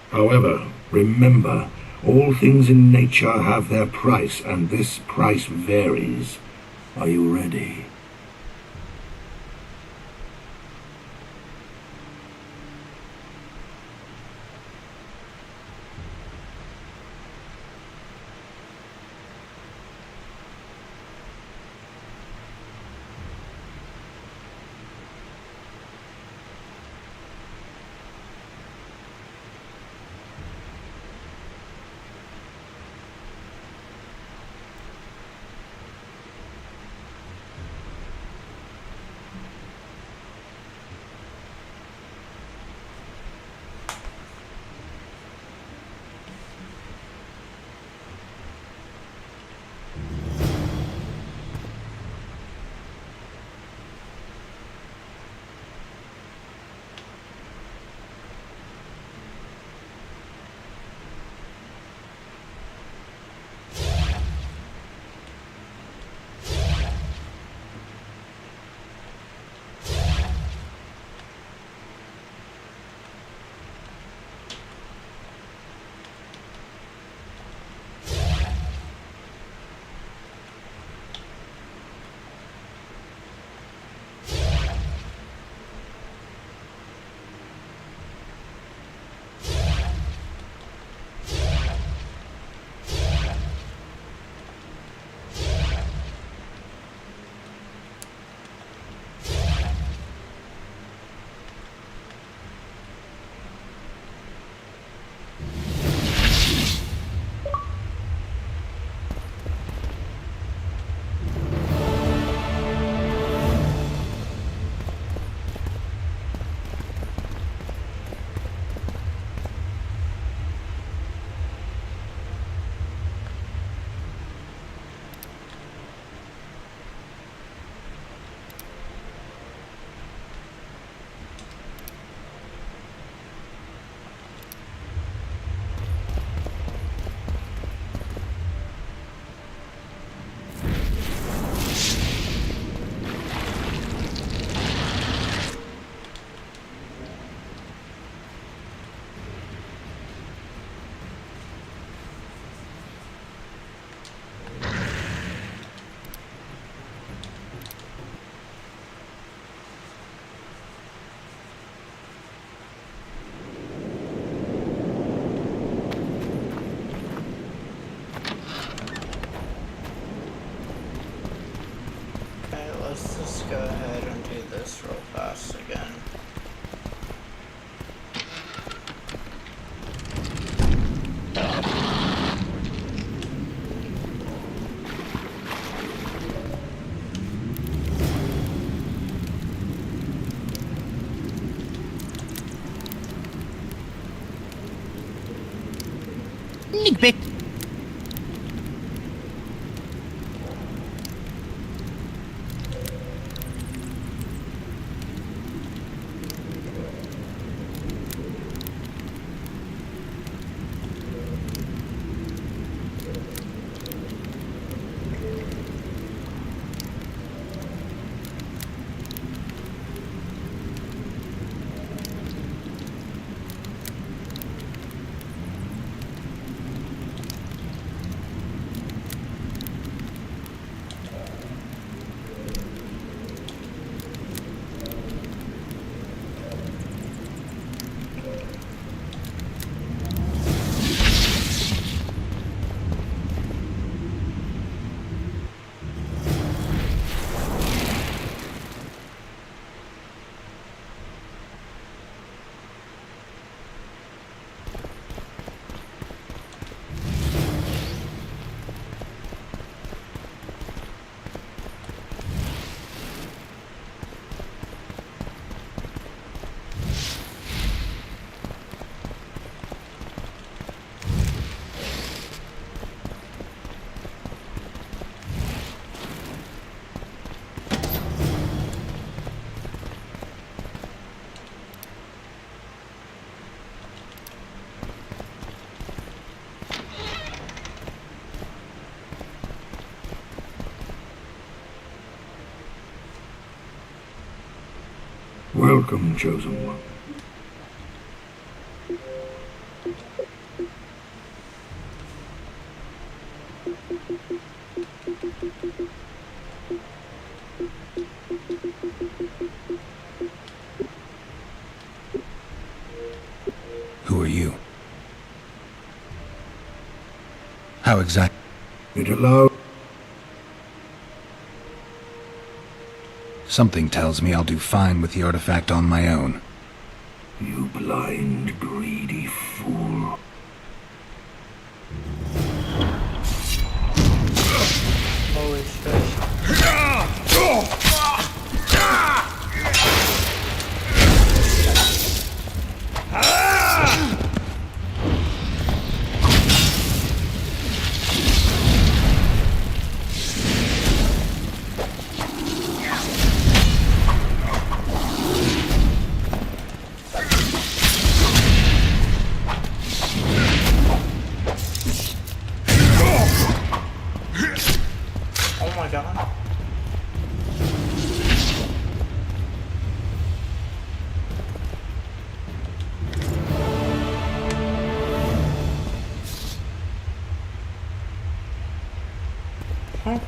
However, remember, all things in nature have their price, and this price varies. Are you ready? Let's just go ahead and do this real fast again. Ligbit. Welcome, Chosen One. Who are you? How exactly? It allows... Something tells me I'll do fine with the artifact on my own. You blind, greedy fool. Holy shit. Oh my god. Huh?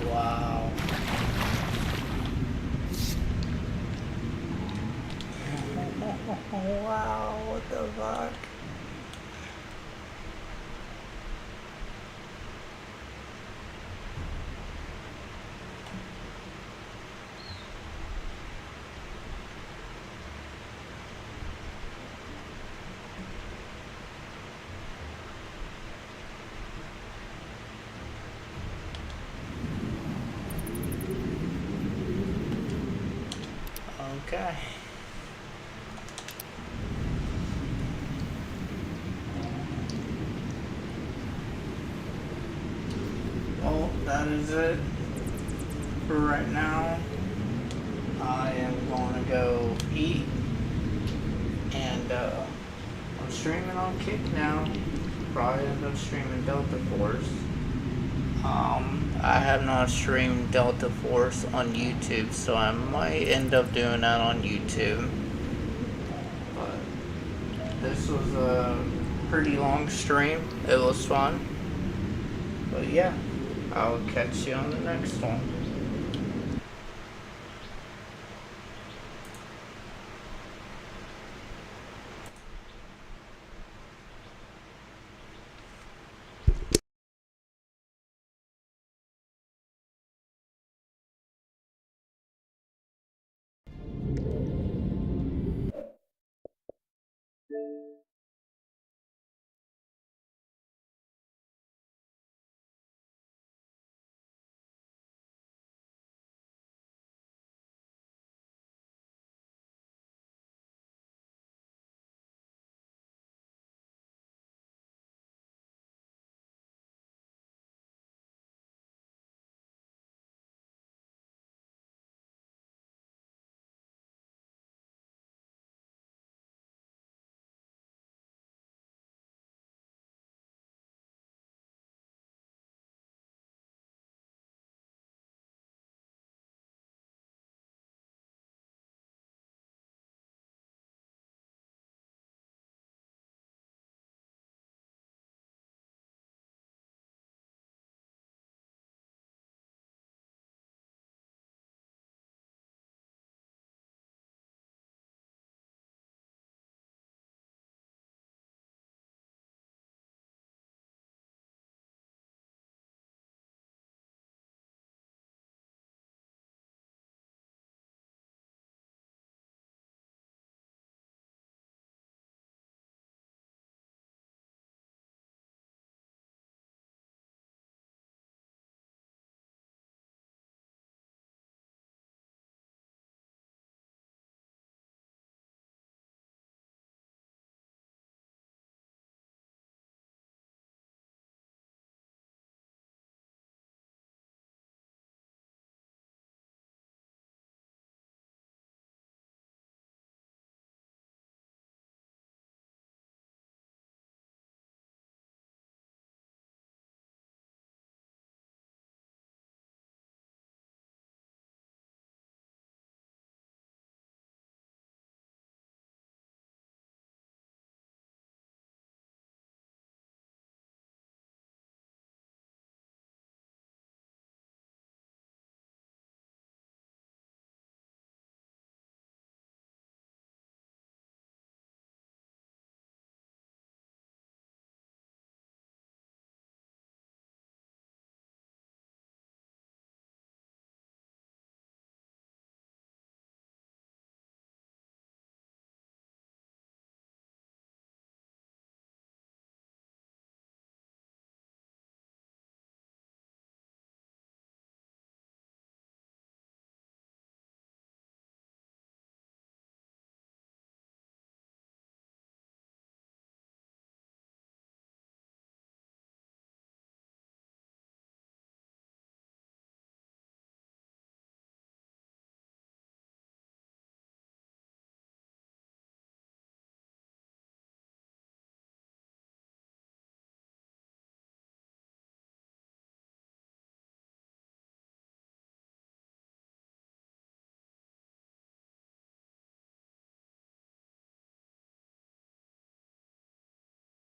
Wow. Wow, what the fuck? Okay. Well, that is it for right now. I am going to go eat, and I'm streaming on Kick now. Probably end up streaming Delta Force. I have not streamed Delta Force on YouTube, so I might end up doing that on YouTube. But this was a pretty long stream. It was fun. But yeah, I'll catch you on the next one.